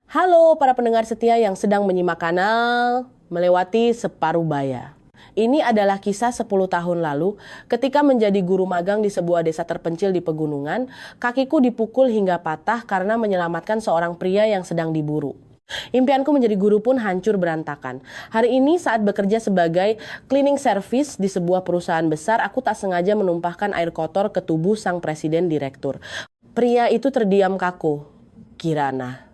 Halo para pendengar setia yang sedang menyimak kanal Melewati Separuh Baya. Ini adalah kisah 10 tahun lalu ketika menjadi guru magang di sebuah desa terpencil di pegunungan, kakiku dipukul hingga patah karena menyelamatkan seorang pria yang sedang diburu. Impianku menjadi guru pun hancur berantakan. Hari ini saat bekerja sebagai cleaning service di sebuah perusahaan besar, aku tak sengaja menumpahkan air kotor ke tubuh sang presiden direktur. Pria itu terdiam kaku. Kirana.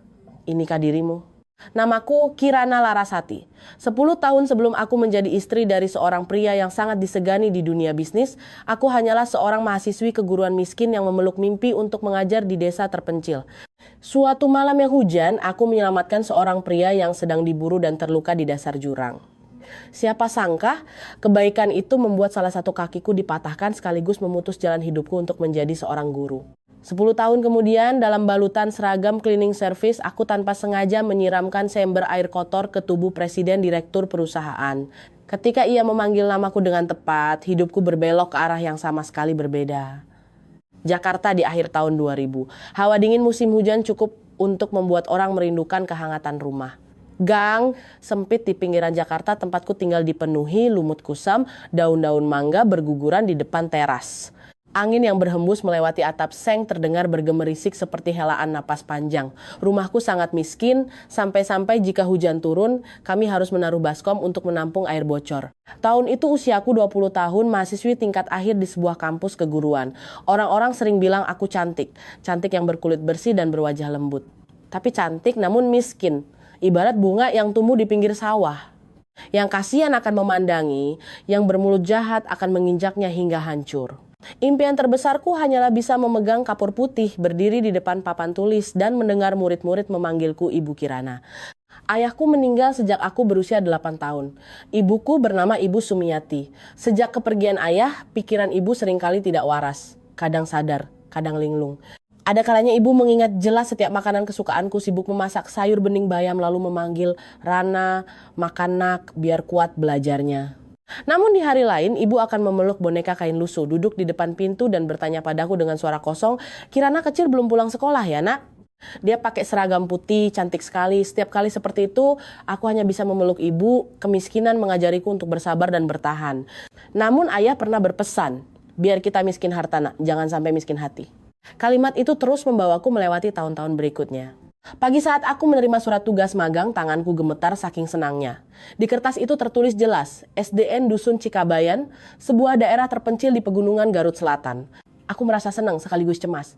Inikah dirimu? Namaku Kirana Larasati. 10 tahun sebelum aku menjadi istri dari seorang pria yang sangat disegani di dunia bisnis, aku hanyalah seorang mahasiswi keguruan miskin yang memeluk mimpi untuk mengajar di desa terpencil. Suatu malam yang hujan, aku menyelamatkan seorang pria yang sedang diburu dan terluka di dasar jurang. Siapa sangka, kebaikan itu membuat salah satu kakiku dipatahkan sekaligus memutus jalan hidupku untuk menjadi seorang guru. 10 tahun kemudian, dalam balutan seragam cleaning service, aku tanpa sengaja menyiramkan seember air kotor ke tubuh presiden direktur perusahaan. Ketika ia memanggil namaku dengan tepat, hidupku berbelok ke arah yang sama sekali berbeda. Jakarta di akhir tahun 2000. Hawa dingin musim hujan cukup untuk membuat orang merindukan kehangatan rumah. Gang sempit di pinggiran Jakarta tempatku tinggal dipenuhi lumut kusam, daun-daun mangga berguguran di depan teras. Angin yang berhembus melewati atap seng terdengar bergemerisik seperti helaan napas panjang. Rumahku sangat miskin, sampai-sampai jika hujan turun, kami harus menaruh baskom untuk menampung air bocor. Tahun itu usiaku 20 tahun, mahasiswi tingkat akhir di sebuah kampus keguruan. Orang-orang sering bilang aku cantik, cantik yang berkulit bersih dan berwajah lembut. Tapi cantik namun miskin, ibarat bunga yang tumbuh di pinggir sawah. Yang kasihan akan memandangi, yang bermulut jahat akan menginjaknya hingga hancur. Impian terbesarku hanyalah bisa memegang kapur putih, berdiri di depan papan tulis, dan mendengar murid-murid memanggilku Ibu Kirana. Ayahku meninggal sejak aku berusia 8 tahun. Ibuku bernama Ibu Sumiati. Sejak kepergian ayah, pikiran ibu seringkali tidak waras. Kadang sadar, kadang linglung. Ada kalanya ibu mengingat jelas setiap makanan kesukaanku, sibuk memasak sayur bening bayam lalu memanggil, "Rana, makan nak, biar kuat belajarnya." Namun di hari lain, ibu akan memeluk boneka kain lusuh, duduk di depan pintu dan bertanya padaku dengan suara kosong, "Kirana kecil belum pulang sekolah ya nak?" Dia pakai seragam putih, cantik sekali. Setiap kali seperti itu, aku hanya bisa memeluk ibu. Kemiskinan mengajariku untuk bersabar dan bertahan. Namun ayah pernah berpesan, "Biar kita miskin harta nak, jangan sampai miskin hati." Kalimat itu terus membawaku melewati tahun-tahun berikutnya. Pagi saat aku menerima surat tugas magang, tanganku gemetar saking senangnya. Di kertas itu tertulis jelas, SDN Dusun Cikabayan, sebuah daerah terpencil di pegunungan Garut Selatan. Aku merasa senang sekaligus cemas.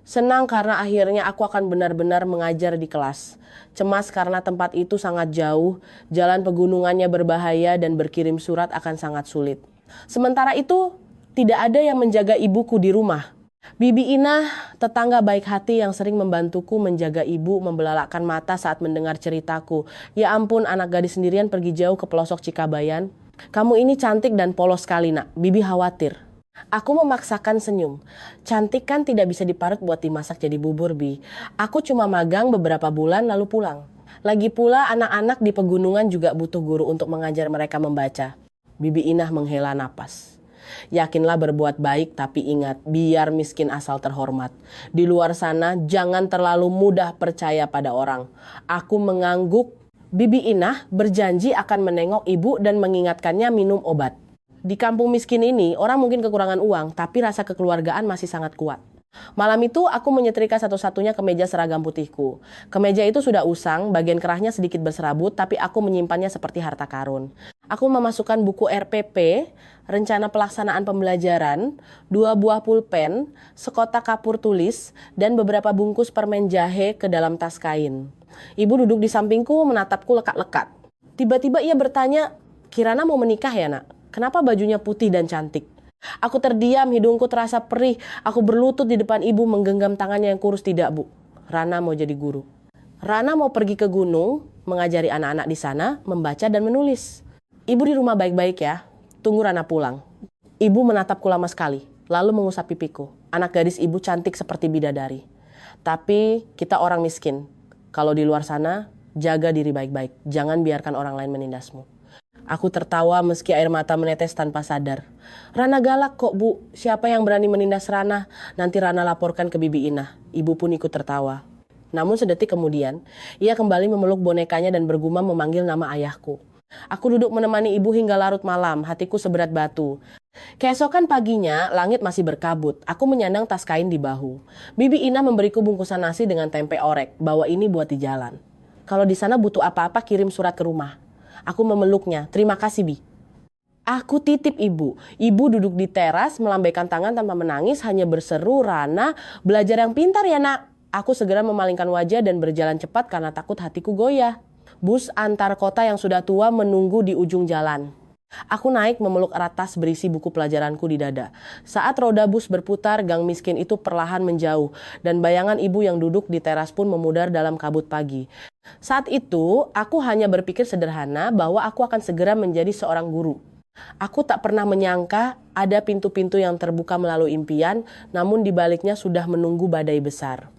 Senang karena akhirnya aku akan benar-benar mengajar di kelas. Cemas karena tempat itu sangat jauh, jalan pegunungannya berbahaya dan berkirim surat akan sangat sulit. Sementara itu, tidak ada yang menjaga ibuku di rumah. Bibi Inah, tetangga baik hati yang sering membantuku menjaga ibu, membelalakkan mata saat mendengar ceritaku. "Ya ampun, anak gadis sendirian pergi jauh ke pelosok Cikabayan. Kamu ini cantik dan polos sekali nak, Bibi khawatir." Aku memaksakan senyum. Cantik kan tidak bisa diparut buat dimasak jadi bubur, Bi. Aku cuma magang beberapa bulan lalu pulang. Lagi pula anak-anak di pegunungan juga butuh guru untuk mengajar mereka membaca. Bibi Inah menghela napas. "Yakinlah berbuat baik, tapi ingat, biar miskin asal terhormat. Di luar sana, jangan terlalu mudah percaya pada orang." Aku mengangguk. Bibi Inah berjanji akan menengok ibu dan mengingatkannya minum obat. Di kampung miskin ini, orang mungkin kekurangan uang, tapi rasa kekeluargaan masih sangat kuat. Malam itu, aku menyetrika satu-satunya kemeja seragam putihku. Kemeja itu sudah usang, bagian kerahnya sedikit berserabut, tapi aku menyimpannya seperti harta karun. Aku memasukkan buku RPP, rencana pelaksanaan pembelajaran, 2 buah pulpen, sekotak kapur tulis, dan beberapa bungkus permen jahe ke dalam tas kain. Ibu duduk di sampingku menatapku lekat-lekat. Tiba-tiba ia bertanya, "Kirana mau menikah ya nak? Kenapa bajunya putih dan cantik?" Aku terdiam, hidungku terasa perih. Aku berlutut di depan ibu menggenggam tangannya yang kurus. "Tidak bu, Rana mau jadi guru. Rana mau pergi ke gunung, mengajari anak-anak di sana, membaca dan menulis. Ibu di rumah baik-baik ya, tunggu Rana pulang." Ibu menatapku lama sekali, lalu mengusap pipiku. Anak gadis ibu cantik seperti bidadari. "Tapi kita orang miskin. Kalau di luar sana, jaga diri baik-baik. Jangan biarkan orang lain menindasmu." Aku tertawa meski air mata menetes tanpa sadar. "Rana galak kok bu, siapa yang berani menindas Rana? Nanti Rana laporkan ke Bibi Inah." Ibu pun ikut tertawa. Namun sedetik kemudian, ia kembali memeluk bonekanya dan bergumam memanggil nama ayahku. Aku duduk menemani ibu hingga larut malam, hatiku seberat batu. Keesokan paginya, langit masih berkabut. Aku menyandang tas kain di bahu. Bibi Ina memberiku bungkusan nasi dengan tempe orek. Bawa ini buat di jalan. Kalau di sana butuh apa-apa, kirim surat ke rumah. Aku memeluknya. Terima kasih, Bi. Aku titip ibu. Ibu duduk di teras, melambaikan tangan tanpa menangis, hanya berseru, "Rana, belajar yang pintar ya, Nak." Aku segera memalingkan wajah dan berjalan cepat karena takut hatiku goyah. Bus antar kota yang sudah tua menunggu di ujung jalan. Aku naik memeluk erat tas berisi buku pelajaranku di dada. Saat roda bus berputar, gang miskin itu perlahan menjauh, dan bayangan ibu yang duduk di teras pun memudar dalam kabut pagi. Saat itu, aku hanya berpikir sederhana bahwa aku akan segera menjadi seorang guru. Aku tak pernah menyangka ada pintu-pintu yang terbuka melalui impian, namun di baliknya sudah menunggu badai besar.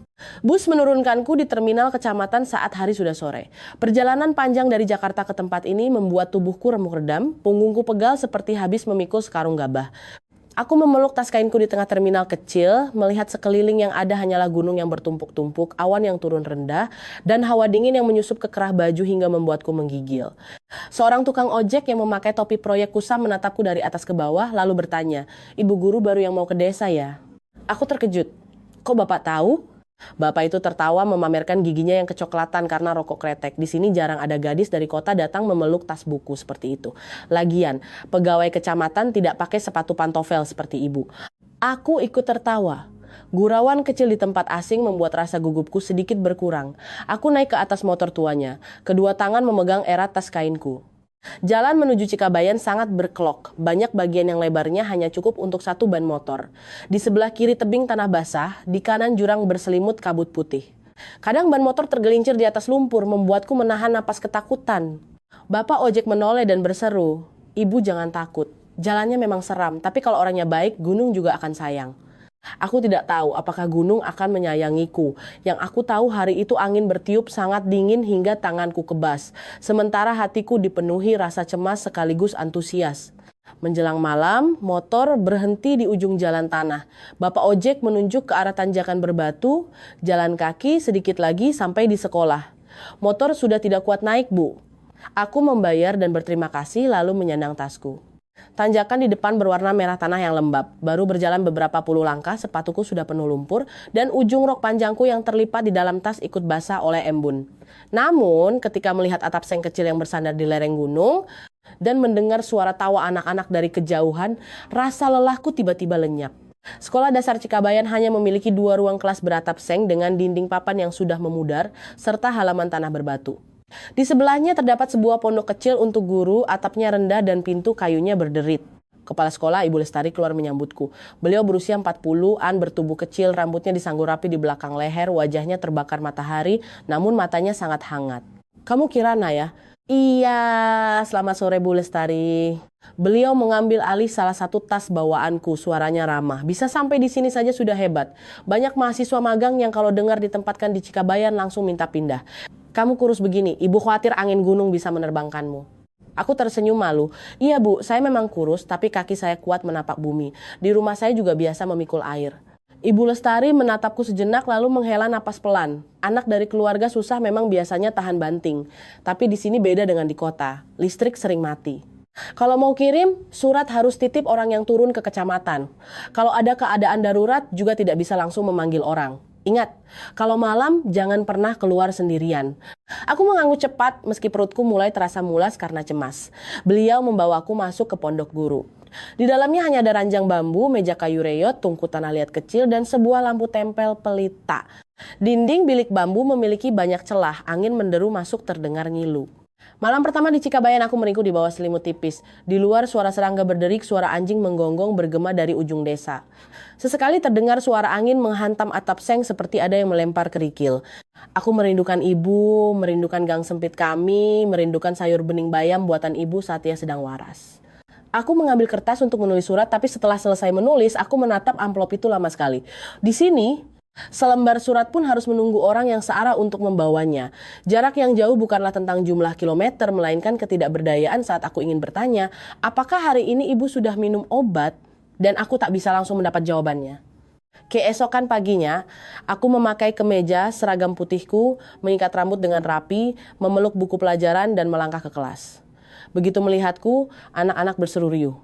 Bus menurunkanku di terminal kecamatan saat hari sudah sore. Perjalanan panjang dari Jakarta ke tempat ini membuat tubuhku remuk redam, punggungku pegal seperti habis memikul sekarung gabah. Aku memeluk tas kainku di tengah terminal kecil, melihat sekeliling yang ada hanyalah gunung yang bertumpuk-tumpuk, awan yang turun rendah, dan hawa dingin yang menyusup ke kerah baju hingga membuatku menggigil. Seorang tukang ojek yang memakai topi proyek kusam menatapku dari atas ke bawah, lalu bertanya, "Ibu guru baru yang mau ke desa ya?" Aku terkejut. "Kok Bapak tahu?" Bapak itu tertawa memamerkan giginya yang kecoklatan karena rokok kretek. Di sini jarang ada gadis dari kota datang memeluk tas buku seperti itu. Lagian, pegawai kecamatan tidak pakai sepatu pantofel seperti ibu. Aku ikut tertawa. Gurauan kecil di tempat asing membuat rasa gugupku sedikit berkurang. Aku naik ke atas motor tuanya. Kedua tangan memegang erat tas kainku. Jalan menuju Cikabayan sangat berkelok. Banyak bagian yang lebarnya hanya cukup untuk satu ban motor. Di sebelah kiri tebing tanah basah, di kanan jurang berselimut kabut putih. Kadang ban motor tergelincir di atas lumpur, membuatku menahan napas ketakutan. Bapak ojek menoleh dan berseru, "Ibu jangan takut. Jalannya memang seram, tapi kalau orangnya baik, gunung juga akan sayang." Aku tidak tahu apakah gunung akan menyayangiku. Yang aku tahu hari itu angin bertiup sangat dingin hingga tanganku kebas. Sementara hatiku dipenuhi rasa cemas sekaligus antusias. Menjelang malam, motor berhenti di ujung jalan tanah. Bapak ojek menunjuk ke arah tanjakan berbatu, jalan kaki sedikit lagi sampai di sekolah. Motor sudah tidak kuat naik, Bu. Aku membayar dan berterima kasih lalu menyandang tasku. Tanjakan di depan berwarna merah tanah yang lembab. Baru berjalan beberapa puluh langkah, sepatuku sudah penuh lumpur dan ujung rok panjangku yang terlipat di dalam tas ikut basah oleh embun. Namun, ketika melihat atap seng kecil yang bersandar di lereng gunung dan mendengar suara tawa anak-anak dari kejauhan, rasa lelahku tiba-tiba lenyap. Sekolah dasar Cikabayan hanya memiliki 2 ruang kelas beratap seng dengan dinding papan yang sudah memudar serta halaman tanah berbatu. Di sebelahnya terdapat sebuah pondok kecil untuk guru, atapnya rendah dan pintu kayunya berderit. Kepala sekolah Ibu Lestari keluar menyambutku. Beliau berusia 40-an, bertubuh kecil, rambutnya disanggur rapi di belakang leher, wajahnya terbakar matahari, namun matanya sangat hangat. "Kamu Kirana ya?" "Iya, selamat sore Bu Lestari." Beliau mengambil alih salah satu tas bawaanku, suaranya ramah. "Bisa sampai di sini saja sudah hebat. Banyak mahasiswa magang yang kalau dengar ditempatkan di Cikabayan langsung minta pindah. Kamu kurus begini, ibu khawatir angin gunung bisa menerbangkanmu." Aku tersenyum malu. "Iya Bu, saya memang kurus, tapi kaki saya kuat menapak bumi. Di rumah saya juga biasa memikul air." Ibu Lestari menatapku sejenak lalu menghela napas pelan. Anak dari keluarga susah memang biasanya tahan banting. Tapi di sini beda dengan di kota. Listrik sering mati. Kalau mau kirim, surat harus titip orang yang turun ke kecamatan. Kalau ada keadaan darurat juga tidak bisa langsung memanggil orang. Ingat, kalau malam jangan pernah keluar sendirian. Aku mengangguk cepat meski perutku mulai terasa mulas karena cemas. Beliau membawaku masuk ke pondok guru. Di dalamnya hanya ada ranjang bambu, meja kayu reyot, tungku tanah liat kecil, dan sebuah lampu tempel pelita. Dinding bilik bambu memiliki banyak celah, angin menderu masuk terdengar ngilu. Malam pertama di Cikabayan aku meringkuk di bawah selimut tipis. Di luar suara serangga berderik, suara anjing menggonggong bergema dari ujung desa. Sesekali terdengar suara angin menghantam atap seng seperti ada yang melempar kerikil. Aku merindukan ibu, merindukan gang sempit kami, merindukan sayur bening bayam buatan ibu saat ia sedang waras. Aku mengambil kertas untuk menulis surat, tapi setelah selesai menulis, aku menatap amplop itu lama sekali. Di sini, selembar surat pun harus menunggu orang yang searah untuk membawanya. Jarak yang jauh bukanlah tentang jumlah kilometer, melainkan ketidakberdayaan saat aku ingin bertanya, apakah hari ini ibu sudah minum obat? Dan aku tak bisa langsung mendapat jawabannya. Keesokan paginya, aku memakai kemeja seragam putihku, mengikat rambut dengan rapi, memeluk buku pelajaran dan melangkah ke kelas. Begitu melihatku, anak-anak berseru riuh.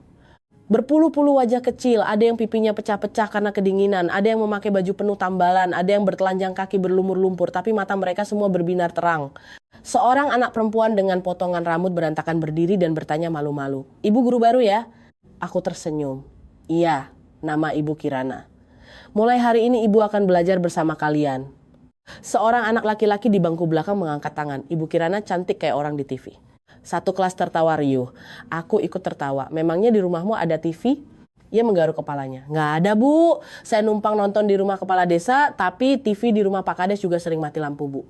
Berpuluh-puluh wajah kecil, ada yang pipinya pecah-pecah karena kedinginan, ada yang memakai baju penuh tambalan, ada yang bertelanjang kaki berlumur lumpur, tapi mata mereka semua berbinar terang. Seorang anak perempuan dengan potongan rambut berantakan berdiri dan bertanya malu-malu, "Ibu guru baru ya?" Aku tersenyum. "Iya, nama Ibu Kirana. Mulai hari ini ibu akan belajar bersama kalian." Seorang anak laki-laki di bangku belakang mengangkat tangan. Ibu Kirana cantik kayak orang di TV. Satu kelas tertawa riuh. Aku ikut tertawa. "Memangnya di rumahmu ada TV?" Ia menggaruk kepalanya. "Nggak ada, Bu. Saya numpang nonton di rumah kepala desa, tapi TV di rumah Pak Kades juga sering mati lampu, Bu."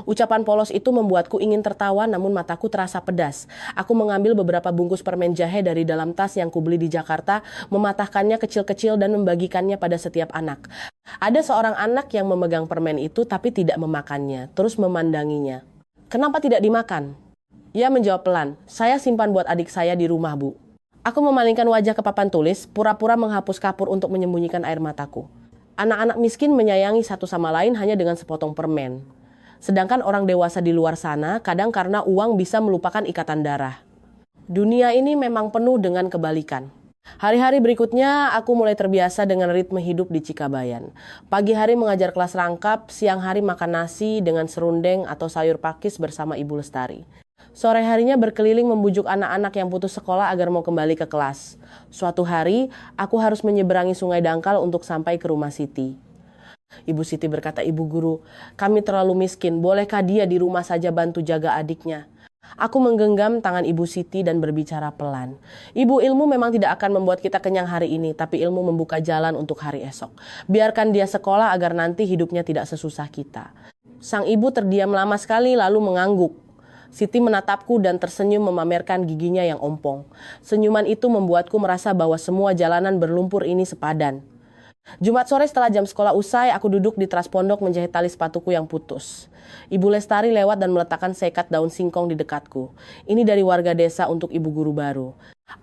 Ucapan polos itu membuatku ingin tertawa, namun mataku terasa pedas. Aku mengambil beberapa bungkus permen jahe dari dalam tas yang kubeli di Jakarta, mematahkannya kecil-kecil dan membagikannya pada setiap anak. Ada seorang anak yang memegang permen itu tapi tidak memakannya, terus memandanginya. "Kenapa tidak dimakan?" Ia menjawab pelan, "Saya simpan buat adik saya di rumah, Bu." Aku memalingkan wajah ke papan tulis, pura-pura menghapus kapur untuk menyembunyikan air mataku. Anak-anak miskin menyayangi satu sama lain hanya dengan sepotong permen. Sedangkan orang dewasa di luar sana, kadang karena uang bisa melupakan ikatan darah. Dunia ini memang penuh dengan kebalikan. Hari-hari berikutnya, aku mulai terbiasa dengan ritme hidup di Cikabayan. Pagi hari mengajar kelas rangkap, siang hari makan nasi dengan serundeng atau sayur pakis bersama Ibu Lestari. Sore harinya berkeliling membujuk anak-anak yang putus sekolah agar mau kembali ke kelas. Suatu hari, aku harus menyeberangi Sungai Dangkal untuk sampai ke rumah Siti. Ibu Siti berkata, "Ibu guru, kami terlalu miskin, bolehkah dia di rumah saja bantu jaga adiknya?" Aku menggenggam tangan Ibu Siti dan berbicara pelan. "Ibu, ilmu memang tidak akan membuat kita kenyang hari ini, tapi ilmu membuka jalan untuk hari esok. Biarkan dia sekolah agar nanti hidupnya tidak sesusah kita." Sang ibu terdiam lama sekali lalu mengangguk. Siti menatapku dan tersenyum memamerkan giginya yang ompong. Senyuman itu membuatku merasa bahwa semua jalanan berlumpur ini sepadan. Jumat sore setelah jam sekolah usai, aku duduk di teras pondok menjahit tali sepatuku yang putus. Ibu Lestari lewat dan meletakkan sekat daun singkong di dekatku. "Ini dari warga desa untuk ibu guru baru."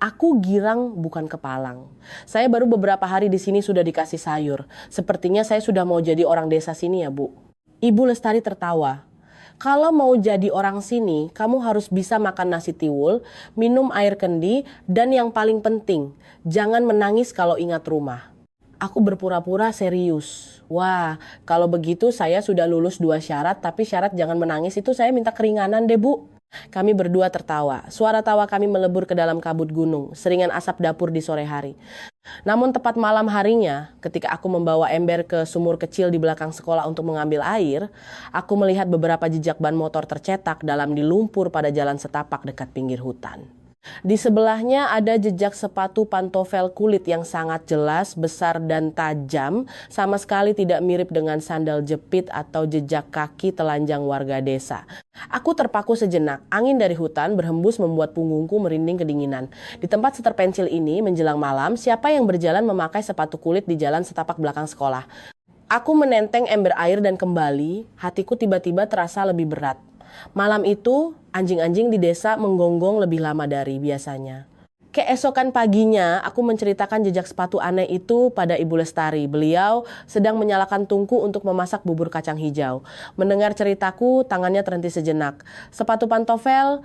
Aku girang bukan kepalang. Saya baru beberapa hari di sini sudah dikasih sayur. Sepertinya saya sudah mau jadi orang desa sini ya, Bu. Ibu Lestari tertawa. "Kalau mau jadi orang sini, kamu harus bisa makan nasi tiwul, minum air kendi, dan yang paling penting, jangan menangis kalau ingat rumah." Aku berpura-pura serius. "Wah, kalau begitu saya sudah lulus 2 syarat, tapi syarat jangan menangis itu saya minta keringanan deh, Bu." Kami berdua tertawa. Suara tawa kami melebur ke dalam kabut gunung, seringan asap dapur di sore hari. Namun tepat malam harinya, ketika aku membawa ember ke sumur kecil di belakang sekolah untuk mengambil air, aku melihat beberapa jejak ban motor tercetak dalam di lumpur pada jalan setapak dekat pinggir hutan. Di sebelahnya ada jejak sepatu pantofel kulit yang sangat jelas, besar dan tajam, sama sekali tidak mirip dengan sandal jepit atau jejak kaki telanjang warga desa. Aku terpaku sejenak, angin dari hutan berhembus membuat punggungku merinding kedinginan. Di tempat seterpencil ini, menjelang malam, siapa yang berjalan memakai sepatu kulit di jalan setapak belakang sekolah? Aku menenteng ember air dan kembali, hatiku tiba-tiba terasa lebih berat. Malam itu, anjing-anjing di desa menggonggong lebih lama dari biasanya. Keesokan paginya, aku menceritakan jejak sepatu aneh itu pada Ibu Lestari. Beliau sedang menyalakan tungku untuk memasak bubur kacang hijau. Mendengar ceritaku, tangannya terhenti sejenak. "Sepatu pantofel?"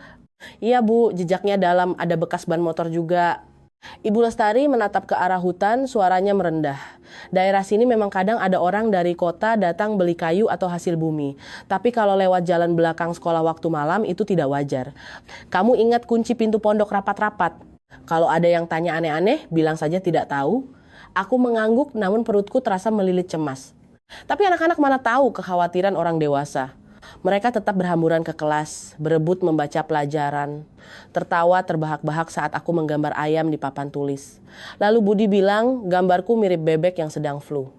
"Iya, Bu, jejaknya dalam, ada bekas ban motor juga." Ibu Lestari menatap ke arah hutan, suaranya merendah. "Daerah sini memang kadang ada orang dari kota datang beli kayu atau hasil bumi. Tapi kalau lewat jalan belakang sekolah waktu malam itu tidak wajar. Kamu ingat kunci pintu pondok rapat-rapat? Kalau ada yang tanya aneh-aneh, bilang saja tidak tahu." Aku mengangguk namun perutku terasa melilit cemas. Tapi anak-anak mana tahu kekhawatiran orang dewasa. Mereka tetap berhamburan ke kelas, berebut membaca pelajaran, tertawa terbahak-bahak saat aku menggambar ayam di papan tulis. Lalu Budi bilang gambarku mirip bebek yang sedang flu.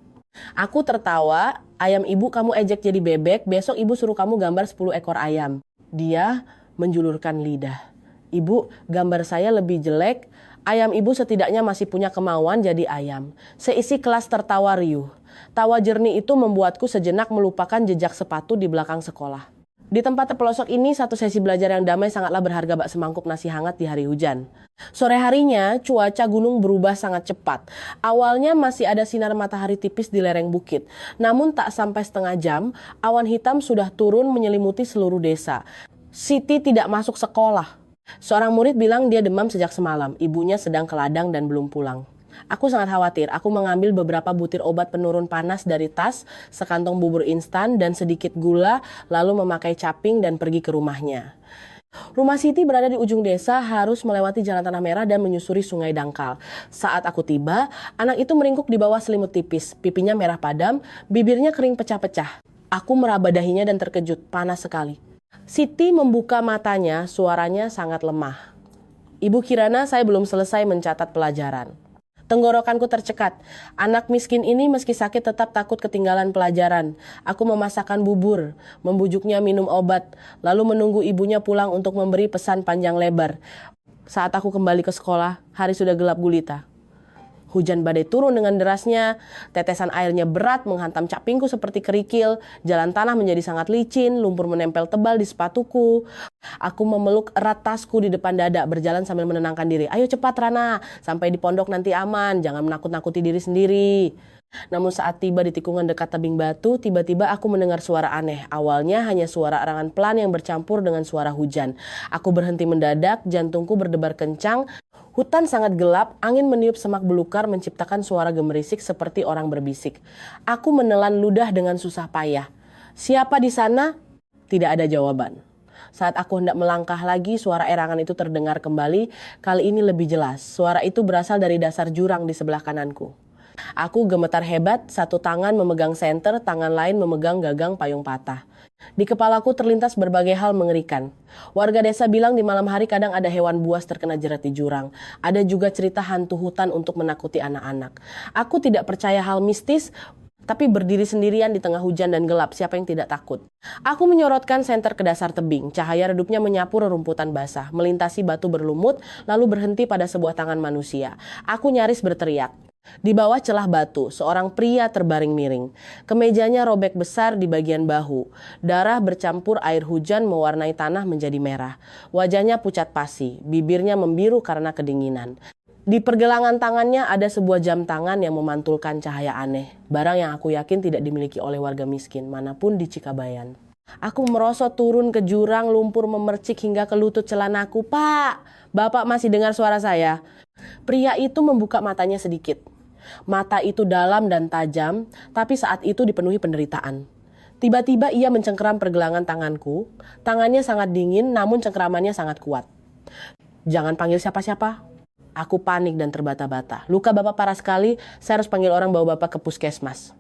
Aku tertawa, "Ayam ibu kamu ejek jadi bebek, besok ibu suruh kamu gambar 10 ekor ayam." Dia menjulurkan lidah. "Ibu, gambar saya lebih jelek. Ayam ibu setidaknya masih punya kemauan jadi ayam." Seisi kelas tertawa riuh. Tawa jernih itu membuatku sejenak melupakan jejak sepatu di belakang sekolah. Di tempat terpelosok ini, satu sesi belajar yang damai sangatlah berharga bak semangkuk nasi hangat di hari hujan. Sore harinya, cuaca gunung berubah sangat cepat. Awalnya masih ada sinar matahari tipis di lereng bukit. Namun tak sampai setengah jam, awan hitam sudah turun menyelimuti seluruh desa. Siti tidak masuk sekolah. Seorang murid bilang dia demam sejak semalam. Ibunya sedang ke ladang dan belum pulang. Aku sangat khawatir. Aku mengambil beberapa butir obat penurun panas dari tas, sekantong bubur instan, dan sedikit gula, lalu memakai caping dan pergi ke rumahnya. Rumah Siti berada di ujung desa, harus melewati jalan tanah merah dan menyusuri sungai dangkal. Saat aku tiba, anak itu meringkuk di bawah selimut tipis. Pipinya merah padam, bibirnya kering pecah-pecah. Aku meraba dahinya dan terkejut, panas sekali. Siti membuka matanya, suaranya sangat lemah. Ibu Kirana, saya belum selesai mencatat pelajaran. Tenggorokanku tercekat. Anak miskin ini meski sakit tetap takut ketinggalan pelajaran. Aku memasakkan bubur, membujuknya minum obat, lalu menunggu ibunya pulang untuk memberi pesan panjang lebar. Saat aku kembali ke sekolah, hari sudah gelap gulita. Hujan badai turun dengan derasnya, tetesan airnya berat menghantam capingku seperti kerikil, jalan tanah menjadi sangat licin, lumpur menempel tebal di sepatuku. Aku memeluk erat tasku di depan dada, berjalan sambil menenangkan diri. Ayo cepat Rana, sampai di pondok nanti aman, jangan menakut-nakuti diri sendiri. Namun saat tiba di tikungan dekat tebing batu, tiba-tiba aku mendengar suara aneh. Awalnya hanya suara arangan pelan yang bercampur dengan suara hujan. Aku berhenti mendadak, jantungku berdebar kencang. Hutan sangat gelap, angin meniup semak belukar menciptakan suara gemerisik seperti orang berbisik. Aku menelan ludah dengan susah payah. Siapa di sana? Tidak ada jawaban. Saat aku hendak melangkah lagi, suara erangan itu terdengar kembali, kali ini lebih jelas. Suara itu berasal dari dasar jurang di sebelah kananku. Aku gemetar hebat, satu tangan memegang senter, tangan lain memegang gagang payung patah. Di kepalaku terlintas berbagai hal mengerikan. Warga desa bilang di malam hari kadang ada hewan buas terkena jerat di jurang. Ada juga cerita hantu hutan untuk menakuti anak-anak. Aku tidak percaya hal mistis, tapi berdiri sendirian di tengah hujan dan gelap, siapa yang tidak takut? Aku menyorotkan senter ke dasar tebing. Cahaya redupnya menyapu rerumputan basah, melintasi batu berlumut, lalu berhenti pada sebuah tangan manusia. Aku nyaris berteriak. Di bawah celah batu, seorang pria terbaring miring. Kemejanya robek besar di bagian bahu. Darah bercampur air hujan mewarnai tanah menjadi merah. Wajahnya pucat pasi, bibirnya membiru karena kedinginan. Di pergelangan tangannya ada sebuah jam tangan yang memantulkan cahaya aneh. Barang yang aku yakin tidak dimiliki oleh warga miskin, manapun di Cikabayan. Aku merosot turun ke jurang, lumpur memercik hingga ke lutut celanaku. Pak, Bapak masih dengar suara saya? Pria itu membuka matanya sedikit. Mata itu dalam dan tajam, tapi saat itu dipenuhi penderitaan. Tiba-tiba ia mencengkeram pergelangan tanganku. Tangannya sangat dingin, namun cengkeramannya sangat kuat. Jangan panggil siapa-siapa. Aku panik dan terbata-bata. Luka Bapak parah sekali, saya harus panggil orang bawa Bapak ke puskesmas.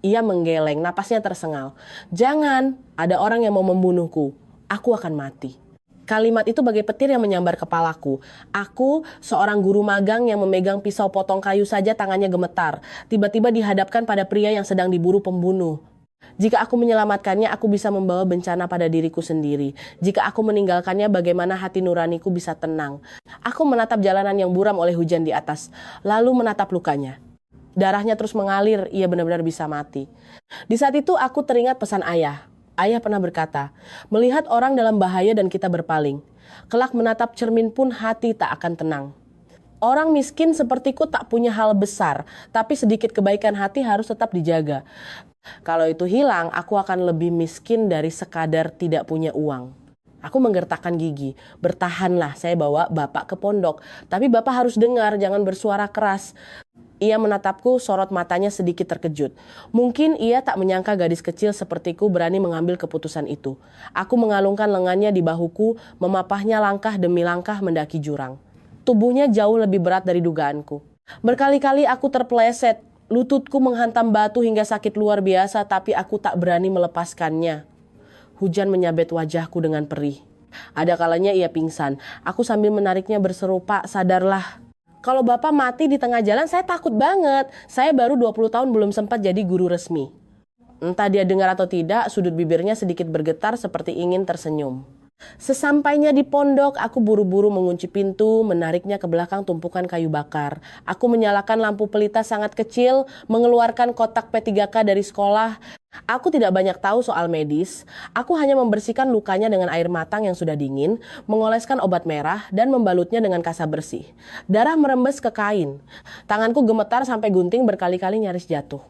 Ia menggeleng, napasnya tersengal. Jangan, ada orang yang mau membunuhku. Aku akan mati. Kalimat itu bagai petir yang menyambar kepalaku. Aku, seorang guru magang yang memegang pisau potong kayu saja tangannya gemetar. Tiba-tiba dihadapkan pada pria yang sedang diburu pembunuh. Jika aku menyelamatkannya, aku bisa membawa bencana pada diriku sendiri. Jika aku meninggalkannya, bagaimana hati nuraniku bisa tenang? Aku menatap jalanan yang buram oleh hujan di atas, lalu menatap lukanya. Darahnya terus mengalir, ia benar-benar bisa mati. Di saat itu aku teringat pesan ayah. Ayah pernah berkata, melihat orang dalam bahaya dan kita berpaling. Kelak menatap cermin pun hati tak akan tenang. Orang miskin sepertiku tak punya hal besar, tapi sedikit kebaikan hati harus tetap dijaga. Kalau itu hilang, aku akan lebih miskin dari sekadar tidak punya uang. Aku menggertakkan gigi. Bertahanlah, saya bawa Bapak ke pondok. Tapi Bapak harus dengar, jangan bersuara keras. Ia menatapku, sorot matanya sedikit terkejut. Mungkin ia tak menyangka gadis kecil sepertiku berani mengambil keputusan itu. Aku mengalungkan lengannya di bahuku, memapahnya langkah demi langkah mendaki jurang. Tubuhnya jauh lebih berat dari dugaanku. Berkali-kali aku terpeleset. Lututku menghantam batu hingga sakit luar biasa, tapi aku tak berani melepaskannya. Hujan menyabet wajahku dengan perih. Ada kalanya ia pingsan. Aku sambil menariknya berseru, Pak, sadarlah. Kalau Bapak mati di tengah jalan, saya takut banget. Saya baru 20 tahun belum sempat jadi guru resmi. Entah dia dengar atau tidak, sudut bibirnya sedikit bergetar seperti ingin tersenyum. Sesampainya di pondok, aku buru-buru mengunci pintu, menariknya ke belakang tumpukan kayu bakar. Aku menyalakan lampu pelita sangat kecil, mengeluarkan kotak P3K dari sekolah. Aku tidak banyak tahu soal medis. Aku hanya membersihkan lukanya dengan air matang yang sudah dingin, mengoleskan obat merah, dan membalutnya dengan kasa bersih. Darah merembes ke kain. Tanganku gemetar sampai gunting berkali-kali nyaris jatuh.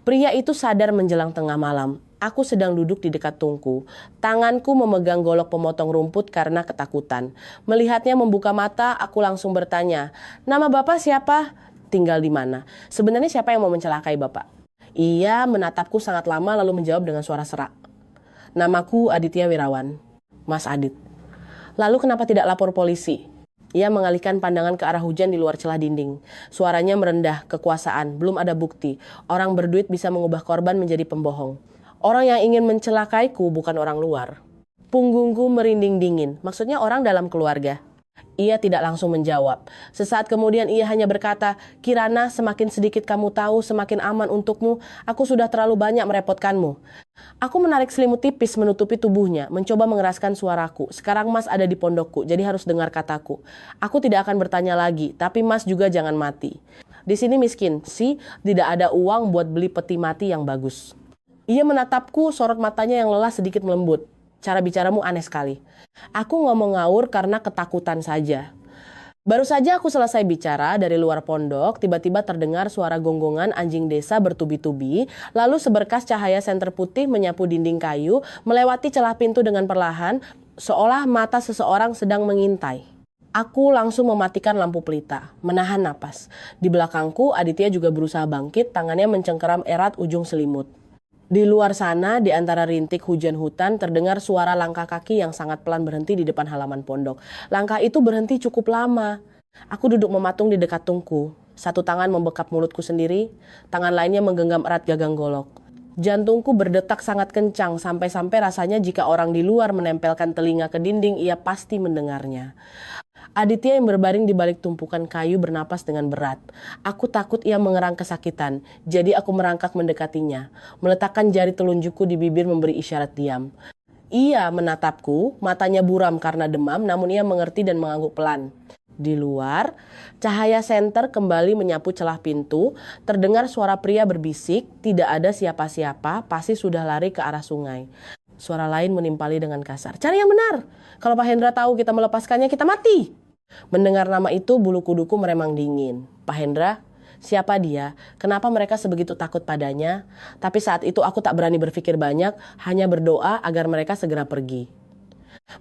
Pria itu sadar menjelang tengah malam. Aku sedang duduk di dekat tungku. Tanganku memegang golok pemotong rumput karena ketakutan. Melihatnya membuka mata, aku langsung bertanya, "Nama Bapak siapa? Tinggal di mana? Sebenarnya siapa yang mau mencelakai Bapak?" Ia menatapku sangat lama lalu menjawab dengan suara serak, "Namaku Aditya Wirawan." "Mas Adit." "Lalu kenapa tidak lapor polisi?" Ia mengalihkan pandangan ke arah hujan di luar celah dinding. Suaranya merendah, kekuasaan, belum ada bukti. Orang berduit bisa mengubah korban menjadi pembohong. Orang yang ingin mencelakaiku bukan orang luar. Punggungku merinding dingin, maksudnya orang dalam keluarga. Ia tidak langsung menjawab. Sesaat kemudian ia hanya berkata, "Kirana, semakin sedikit kamu tahu, semakin aman untukmu. Aku sudah terlalu banyak merepotkanmu." Aku menarik selimut tipis menutupi tubuhnya, mencoba mengeraskan suaraku. "Sekarang Mas ada di pondokku, jadi harus dengar kataku. Aku tidak akan bertanya lagi, tapi Mas juga jangan mati. Di sini miskin, sih, tidak ada uang buat beli peti mati yang bagus." Ia menatapku, sorot matanya yang lelah sedikit melembut. "Cara bicaramu aneh sekali." Aku ngomong ngawur karena ketakutan saja. Baru saja aku selesai bicara, dari luar pondok, tiba-tiba terdengar suara gonggongan anjing desa bertubi-tubi, lalu seberkas cahaya senter putih menyapu dinding kayu, melewati celah pintu dengan perlahan, seolah mata seseorang sedang mengintai. Aku langsung mematikan lampu pelita, menahan napas. Di belakangku, Aditya juga berusaha bangkit, tangannya mencengkeram erat ujung selimut. Di luar sana, di antara rintik hujan hutan, terdengar suara langkah kaki yang sangat pelan berhenti di depan halaman pondok. Langkah itu berhenti cukup lama. Aku duduk mematung di dekat tungku. Satu tangan membekap mulutku sendiri, tangan lainnya menggenggam erat gagang golok. Jantungku berdetak sangat kencang, sampai-sampai rasanya jika orang di luar menempelkan telinga ke dinding, ia pasti mendengarnya. Aditya yang berbaring di balik tumpukan kayu bernapas dengan berat. Aku takut ia mengerang kesakitan, jadi aku merangkak mendekatinya, meletakkan jari telunjukku di bibir memberi isyarat diam. Ia menatapku, matanya buram karena demam, namun ia mengerti dan mengangguk pelan. Di luar, cahaya senter kembali menyapu celah pintu, terdengar suara pria berbisik, "Tidak ada siapa-siapa, pasti sudah lari ke arah sungai." Suara lain menimpali dengan kasar, "Cari yang benar. Kalau Pak Hendra tahu kita melepaskannya, kita mati." Mendengar nama itu, bulu kuduku meremang dingin. Pak Hendra? Siapa dia? Kenapa mereka sebegitu takut padanya? Tapi saat itu aku tak berani berpikir banyak, hanya berdoa agar mereka segera pergi.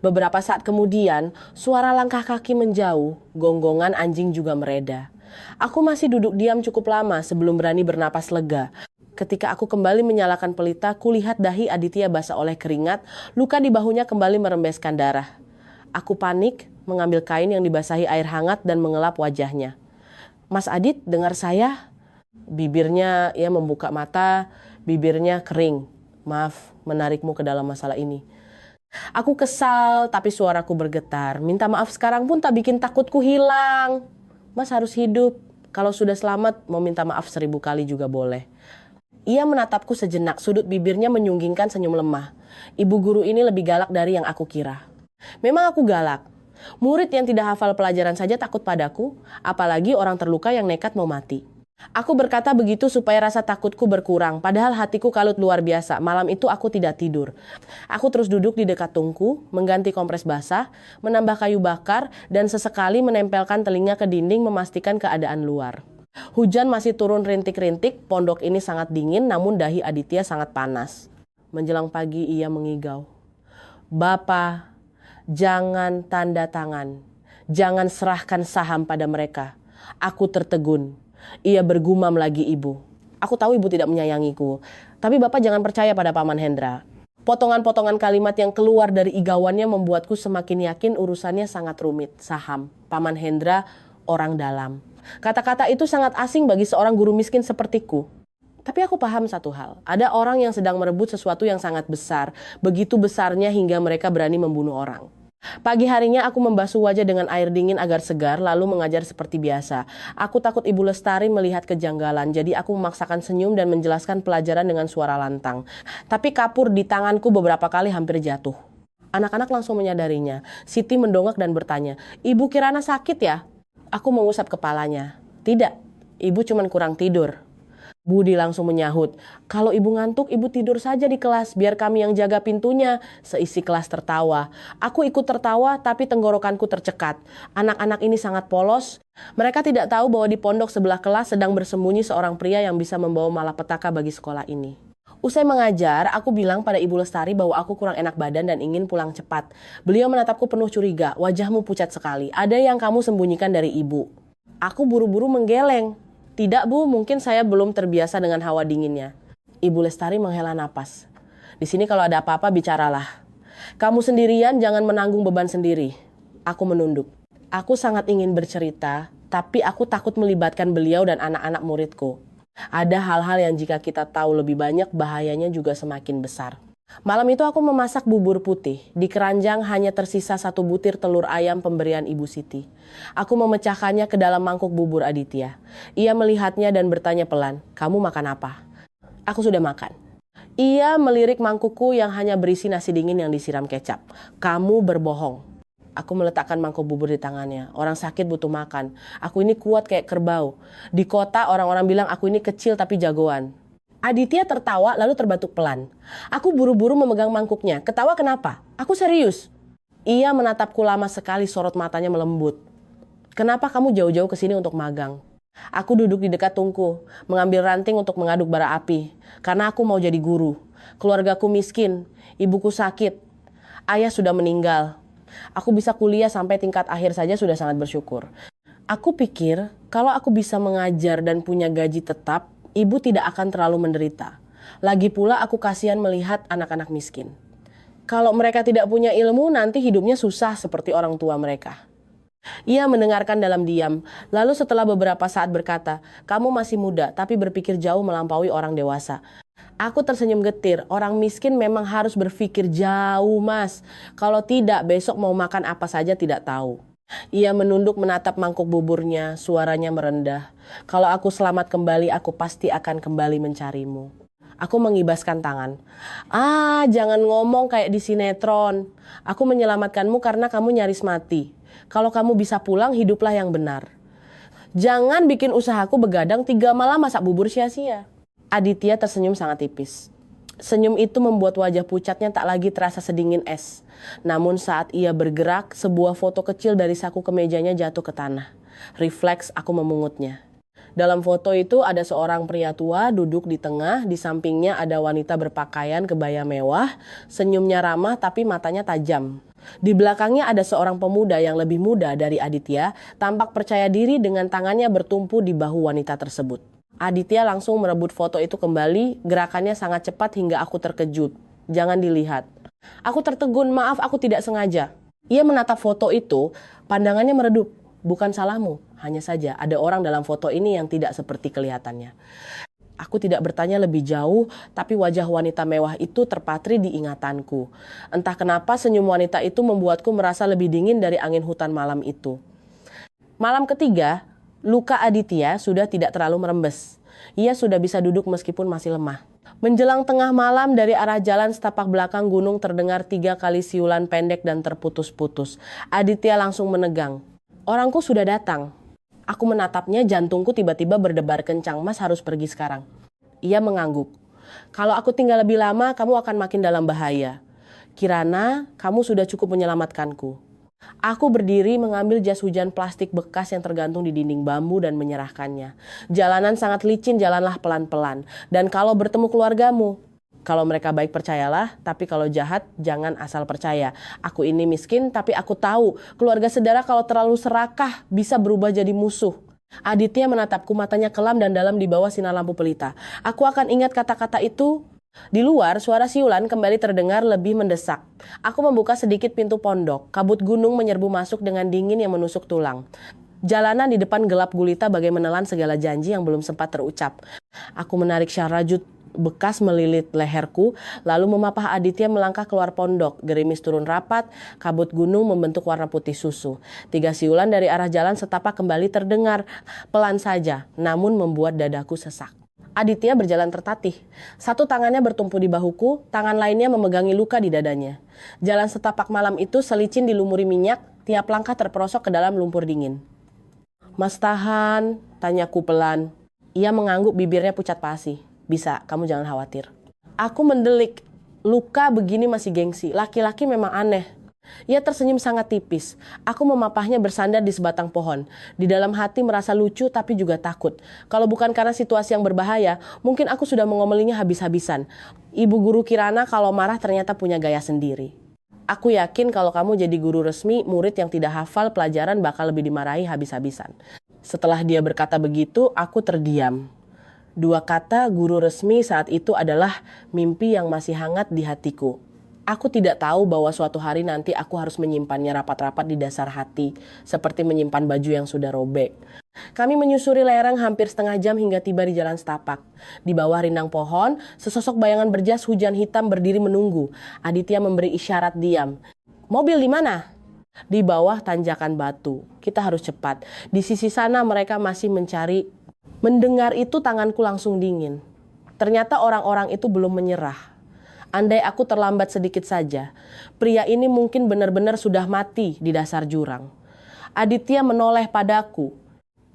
Beberapa saat kemudian, suara langkah kaki menjauh, gonggongan anjing juga mereda. Aku masih duduk diam cukup lama sebelum berani bernapas lega. Ketika aku kembali menyalakan pelita, kulihat dahi Aditya basah oleh keringat, luka di bahunya kembali merembeskan darah. Aku panik, mengambil kain yang dibasahi air hangat dan mengelap wajahnya. "Mas Adit, dengar saya?" Bibirnya, ia membuka mata, bibirnya kering. "Maaf, menarikmu ke dalam masalah ini." Aku kesal, tapi suaraku bergetar. "Minta maaf sekarang pun tak bikin takutku hilang. Mas harus hidup. Kalau sudah selamat, mau minta maaf 1000 kali juga boleh." Ia menatapku sejenak, sudut bibirnya menyunggingkan senyum lemah. Ibu guru ini lebih galak dari yang aku kira. Memang aku galak. Murid yang tidak hafal pelajaran saja takut padaku, apalagi orang terluka yang nekat mau mati. Aku berkata begitu supaya rasa takutku berkurang, padahal hatiku kalut luar biasa. Malam itu aku tidak tidur. Aku terus duduk di dekat tungku, mengganti kompres basah, menambah kayu bakar, dan sesekali menempelkan telinga ke dinding memastikan keadaan luar. Hujan masih turun rintik-rintik, pondok ini sangat dingin, namun dahi Aditya sangat panas. Menjelang pagi ia mengigau. "Bapak, jangan tanda tangan. Jangan serahkan saham pada mereka." Aku tertegun. Ia bergumam lagi, "Ibu. Aku tahu ibu tidak menyayangiku. Tapi Bapak jangan percaya pada Paman Hendra." Potongan-potongan kalimat yang keluar dari igauannya membuatku semakin yakin urusannya sangat rumit. Saham, Paman Hendra, orang dalam. Kata-kata itu sangat asing bagi seorang guru miskin sepertiku. Tapi aku paham satu hal, ada orang yang sedang merebut sesuatu yang sangat besar, begitu besarnya hingga mereka berani membunuh orang. Pagi harinya aku membasuh wajah dengan air dingin agar segar, lalu mengajar seperti biasa. Aku takut Ibu Lestari melihat kejanggalan, jadi aku memaksakan senyum dan menjelaskan pelajaran dengan suara lantang. Tapi kapur di tanganku beberapa kali hampir jatuh. Anak-anak langsung menyadarinya. Siti mendongak dan bertanya, "Ibu Kirana sakit ya?" Aku mengusap kepalanya. "Tidak, ibu cuma kurang tidur." Budi langsung menyahut, "Kalau ibu ngantuk, ibu tidur saja di kelas, biar kami yang jaga pintunya." Seisi kelas tertawa. Aku ikut tertawa, tapi tenggorokanku tercekat. Anak-anak ini sangat polos. Mereka tidak tahu bahwa di pondok sebelah kelas sedang bersembunyi seorang pria yang bisa membawa malapetaka bagi sekolah ini. Usai mengajar, aku bilang pada Ibu Lestari bahwa aku kurang enak badan dan ingin pulang cepat. Beliau menatapku penuh curiga, "Wajahmu pucat sekali. Ada yang kamu sembunyikan dari ibu." Aku buru-buru menggeleng. "Tidak, Bu, mungkin saya belum terbiasa dengan hawa dinginnya." Ibu Lestari menghela napas. "Di sini kalau ada apa-apa bicaralah. Kamu sendirian, jangan menanggung beban sendiri." Aku menunduk. Aku sangat ingin bercerita, tapi aku takut melibatkan beliau dan anak-anak muridku. Ada hal-hal yang jika kita tahu lebih banyak, bahayanya juga semakin besar. Malam itu aku memasak bubur putih. Di keranjang hanya tersisa 1 butir telur ayam pemberian Ibu Siti. Aku memecahkannya ke dalam mangkuk bubur Aditya. Ia melihatnya dan bertanya pelan, "Kamu makan apa?" Aku sudah makan. Ia melirik mangkukku yang hanya berisi nasi dingin yang disiram kecap. "Kamu berbohong." Aku meletakkan mangkuk bubur di tangannya. "Orang sakit butuh makan. Aku ini kuat kayak kerbau. Di kota orang-orang bilang aku ini kecil tapi jagoan." Aditya tertawa lalu terbatuk pelan. Aku buru-buru memegang mangkuknya. "Ketawa kenapa? Aku serius." Ia menatapku lama sekali, sorot matanya melembut. "Kenapa kamu jauh-jauh ke sini untuk magang?" Aku duduk di dekat tungku, mengambil ranting untuk mengaduk bara api. Karena aku mau jadi guru. Keluargaku miskin, ibuku sakit, ayah sudah meninggal. Aku bisa kuliah sampai tingkat akhir saja sudah sangat bersyukur. Aku pikir kalau aku bisa mengajar dan punya gaji tetap, ibu tidak akan terlalu menderita. Lagi pula aku kasihan melihat anak-anak miskin. Kalau mereka tidak punya ilmu, nanti hidupnya susah seperti orang tua mereka. Ia mendengarkan dalam diam, lalu setelah beberapa saat berkata, "Kamu masih muda, tapi berpikir jauh melampaui orang dewasa." Aku tersenyum getir. Orang miskin memang harus berpikir jauh, Mas. Kalau tidak, besok mau makan apa saja tidak tahu. Ia menunduk menatap mangkuk buburnya, suaranya merendah. "Kalau aku selamat kembali, aku pasti akan kembali mencarimu." Aku mengibaskan tangan. Jangan ngomong kayak di sinetron. Aku menyelamatkanmu karena kamu nyaris mati. Kalau kamu bisa pulang, hiduplah yang benar. Jangan bikin usahaku begadang 3 malam masak bubur sia-sia. Aditya tersenyum sangat tipis. Senyum itu membuat wajah pucatnya tak lagi terasa sedingin es. Namun saat ia bergerak, sebuah foto kecil dari saku kemejanya jatuh ke tanah. Refleks aku memungutnya. Dalam foto itu ada seorang pria tua duduk di tengah, di sampingnya ada wanita berpakaian kebaya mewah, senyumnya ramah tapi matanya tajam. Di belakangnya ada seorang pemuda yang lebih muda dari Aditya, tampak percaya diri dengan tangannya bertumpu di bahu wanita tersebut. Aditya langsung merebut foto itu kembali, gerakannya sangat cepat hingga aku terkejut. "Jangan dilihat." Aku tertegun, "Maaf, aku tidak sengaja." Ia menatap foto itu, pandangannya meredup. "Bukan salahmu, hanya saja ada orang dalam foto ini yang tidak seperti kelihatannya." Aku tidak bertanya lebih jauh, tapi wajah wanita mewah itu terpatri di ingatanku. Entah kenapa senyum wanita itu membuatku merasa lebih dingin dari angin hutan malam itu. Malam ketiga, luka Aditya sudah tidak terlalu merembes. Ia sudah bisa duduk meskipun masih lemah. Menjelang tengah malam dari arah jalan setapak belakang gunung terdengar 3 kali siulan pendek dan terputus-putus. Aditya langsung menegang. Orangku sudah datang. Aku menatapnya, jantungku tiba-tiba berdebar kencang. "Mas harus pergi sekarang." Ia mengangguk. "Kalau aku tinggal lebih lama, kamu akan makin dalam bahaya. Kirana, kamu sudah cukup menyelamatkanku." Aku berdiri mengambil jas hujan plastik bekas yang tergantung di dinding bambu dan menyerahkannya. "Jalanan sangat licin, jalanlah pelan-pelan. Dan kalau bertemu keluargamu, kalau mereka baik percayalah, tapi kalau jahat jangan asal percaya. Aku ini miskin, tapi aku tahu keluarga saudara kalau terlalu serakah bisa berubah jadi musuh." Aditya menatapku, matanya kelam dan dalam di bawah sinar lampu pelita. Aku akan ingat kata-kata itu. Di luar, suara siulan kembali terdengar lebih mendesak. Aku membuka sedikit pintu pondok. Kabut gunung menyerbu masuk dengan dingin yang menusuk tulang. Jalanan di depan gelap gulita bagai menelan segala janji yang belum sempat terucap. Aku menarik syal rajut bekas melilit leherku, lalu memapah Aditya melangkah keluar pondok. Gerimis turun rapat, kabut gunung membentuk warna putih susu. 3 siulan dari arah jalan setapak kembali terdengar, pelan saja, namun membuat dadaku sesak. Aditya berjalan tertatih. Satu tangannya bertumpu di bahuku, tangan lainnya memegangi luka di dadanya. Jalan setapak malam itu selicin dilumuri minyak, tiap langkah terperosok ke dalam lumpur dingin. "Mas tahan," tanyaku pelan. Ia mengangguk, bibirnya pucat pasi. "Bisa, kamu jangan khawatir." Aku mendelik. Luka begini masih gengsi, laki-laki memang aneh. Ia tersenyum sangat tipis. Aku memapahnya bersandar di sebatang pohon. Di dalam hati merasa lucu tapi juga takut. Kalau bukan karena situasi yang berbahaya, mungkin aku sudah mengomelinya habis-habisan. Ibu guru Kirana kalau marah ternyata punya gaya sendiri. "Aku yakin kalau kamu jadi guru resmi, murid yang tidak hafal pelajaran bakal lebih dimarahi habis-habisan." Setelah dia berkata begitu, aku terdiam. Dua kata guru resmi saat itu adalah mimpi yang masih hangat di hatiku. Aku tidak tahu bahwa suatu hari nanti aku harus menyimpannya rapat-rapat di dasar hati, seperti menyimpan baju yang sudah robek. Kami menyusuri lereng hampir setengah jam hingga tiba di jalan setapak. Di bawah rindang pohon, sesosok bayangan berjas hujan hitam berdiri menunggu. Aditya memberi isyarat diam. "Mobil di mana?" "Di bawah tanjakan batu. Kita harus cepat. Di sisi sana mereka masih mencari." Mendengar itu tanganku langsung dingin. Ternyata orang-orang itu belum menyerah. Andai aku terlambat sedikit saja, pria ini mungkin benar-benar sudah mati di dasar jurang. Aditya menoleh padaku.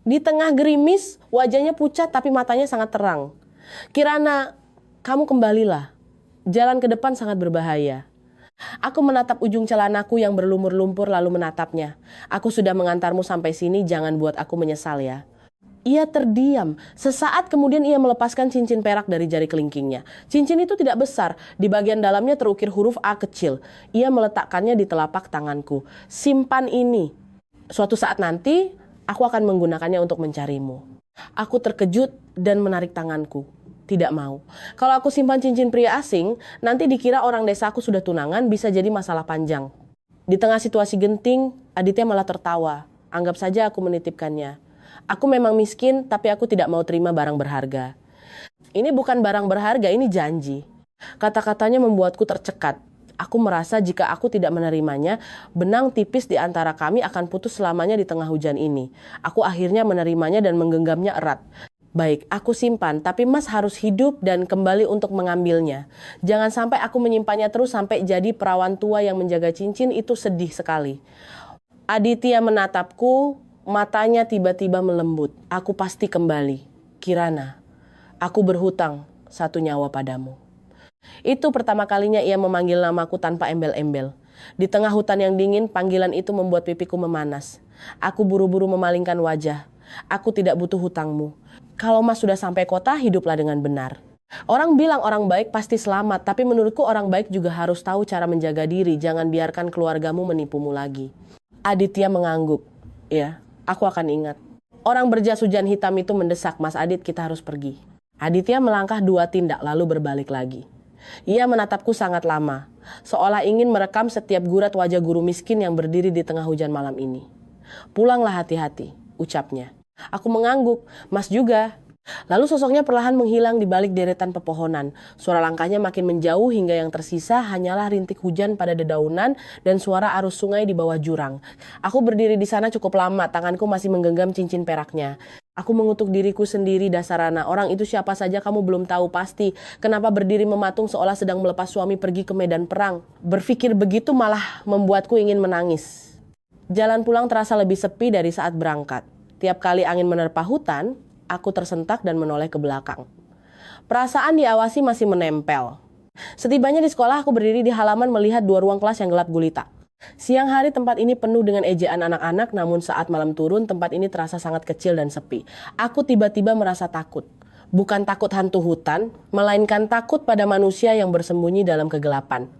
Di tengah gerimis, wajahnya pucat tapi matanya sangat terang. "Kirana, kamu kembalilah. Jalan ke depan sangat berbahaya." Aku menatap ujung celanaku yang berlumur lumpur lalu menatapnya. "Aku sudah mengantarmu sampai sini, jangan buat aku menyesal ya." Ia terdiam. Sesaat kemudian ia melepaskan cincin perak dari jari kelingkingnya. Cincin itu tidak besar, di bagian dalamnya terukir huruf A kecil. Ia meletakkannya di telapak tanganku. "Simpan ini. Suatu saat nanti, aku akan menggunakannya untuk mencarimu." Aku terkejut dan menarik tanganku. Tidak mau. Kalau aku simpan cincin pria asing, nanti dikira orang desa aku sudah tunangan, bisa jadi masalah panjang. Di tengah situasi genting, Aditya malah tertawa. Anggap saja aku menitipkannya. Aku memang miskin, tapi aku tidak mau terima barang berharga. Ini bukan barang berharga, ini janji. Kata-katanya membuatku tercekat. Aku merasa jika aku tidak menerimanya, benang tipis di antara kami akan putus selamanya di tengah hujan ini. Aku akhirnya menerimanya dan menggenggamnya erat. "Baik, aku simpan, tapi Mas harus hidup dan kembali untuk mengambilnya. Jangan sampai aku menyimpannya terus sampai jadi perawan tua yang menjaga cincin, itu sedih sekali." Aditya menatapku. Matanya tiba-tiba melembut. "Aku pasti kembali. Kirana, aku berhutang satu nyawa padamu." Itu pertama kalinya ia memanggil namaku tanpa embel-embel. Di tengah hutan yang dingin, panggilan itu membuat pipiku memanas. Aku buru-buru memalingkan wajah. "Aku tidak butuh hutangmu. Kalau Mas sudah sampai kota, hiduplah dengan benar." Orang bilang orang baik pasti selamat, tapi menurutku orang baik juga harus tahu cara menjaga diri. Jangan biarkan keluargamu menipumu lagi. Aditya mengangguk. "Ya. Aku akan ingat." Orang berjas hujan hitam itu mendesak, "Mas Adit, kita harus pergi." Aditya melangkah 2 tindak lalu berbalik lagi. Ia menatapku sangat lama, seolah ingin merekam setiap gurat wajah guru miskin yang berdiri di tengah hujan malam ini. "Pulanglah hati-hati," ucapnya. Aku mengangguk, "Mas juga." Lalu sosoknya perlahan menghilang di balik deretan pepohonan. Suara langkahnya makin menjauh hingga yang tersisa hanyalah rintik hujan pada dedaunan dan suara arus sungai di bawah jurang. Aku berdiri di sana cukup lama, tanganku masih menggenggam cincin peraknya. Aku mengutuk diriku sendiri, Dasarana. Orang itu siapa saja kamu belum tahu pasti. Kenapa berdiri mematung seolah sedang melepas suami pergi ke medan perang? Berpikir begitu malah membuatku ingin menangis. Jalan pulang terasa lebih sepi dari saat berangkat. Tiap kali angin menerpa hutan, aku tersentak dan menoleh ke belakang. Perasaan diawasi masih menempel. Setibanya di sekolah, aku berdiri di halaman melihat 2 ruang kelas yang gelap gulita. Siang hari tempat ini penuh dengan ejaan anak-anak, namun saat malam turun tempat ini terasa sangat kecil dan sepi. Aku tiba-tiba merasa takut. Bukan takut hantu hutan, melainkan takut pada manusia yang bersembunyi dalam kegelapan.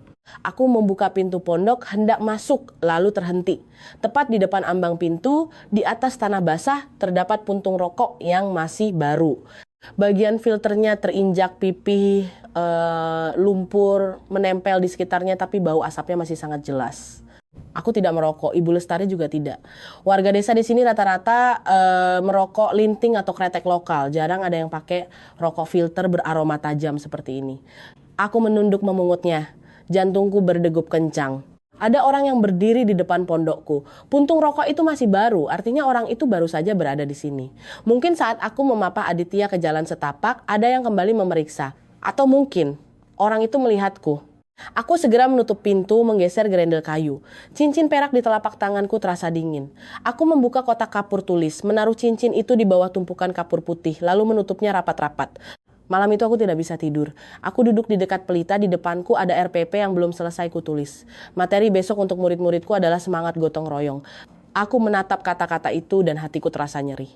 Aku membuka pintu pondok, hendak masuk, lalu terhenti. Tepat di depan ambang pintu, di atas tanah basah, terdapat puntung rokok yang masih baru. Bagian filternya terinjak pipih, lumpur menempel di sekitarnya, tapi bau asapnya masih sangat jelas. Aku tidak merokok, Ibu Lestari juga tidak. Warga desa di sini rata-rata merokok linting atau kretek lokal. Jarang ada yang pakai rokok filter beraroma tajam seperti ini. Aku menunduk memungutnya. Jantungku berdegup kencang. Ada orang yang berdiri di depan pondokku. Puntung rokok itu masih baru, artinya orang itu baru saja berada di sini. Mungkin saat aku memapah Aditya ke jalan setapak, ada yang kembali memeriksa. Atau mungkin orang itu melihatku. Aku segera menutup pintu, menggeser gerendel kayu. Cincin perak di telapak tanganku terasa dingin. Aku membuka kotak kapur tulis, menaruh cincin itu di bawah tumpukan kapur putih, lalu menutupnya rapat-rapat. Malam itu aku tidak bisa tidur. Aku duduk di dekat pelita, di depanku ada RPP yang belum selesai kutulis. Materi besok untuk murid-muridku adalah semangat gotong royong. Aku menatap kata-kata itu dan hatiku terasa nyeri.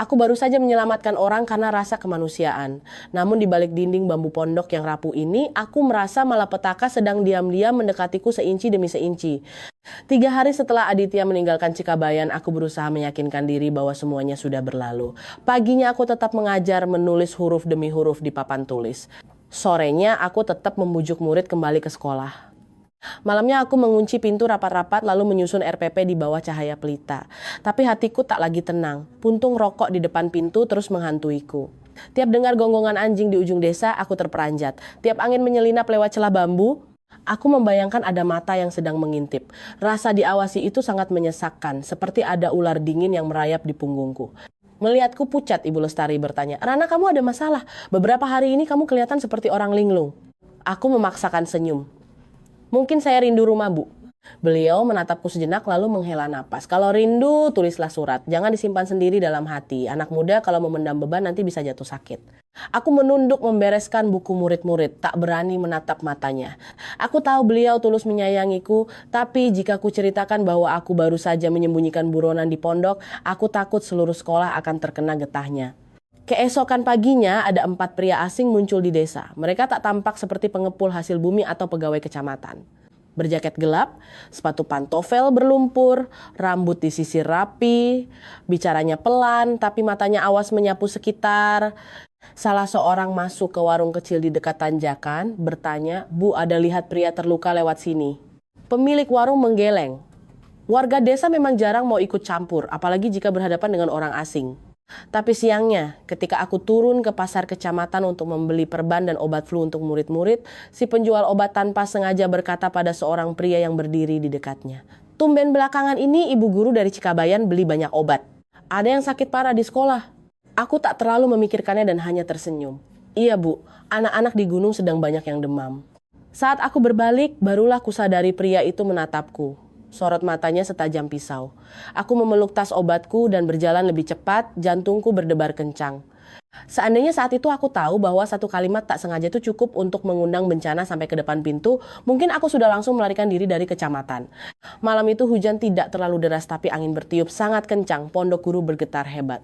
Aku baru saja menyelamatkan orang karena rasa kemanusiaan. Namun di balik dinding bambu pondok yang rapuh ini, aku merasa malapetaka sedang diam-diam mendekatiku seinci demi seinci. 3 hari setelah Aditya meninggalkan Cikabayan, aku berusaha meyakinkan diri bahwa semuanya sudah berlalu. Paginya aku tetap mengajar menulis huruf demi huruf di papan tulis. Sorenya aku tetap membujuk murid kembali ke sekolah. Malamnya aku mengunci pintu rapat-rapat lalu menyusun RPP di bawah cahaya pelita. Tapi hatiku tak lagi tenang. Puntung rokok di depan pintu terus menghantuiku. Tiap dengar gonggongan anjing di ujung desa, aku terperanjat. Tiap angin menyelinap lewat celah bambu, aku membayangkan ada mata yang sedang mengintip. Rasa diawasi itu sangat menyesakkan, seperti ada ular dingin yang merayap di punggungku. Melihatku pucat, Ibu Lestari bertanya, "Rana, kamu ada masalah? Beberapa hari ini kamu kelihatan seperti orang linglung." Aku memaksakan senyum. "Mungkin saya rindu rumah, Bu." Beliau menatapku sejenak lalu menghela napas. "Kalau rindu, tulislah surat. Jangan disimpan sendiri dalam hati. Anak muda kalau memendam beban nanti bisa jatuh sakit." Aku menunduk membereskan buku murid-murid, tak berani menatap matanya. Aku tahu beliau tulus menyayangiku, tapi jika ku ceritakan bahwa aku baru saja menyembunyikan buronan di pondok, aku takut seluruh sekolah akan terkena getahnya. Keesokan paginya ada 4 pria asing muncul di desa. Mereka tak tampak seperti pengepul hasil bumi atau pegawai kecamatan. Berjaket gelap, sepatu pantofel berlumpur, rambut disisir rapi, bicaranya pelan tapi matanya awas menyapu sekitar. Salah seorang masuk ke warung kecil di dekat tanjakan, bertanya, "Bu, ada lihat pria terluka lewat sini?" Pemilik warung menggeleng. Warga desa memang jarang mau ikut campur, apalagi jika berhadapan dengan orang asing. Tapi siangnya, ketika aku turun ke pasar kecamatan untuk membeli perban dan obat flu untuk murid-murid, si penjual obat tanpa sengaja berkata pada seorang pria yang berdiri di dekatnya, "Tumben belakangan ini ibu guru dari Cikabayan beli banyak obat. Ada yang sakit parah di sekolah." Aku tak terlalu memikirkannya dan hanya tersenyum. "Iya, Bu, anak-anak di gunung sedang banyak yang demam." Saat aku berbalik, barulah kusadari pria itu menatapku. Sorot matanya setajam pisau. Aku memeluk tas obatku dan berjalan lebih cepat, jantungku berdebar kencang. Seandainya saat itu aku tahu bahwa satu kalimat tak sengaja itu cukup untuk mengundang bencana sampai ke depan pintu, mungkin aku sudah langsung melarikan diri dari kecamatan. Malam itu hujan tidak terlalu deras tapi angin bertiup sangat kencang, pondok guru bergetar hebat.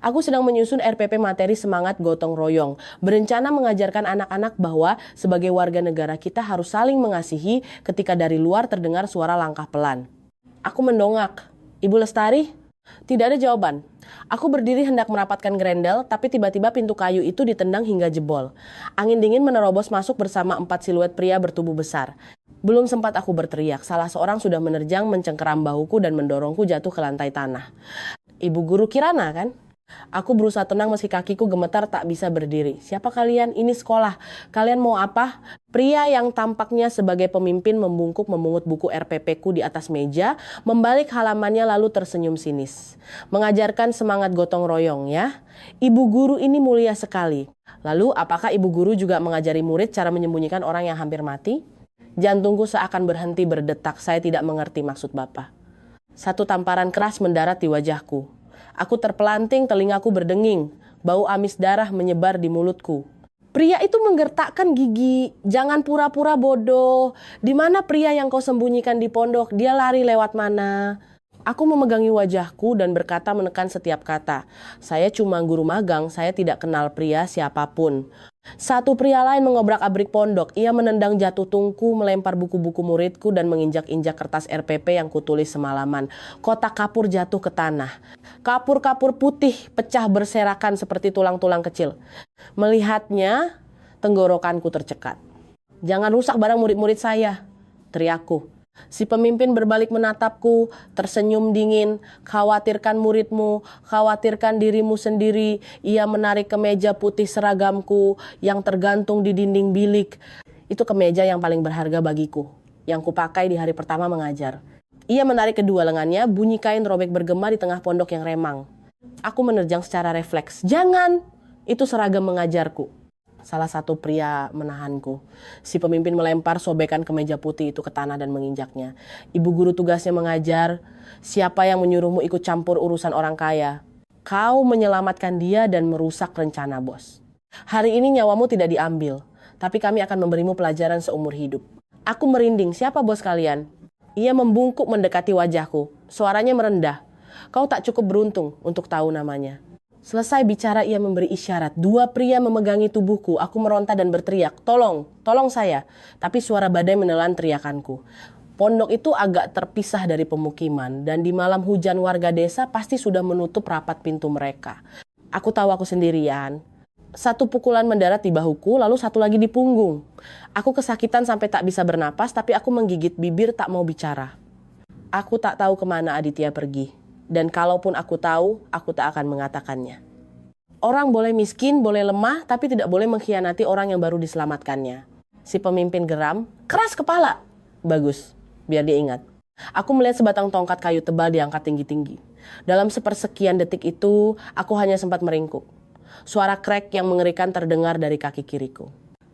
Aku sedang menyusun RPP materi semangat gotong royong, berencana mengajarkan anak-anak bahwa sebagai warga negara kita harus saling mengasihi ketika dari luar terdengar suara langkah pelan. Aku mendongak. "Ibu Lestari?" Tidak ada jawaban. Aku berdiri hendak merapatkan gerendel, tapi tiba-tiba pintu kayu itu ditendang hingga jebol. Angin dingin menerobos masuk bersama 4 siluet pria bertubuh besar. Belum sempat aku berteriak, salah seorang sudah menerjang mencengkeram bahuku dan mendorongku jatuh ke lantai tanah. "Ibu guru Kirana, kan?" Aku berusaha tenang meski kakiku gemetar tak bisa berdiri. "Siapa kalian? Ini sekolah. Kalian mau apa?" Pria yang tampaknya sebagai pemimpin membungkuk memungut buku RPP-ku di atas meja, membalik halamannya lalu tersenyum sinis. "Mengajarkan semangat gotong royong ya. Ibu guru ini mulia sekali. Lalu apakah ibu guru juga mengajari murid cara menyembunyikan orang yang hampir mati?" Jantungku seakan berhenti berdetak, saya tidak mengerti maksud Bapak. Satu tamparan keras mendarat di wajahku. Aku terpelanting, telingaku berdenging. Bau amis darah menyebar di mulutku. Pria itu menggertakkan gigi. "Jangan pura-pura bodoh. Di mana pria yang kau sembunyikan di pondok? Dia lari lewat mana?" Aku memegangi wajahku dan berkata menekan setiap kata. "Saya cuma guru magang, saya tidak kenal pria siapapun." Satu pria lain mengobrak-abrik pondok. Ia menendang jatuh tungku, melempar buku-buku muridku dan menginjak-injak kertas RPP yang kutulis semalaman. Kotak kapur jatuh ke tanah. Kapur-kapur putih pecah berserakan seperti tulang-tulang kecil. Melihatnya, tenggorokanku tercekat. "Jangan rusak barang murid-murid saya," teriakku. Si pemimpin berbalik menatapku, tersenyum dingin. "Khawatirkan muridmu, khawatirkan dirimu sendiri." Ia menarik kemeja putih seragamku yang tergantung di dinding bilik. Itu kemeja yang paling berharga bagiku. yang kupakai di hari pertama mengajar. Ia menarik kedua lengannya, bunyi kain robek bergema di tengah pondok yang remang. Aku menerjang secara refleks. "Jangan! Itu seragam mengajarku." Salah satu pria menahanku. Si pemimpin melempar sobekan kemeja putih itu ke tanah dan menginjaknya. "Ibu guru tugasnya mengajar. Siapa yang menyuruhmu ikut campur urusan orang kaya? Kau menyelamatkan dia dan merusak rencana bos. Hari ini nyawamu tidak diambil, tapi kami akan memberimu pelajaran seumur hidup." Aku merinding. "Siapa bos kalian?" Ia membungkuk mendekati wajahku. Suaranya merendah. "Kau tak cukup beruntung untuk tahu namanya." Selesai bicara ia memberi isyarat. Dua pria memegangi tubuhku. Aku meronta dan berteriak, "Tolong, tolong saya." Tapi suara badai menelan teriakanku. Pondok itu agak terpisah dari pemukiman dan di malam hujan warga desa pasti sudah menutup rapat pintu mereka. Aku tahu aku sendirian. Satu pukulan mendarat di bahuku, lalu satu lagi di punggung. Aku kesakitan sampai tak bisa bernapas, tapi aku menggigit bibir tak mau bicara. Aku tak tahu kemana Aditya pergi. Dan kalaupun aku tahu, aku tak akan mengatakannya. Orang boleh miskin, boleh lemah, tapi tidak boleh mengkhianati orang yang baru diselamatkannya. Si pemimpin geram, "Keras kepala." Bagus, biar dia ingat. Aku melihat sebatang tongkat kayu tebal diangkat tinggi-tinggi. Dalam sepersekian detik itu, aku hanya sempat meringkuk. Suara krek yang mengerikan terdengar dari kaki kiriku.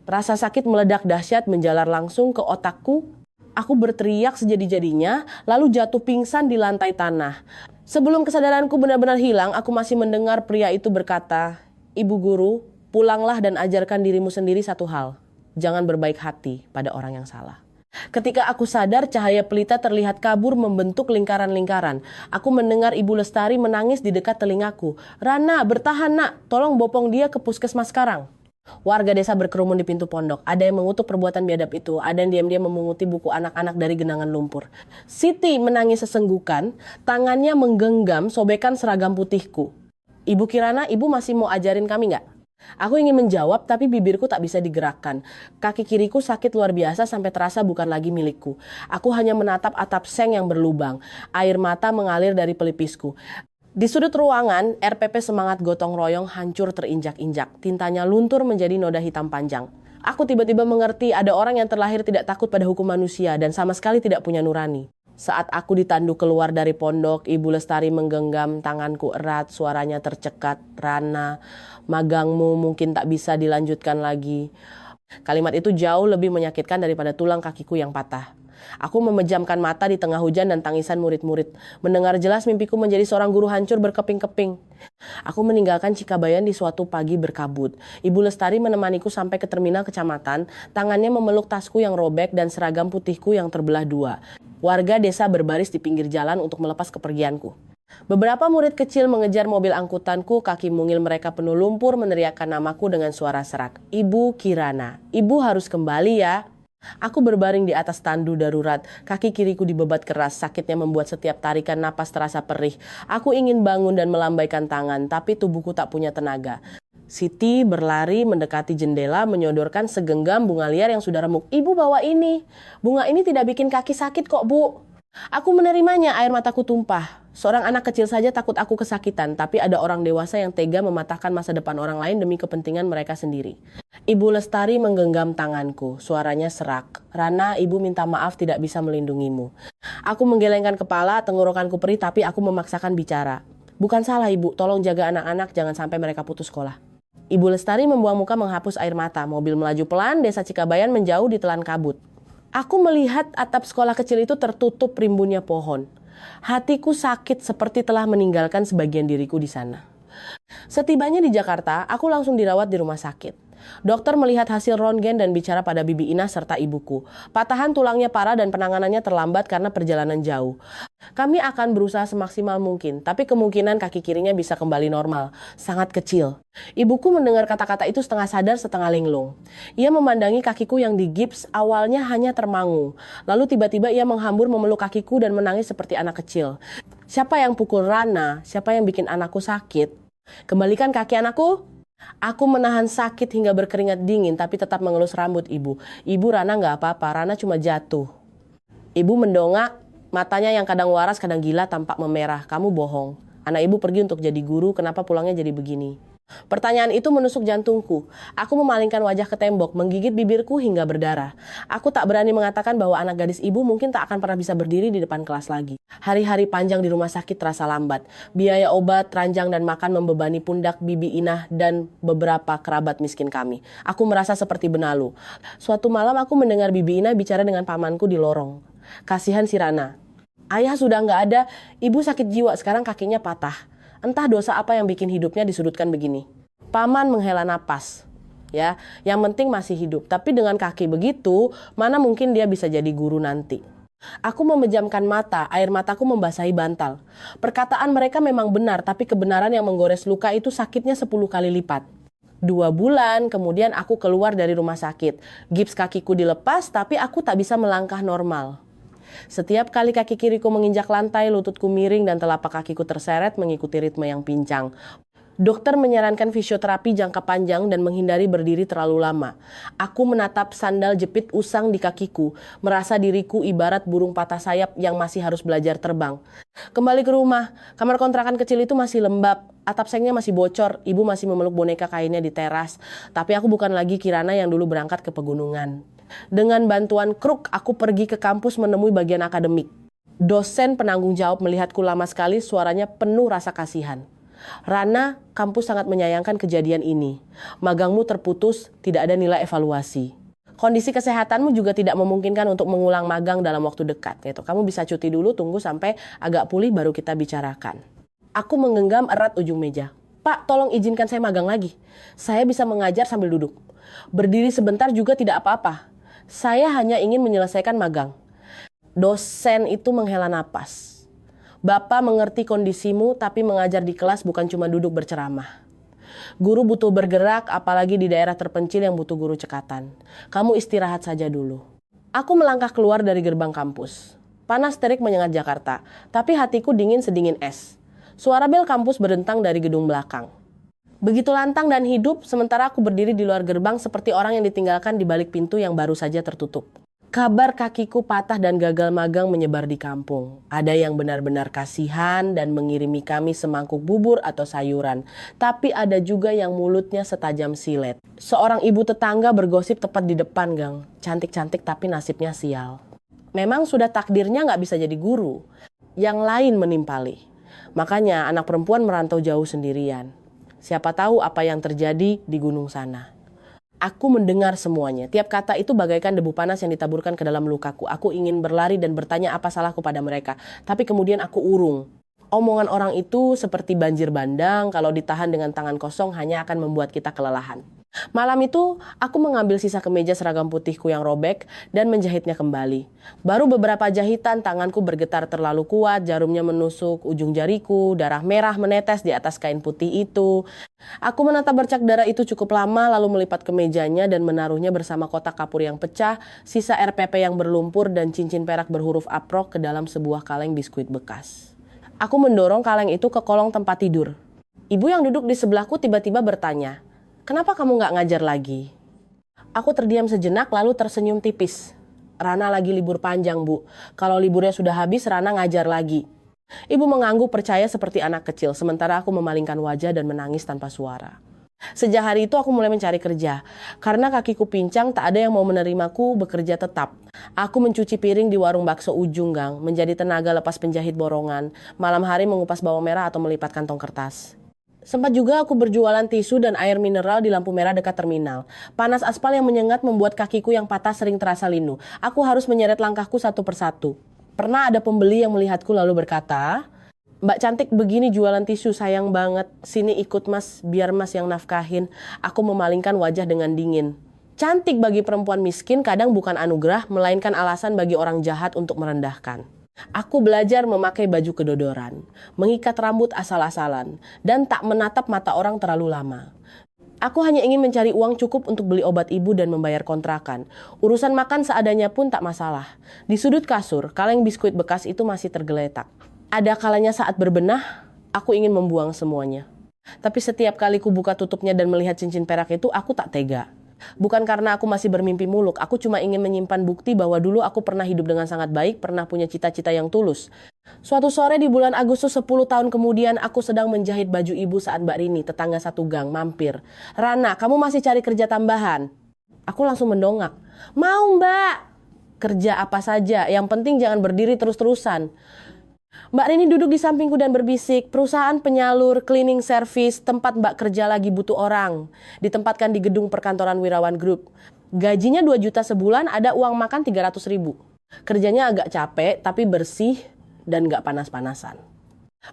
Rasa sakit meledak dahsyat menjalar langsung ke otakku. Aku berteriak sejadi-jadinya, lalu jatuh pingsan di lantai tanah. Sebelum kesadaranku benar-benar hilang, aku masih mendengar pria itu berkata, "Ibu guru, pulanglah dan ajarkan dirimu sendiri satu hal. Jangan berbaik hati pada orang yang salah." Ketika aku sadar, cahaya pelita terlihat kabur membentuk lingkaran-lingkaran. Aku mendengar Ibu Lestari menangis di dekat telingaku. "Rana, bertahan nak, tolong bopong dia ke puskesmas sekarang." Warga desa berkerumun di pintu pondok. Ada yang mengutuk perbuatan biadab itu. Ada yang diam-diam memunguti buku anak-anak dari genangan lumpur. Siti menangis sesenggukan. Tangannya menggenggam sobekan seragam putihku. "Ibu Kirana, ibu masih mau ajarin kami nggak?" Aku ingin menjawab, tapi bibirku tak bisa digerakkan. Kaki kiriku sakit luar biasa sampai terasa bukan lagi milikku. Aku hanya menatap atap seng yang berlubang. Air mata mengalir dari pelipisku. Di sudut ruangan, RPP semangat gotong royong hancur terinjak-injak. Tintanya luntur menjadi noda hitam panjang. Aku tiba-tiba mengerti ada orang yang terlahir tidak takut pada hukum manusia dan sama sekali tidak punya nurani. Saat aku ditandu keluar dari pondok, Ibu Lestari menggenggam tanganku erat, suaranya tercekat. "Rana, magangmu mungkin tak bisa dilanjutkan lagi." Kalimat itu jauh lebih menyakitkan daripada tulang kakiku yang patah. Aku memejamkan mata di tengah hujan dan tangisan murid-murid. Mendengar jelas mimpiku menjadi seorang guru hancur berkeping-keping. Aku meninggalkan Cikabayan di suatu pagi berkabut. Ibu Lestari menemaniku sampai ke terminal kecamatan. Tangannya memeluk tasku yang robek dan seragam putihku yang terbelah dua. Warga desa berbaris di pinggir jalan untuk melepas kepergianku. Beberapa murid kecil mengejar mobil angkutanku, kaki mungil mereka penuh lumpur meneriakkan namaku dengan suara serak. "Ibu Kirana, ibu harus kembali ya." Aku berbaring di atas tandu darurat, kaki kiriku dibebat keras, sakitnya membuat setiap tarikan napas terasa perih. Aku ingin bangun dan melambaikan tangan, tapi tubuhku tak punya tenaga. Siti berlari mendekati jendela menyodorkan segenggam bunga liar yang sudah remuk. "Ibu bawa ini. Bunga ini tidak bikin kaki sakit kok, Bu." Aku menerimanya, air mataku tumpah. Seorang anak kecil saja takut aku kesakitan, tapi ada orang dewasa yang tega mematahkan masa depan orang lain demi kepentingan mereka sendiri. Ibu Lestari menggenggam tanganku, suaranya serak. "Rana, ibu minta maaf tidak bisa melindungimu." Aku menggelengkan kepala, tenggorokanku perih, tapi aku memaksakan bicara. "Bukan salah ibu, tolong jaga anak-anak, jangan sampai mereka putus sekolah." Ibu Lestari membuang muka menghapus air mata. Mobil melaju pelan, desa Cikabayan menjauh ditelan kabut. Aku melihat atap sekolah kecil itu tertutup rimbunnya pohon. Hatiku sakit seperti telah meninggalkan sebagian diriku di sana. Setibanya di Jakarta, aku langsung dirawat di rumah sakit. Dokter melihat hasil röntgen dan bicara pada Bibi Ina serta ibuku. Patahan tulangnya parah dan penanganannya terlambat karena perjalanan jauh. Kami akan berusaha semaksimal mungkin, tapi kemungkinan kaki kirinya bisa kembali normal, sangat kecil. Ibuku mendengar kata-kata itu setengah sadar setengah linglung. Ia memandangi kakiku yang digips, awalnya hanya termangu. Lalu tiba-tiba ia menghambur memeluk kakiku dan menangis seperti anak kecil. "Siapa yang pukul Rana? Siapa yang bikin anakku sakit? Kembalikan kaki anakku." Aku menahan sakit hingga berkeringat dingin tapi tetap mengelus rambut ibu. "Ibu, Rana nggak apa-apa, Rana cuma jatuh." Ibu mendongak, matanya yang kadang waras kadang gila tampak memerah. "Kamu bohong. Anak ibu pergi untuk jadi guru, kenapa pulangnya jadi begini?" Pertanyaan itu menusuk jantungku. Aku memalingkan wajah ke tembok, menggigit bibirku hingga berdarah. Aku tak berani mengatakan bahwa anak gadis ibu mungkin tak akan pernah bisa berdiri di depan kelas lagi. Hari-hari panjang di rumah sakit terasa lambat. Biaya obat, ranjang, dan makan membebani pundak Bibi Inah dan beberapa kerabat miskin kami. Aku merasa seperti benalu. Suatu malam aku mendengar Bibi Inah bicara dengan pamanku di lorong. Kasihan si Rana. Ayah sudah nggak ada, ibu sakit jiwa, sekarang kakinya patah. Entah dosa apa yang bikin hidupnya disudutkan begini. Paman menghela napas. Ya, yang penting masih hidup. Tapi dengan kaki begitu, mana mungkin dia bisa jadi guru nanti. Aku memejamkan mata, air mataku membasahi bantal. Perkataan mereka memang benar, tapi kebenaran yang menggores luka itu sakitnya 10 kali lipat. 2 bulan kemudian aku keluar dari rumah sakit. Gips kakiku dilepas, tapi aku tak bisa melangkah normal. Setiap kali kaki kiriku menginjak lantai, lututku miring dan telapak kakiku terseret mengikuti ritme yang pincang. Dokter menyarankan fisioterapi jangka panjang dan menghindari berdiri terlalu lama. Aku menatap sandal jepit usang di kakiku, merasa diriku ibarat burung patah sayap yang masih harus belajar terbang. Kembali ke rumah, kamar kontrakan kecil itu masih lembab, atap sengnya masih bocor, ibu masih memeluk boneka kainnya di teras. Tapi aku bukan lagi Kirana yang dulu berangkat ke pegunungan. Dengan bantuan kruk, aku pergi ke kampus menemui bagian akademik. Dosen penanggung jawab melihatku lama sekali, suaranya penuh rasa kasihan. Rana, kampus sangat menyayangkan kejadian ini. Magangmu terputus, tidak ada nilai evaluasi. Kondisi kesehatanmu juga tidak memungkinkan untuk mengulang magang dalam waktu dekat. Gitu. Kamu bisa cuti dulu, tunggu sampai agak pulih baru kita bicarakan. Aku menggenggam erat ujung meja. Pak, tolong izinkan saya magang lagi. Saya bisa mengajar sambil duduk. Berdiri sebentar juga tidak apa-apa. Saya hanya ingin menyelesaikan magang. Dosen itu menghela napas. Bapak mengerti kondisimu, tapi mengajar di kelas bukan cuma duduk berceramah. Guru butuh bergerak, apalagi di daerah terpencil yang butuh guru cekatan. Kamu istirahat saja dulu. Aku melangkah keluar dari gerbang kampus. Panas terik menyengat Jakarta, tapi hatiku dingin sedingin es. Suara bel kampus berdentang dari gedung belakang. Begitu lantang dan hidup, sementara aku berdiri di luar gerbang seperti orang yang ditinggalkan di balik pintu yang baru saja tertutup. Kabar kakiku patah dan gagal magang menyebar di kampung. Ada yang benar-benar kasihan dan mengirimi kami semangkuk bubur atau sayuran. Tapi ada juga yang mulutnya setajam silet. Seorang ibu tetangga bergosip tepat di depan gang. Cantik-cantik tapi nasibnya sial. Memang sudah takdirnya nggak bisa jadi guru. Yang lain menimpali. Makanya anak perempuan merantau jauh sendirian. Siapa tahu apa yang terjadi di gunung sana. Aku mendengar semuanya. Tiap kata itu bagaikan debu panas yang ditaburkan ke dalam lukaku. Aku ingin berlari dan bertanya apa salahku pada mereka. Tapi kemudian aku urung. Omongan orang itu seperti banjir bandang. Kalau ditahan dengan tangan kosong hanya akan membuat kita kelelahan. Malam itu, aku mengambil sisa kemeja seragam putihku yang robek dan menjahitnya kembali. Baru beberapa jahitan, tanganku bergetar terlalu kuat, jarumnya menusuk ujung jariku, darah merah menetes di atas kain putih itu. Aku menatap bercak darah itu cukup lama, lalu melipat kemejanya dan menaruhnya bersama kotak kapur yang pecah, sisa RPP yang berlumpur, dan cincin perak berhuruf aprok ke dalam sebuah kaleng biskuit bekas. Aku mendorong kaleng itu ke kolong tempat tidur. Ibu yang duduk di sebelahku tiba-tiba bertanya, "Kenapa kamu nggak ngajar lagi?" Aku terdiam sejenak lalu tersenyum tipis. Rana lagi libur panjang, Bu. Kalau liburnya sudah habis, Rana ngajar lagi. Ibu mengangguk percaya seperti anak kecil, sementara aku memalingkan wajah dan menangis tanpa suara. Sejak hari itu aku mulai mencari kerja. Karena kakiku pincang, tak ada yang mau menerimaku bekerja tetap. Aku mencuci piring di warung bakso ujung gang, menjadi tenaga lepas penjahit borongan, malam hari mengupas bawang merah atau melipat kantong kertas. Sempat juga aku berjualan tisu dan air mineral di lampu merah dekat terminal. Panas aspal yang menyengat membuat kakiku yang patah sering terasa linu. Aku harus menyeret langkahku satu persatu. Pernah ada pembeli yang melihatku lalu berkata, "Mbak cantik begini jualan tisu, sayang banget. Sini ikut mas, biar mas yang nafkahin." Aku memalingkan wajah dengan dingin. Cantik bagi perempuan miskin kadang bukan anugerah, melainkan alasan bagi orang jahat untuk merendahkan. Aku belajar memakai baju kedodoran, mengikat rambut asal-asalan, dan tak menatap mata orang terlalu lama. Aku hanya ingin mencari uang cukup untuk beli obat ibu dan membayar kontrakan. Urusan makan seadanya pun tak masalah. Di sudut kasur, kaleng biskuit bekas itu masih tergeletak. Ada kalanya saat berbenah, aku ingin membuang semuanya. Tapi setiap kali ku buka tutupnya dan melihat cincin perak itu, aku tak tega. Bukan karena aku masih bermimpi muluk, aku cuma ingin menyimpan bukti bahwa dulu aku pernah hidup dengan sangat baik, pernah punya cita-cita yang tulus. Suatu sore di bulan Agustus 10 tahun kemudian, aku sedang menjahit baju ibu saat Mbak Rini, tetangga satu gang, mampir. "Rana, kamu masih cari kerja tambahan?" Aku langsung mendongak. "Mau, Mbak." "Kerja apa saja, yang penting jangan berdiri terus-terusan." Mbak Rini duduk di sampingku dan berbisik, "Perusahaan penyalur, cleaning service, tempat Mbak kerja lagi butuh orang. Ditempatkan di gedung perkantoran Wirawan Group. Gajinya 2 juta sebulan, ada uang makan 300 ribu. Kerjanya agak capek, tapi bersih dan gak panas-panasan."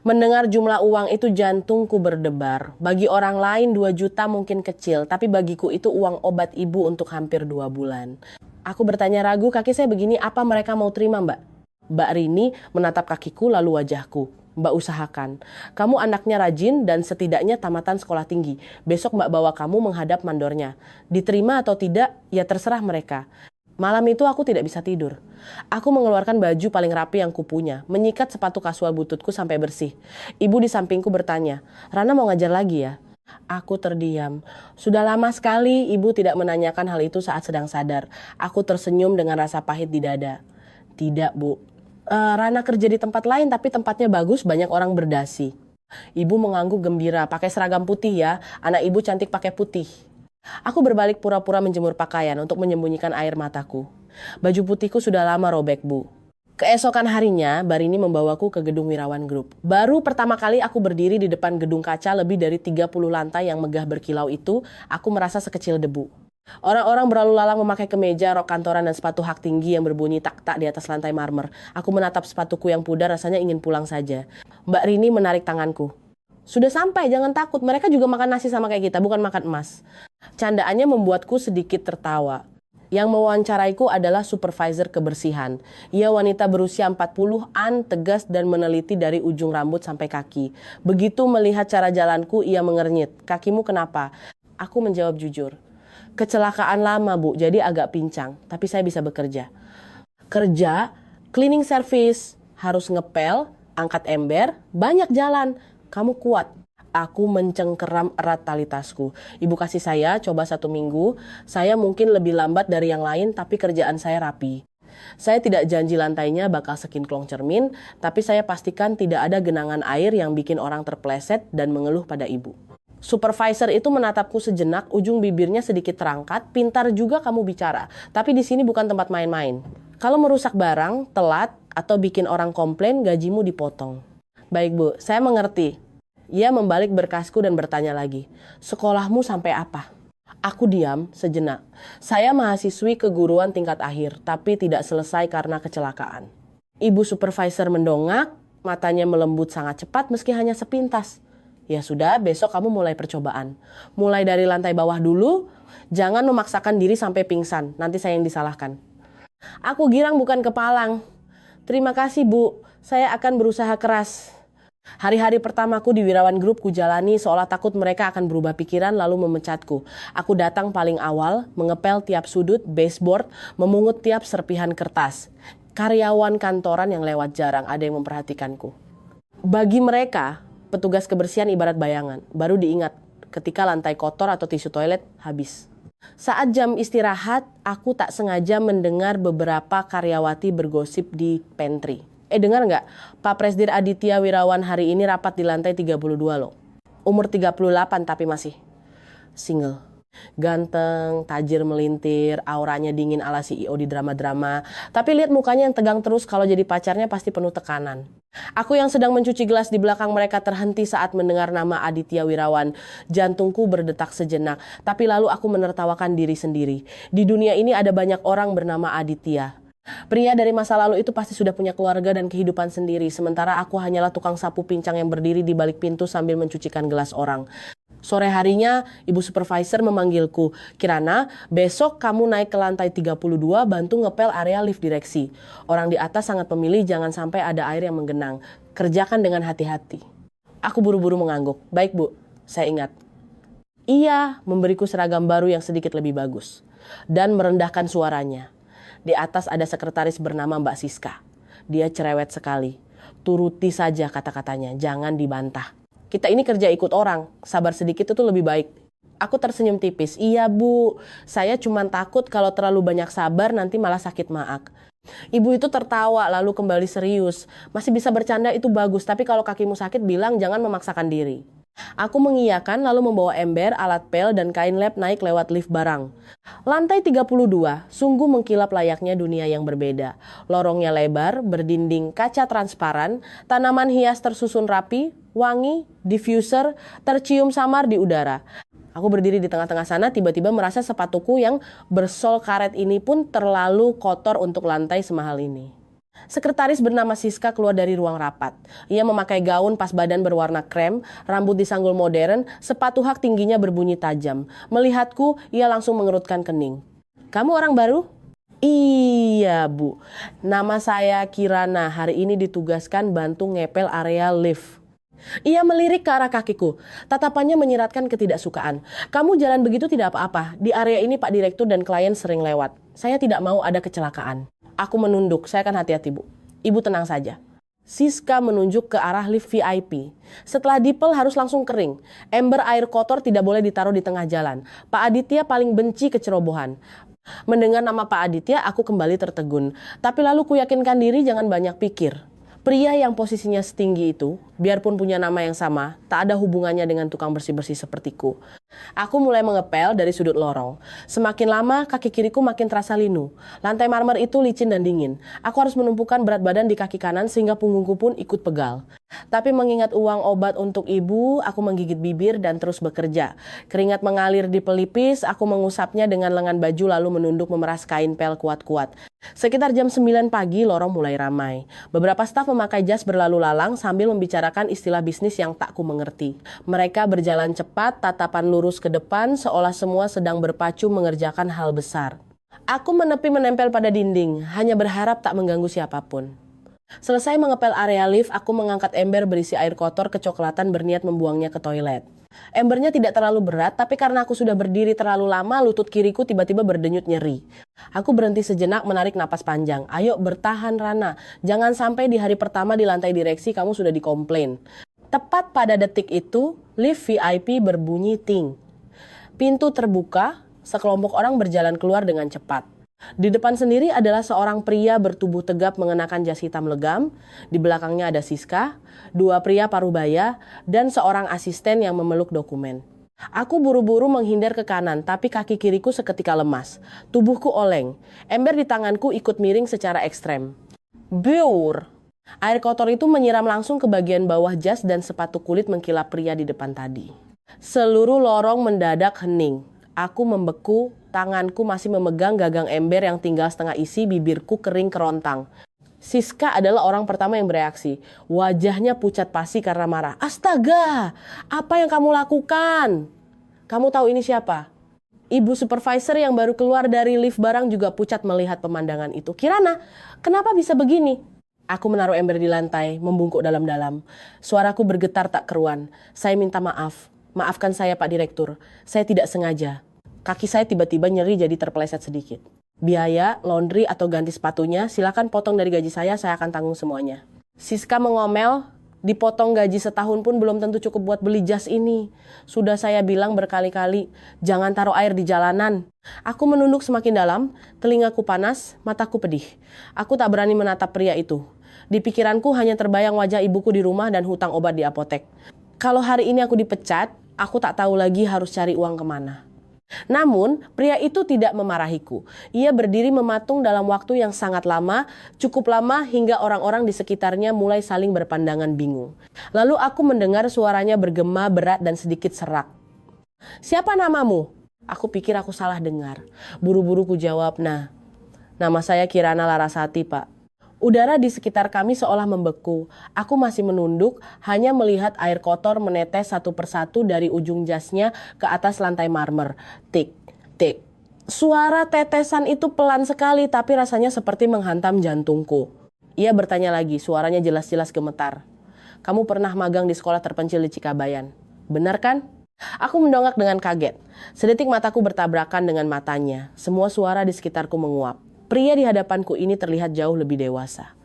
Mendengar jumlah uang itu jantungku berdebar. Bagi orang lain 2 juta mungkin kecil, tapi bagiku itu uang obat ibu untuk hampir 2 bulan. Aku bertanya ragu, "Kaki saya begini, apa mereka mau terima, Mbak?" Mbak Rini menatap kakiku lalu wajahku. "Mbak usahakan. Kamu anaknya rajin dan setidaknya tamatan sekolah tinggi. Besok Mbak bawa kamu menghadap mandornya. Diterima atau tidak, ya terserah mereka." Malam itu aku tidak bisa tidur. Aku mengeluarkan baju paling rapi yang kupunya, menyikat sepatu kasual bututku sampai bersih. Ibu di sampingku bertanya, "Rana mau ngajar lagi ya?" Aku terdiam. Sudah lama sekali ibu tidak menanyakan hal itu saat sedang sadar. Aku tersenyum dengan rasa pahit di dada. "Tidak, Bu. Rana kerja di tempat lain tapi tempatnya bagus, banyak orang berdasi." Ibu mengangguk gembira. "Pakai seragam putih ya, anak ibu cantik pakai putih." Aku berbalik pura-pura menjemur pakaian untuk menyembunyikan air mataku. Baju putihku sudah lama robek, Bu. Keesokan harinya, Barini membawaku ke gedung Wirawan Group. Baru pertama kali aku berdiri di depan gedung kaca lebih dari 30 lantai yang megah berkilau itu, aku merasa sekecil debu. Orang-orang berlalu lalang memakai kemeja, rok kantoran, dan sepatu hak tinggi yang berbunyi tak-tak di atas lantai marmer. Aku menatap sepatuku yang pudar, rasanya ingin pulang saja. Mbak Rini menarik tanganku. "Sudah sampai, jangan takut. Mereka juga makan nasi sama kayak kita, bukan makan emas." Candaannya membuatku sedikit tertawa. Yang mewawancaraiku adalah supervisor kebersihan. Ia wanita berusia 40-an, tegas dan meneliti dari ujung rambut sampai kaki. Begitu melihat cara jalanku, ia mengernyit. "Kakimu kenapa?" Aku menjawab jujur. "Kecelakaan lama, Bu, jadi agak pincang, tapi saya bisa bekerja." "Kerja? Cleaning service, harus ngepel, angkat ember, banyak jalan. Kamu kuat." Aku mencengkeram erat tali tasku. "Ibu kasih saya coba 1 minggu. Saya mungkin lebih lambat dari yang lain, tapi kerjaan saya rapi. Saya tidak janji lantainya bakal sekinclong cermin, tapi saya pastikan tidak ada genangan air yang bikin orang terpleset dan mengeluh pada ibu." Supervisor itu menatapku sejenak, ujung bibirnya sedikit terangkat. "Pintar juga kamu bicara, tapi di sini bukan tempat main-main. Kalau merusak barang, telat, atau bikin orang komplain, gajimu dipotong." "Baik, Bu, saya mengerti." Ia membalik berkasku dan bertanya lagi, "Sekolahmu sampai apa?" Aku diam sejenak. "Saya mahasiswi keguruan tingkat akhir, tapi tidak selesai karena kecelakaan." Ibu supervisor mendongak, matanya melembut sangat cepat meski hanya sepintas. "Ya sudah, besok kamu mulai percobaan. Mulai dari lantai bawah dulu, jangan memaksakan diri sampai pingsan, nanti saya yang disalahkan." Aku girang bukan kepalang. "Terima kasih, Bu, saya akan berusaha keras." Hari-hari pertamaku di Wirawan Group kujalani seolah takut mereka akan berubah pikiran lalu memecatku. Aku datang paling awal, mengepel tiap sudut, baseboard, memungut tiap serpihan kertas. Karyawan kantoran yang lewat jarang ada yang memperhatikanku. Bagi mereka, petugas kebersihan ibarat bayangan, baru diingat ketika lantai kotor atau tisu toilet habis. Saat jam istirahat, aku tak sengaja mendengar beberapa karyawati bergosip di pantry. Dengar nggak? Pak Presdir Aditya Wirawan hari ini rapat di lantai 32 loh. Umur 38 tapi masih single. Ganteng, tajir melintir, auranya dingin ala CEO di drama-drama. Tapi lihat mukanya yang tegang terus, kalau jadi pacarnya pasti penuh tekanan. Aku yang sedang mencuci gelas di belakang mereka terhenti saat mendengar nama Aditya Wirawan. Jantungku berdetak sejenak, tapi lalu aku menertawakan diri sendiri. Di dunia ini ada banyak orang bernama Aditya. Pria dari masa lalu itu pasti sudah punya keluarga dan kehidupan sendiri, sementara aku hanyalah tukang sapu pincang yang berdiri di balik pintu sambil mencucikan gelas orang. Sore harinya, ibu supervisor memanggilku, "Kirana, besok kamu naik ke lantai 32 bantu ngepel area lift direksi. Orang di atas sangat pemilih, jangan sampai ada air yang menggenang. Kerjakan dengan hati-hati." Aku buru-buru mengangguk. "Baik, Bu, saya ingat." Ia memberiku seragam baru yang sedikit lebih bagus dan merendahkan suaranya. Di atas ada sekretaris bernama Mbak Siska. Dia cerewet sekali. "Turuti saja kata-katanya, jangan dibantah. Kita ini kerja ikut orang, sabar sedikit itu lebih baik." Aku tersenyum tipis. Iya Bu, saya cuma takut kalau terlalu banyak sabar nanti malah sakit maag. Ibu itu tertawa lalu kembali serius. Masih bisa bercanda itu bagus, tapi kalau kakimu sakit bilang jangan memaksakan diri. Aku mengiyakan lalu membawa ember, alat pel, dan kain lab naik lewat lift barang. Lantai 32, sungguh mengkilap layaknya dunia yang berbeda. Lorongnya lebar, berdinding kaca transparan, tanaman hias tersusun rapi, wangi, diffuser, tercium samar di udara. Aku berdiri di tengah-tengah sana, tiba-tiba merasa sepatuku yang bersol karet ini pun terlalu kotor untuk lantai semahal ini. Sekretaris bernama Siska keluar dari ruang rapat. Ia memakai gaun pas badan berwarna krem, rambut disanggul modern, sepatu hak tingginya berbunyi tajam. Melihatku, ia langsung mengerutkan kening. Kamu orang baru? Iya Bu, nama saya Kirana, hari ini ditugaskan bantu ngepel area lift. Ia melirik ke arah kakiku. Tatapannya menyiratkan ketidaksukaan. Kamu jalan begitu tidak apa-apa. Di area ini Pak Direktur dan klien sering lewat. Saya tidak mau ada kecelakaan. Aku menunduk. Saya akan hati-hati Bu. Ibu tenang saja. Siska menunjuk ke arah lift VIP. Setelah dipel harus langsung kering. Ember air kotor tidak boleh ditaruh di tengah jalan. Pak Aditya paling benci kecerobohan. Mendengar nama Pak Aditya, aku kembali tertegun. Tapi lalu kuyakinkan diri jangan banyak pikir. Pria yang posisinya setinggi itu, biarpun punya nama yang sama, tak ada hubungannya dengan tukang bersih-bersih sepertiku. Aku mulai mengepel dari sudut lorong. Semakin lama, kaki kiriku makin terasa linu. Lantai marmer itu licin dan dingin. Aku harus menumpukan berat badan di kaki kanan sehingga punggungku pun ikut pegal. Tapi mengingat uang obat untuk ibu, aku menggigit bibir dan terus bekerja. Keringat mengalir di pelipis, aku mengusapnya dengan lengan baju lalu menunduk memeras kain pel kuat-kuat. Sekitar jam 9 pagi, lorong mulai ramai. Beberapa staf memakai jas berlalu lalang sambil membicarakan istilah bisnis yang tak ku mengerti. Mereka berjalan cepat, tatapan lurus ke depan, seolah semua sedang berpacu mengerjakan hal besar. Aku menepi menempel pada dinding, hanya berharap tak mengganggu siapapun. Selesai mengepel area lift, aku mengangkat ember berisi air kotor kecoklatan berniat membuangnya ke toilet. Embernya tidak terlalu berat, tapi karena aku sudah berdiri terlalu lama, lutut kiriku tiba-tiba berdenyut nyeri. Aku berhenti sejenak menarik napas panjang. Ayo bertahan Rana, jangan sampai di hari pertama di lantai direksi kamu sudah dikomplain. Tepat pada detik itu, lift VIP berbunyi ting. Pintu terbuka, sekelompok orang berjalan keluar dengan cepat. Di depan sendiri adalah seorang pria bertubuh tegap mengenakan jas hitam legam. Di belakangnya ada Siska, dua pria parubaya, dan seorang asisten yang memeluk dokumen. Aku buru-buru menghindar ke kanan, tapi kaki kiriku seketika lemas. Tubuhku oleng. Ember di tanganku ikut miring secara ekstrem. Beur! Air kotor itu menyiram langsung ke bagian bawah jas dan sepatu kulit mengkilap pria di depan tadi. Seluruh lorong mendadak hening. Aku membeku, tanganku masih memegang gagang ember yang tinggal setengah isi, bibirku kering kerontang. Siska adalah orang pertama yang bereaksi. Wajahnya pucat pasi karena marah. Astaga, apa yang kamu lakukan? Kamu tahu ini siapa? Ibu supervisor yang baru keluar dari lift barang juga pucat melihat pemandangan itu. Kirana, kenapa bisa begini? Aku menaruh ember di lantai, membungkuk dalam-dalam. Suaraku bergetar tak keruan. Saya minta maaf. Maafkan saya Pak Direktur. Saya tidak sengaja. Kaki saya tiba-tiba nyeri jadi terpeleset sedikit. Biaya, laundry atau ganti sepatunya, silakan potong dari gaji saya akan tanggung semuanya. Siska mengomel, dipotong gaji setahun pun belum tentu cukup buat beli jas ini. Sudah saya bilang berkali-kali, jangan taruh air di jalanan. Aku menunduk semakin dalam, telingaku panas, mataku pedih. Aku tak berani menatap pria itu. Di pikiranku hanya terbayang wajah ibuku di rumah dan hutang obat di apotek. Kalau hari ini aku dipecat, aku tak tahu lagi harus cari uang kemana. Namun, pria itu tidak memarahiku. Ia berdiri mematung dalam waktu yang sangat lama, cukup lama hingga orang-orang di sekitarnya mulai saling berpandangan bingung. Lalu aku mendengar suaranya bergema berat dan sedikit serak. Siapa namamu? Aku pikir aku salah dengar. Buru-buru ku jawab, nama saya Kirana Larasati, Pak. Udara di sekitar kami seolah membeku. Aku masih menunduk, hanya melihat air kotor menetes satu persatu dari ujung jasnya ke atas lantai marmer. Tik, tik. Suara tetesan itu pelan sekali, tapi rasanya seperti menghantam jantungku. Ia bertanya lagi, suaranya jelas-jelas gemetar. Kamu pernah magang di sekolah terpencil di Cikabayan, benar kan? Aku mendongak dengan kaget. Sedetik mataku bertabrakan dengan matanya. Semua suara di sekitarku menguap. Pria di hadapanku ini terlihat jauh lebih dewasa.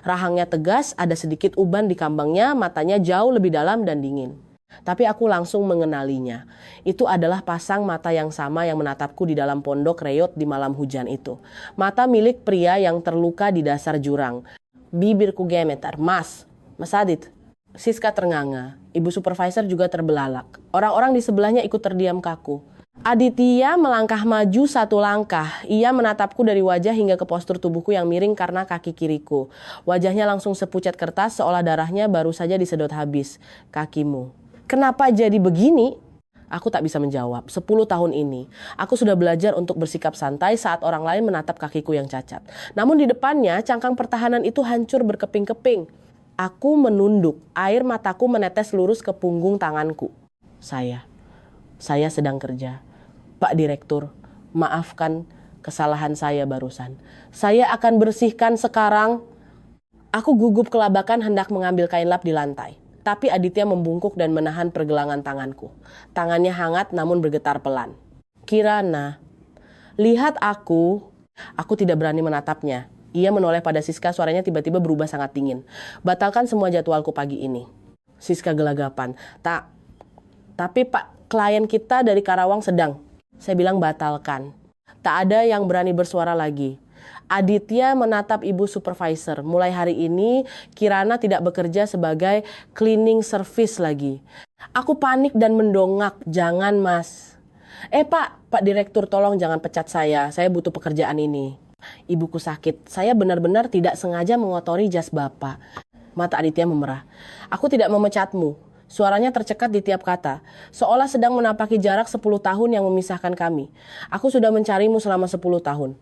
Rahangnya tegas, ada sedikit uban di kambangnya, matanya jauh lebih dalam dan dingin. Tapi aku langsung mengenalinya. Itu adalah pasang mata yang sama yang menatapku di dalam pondok reyot di malam hujan itu. Mata milik pria yang terluka di dasar jurang. Bibirku gemetar. Mas Adit. Siska ternganga. Ibu supervisor juga terbelalak. Orang-orang di sebelahnya ikut terdiam kaku. Aditya melangkah maju satu langkah. Ia menatapku dari wajah hingga ke postur tubuhku yang miring karena kaki kiriku. Wajahnya langsung sepucat kertas seolah darahnya baru saja disedot habis. Kakimu. Kenapa jadi begini? Aku tak bisa menjawab. 10 tahun ini, aku sudah belajar untuk bersikap santai saat orang lain menatap kakiku yang cacat. Namun di depannya, cangkang pertahanan itu hancur berkeping-keping. Aku menunduk, air mataku menetes lurus ke punggung tanganku. Saya sedang kerja. Pak Direktur, maafkan kesalahan saya barusan. Saya akan bersihkan sekarang. Aku gugup kelabakan hendak mengambil kain lap di lantai. Tapi Aditya membungkuk dan menahan pergelangan tanganku. Tangannya hangat namun bergetar pelan. Kirana, lihat aku. Aku tidak berani menatapnya. Ia menoleh pada Siska, suaranya tiba-tiba berubah sangat dingin. Batalkan semua jadwalku pagi ini. Siska gelagapan. Tapi Pak, klien kita dari Karawang sedang. Saya bilang batalkan. Tak ada yang berani bersuara lagi. Aditya menatap ibu supervisor. Mulai hari ini, Kirana tidak bekerja sebagai cleaning service lagi. Aku panik dan mendongak. Jangan, Mas. Pak Direktur, tolong jangan pecat saya. Saya butuh pekerjaan ini. Ibuku sakit. Saya benar-benar tidak sengaja mengotori jas Bapak. Mata Aditya memerah. Aku tidak memecatmu. Suaranya tercekat di tiap kata. Seolah sedang menapaki jarak 10 tahun yang memisahkan kami. Aku sudah mencarimu selama 10 tahun.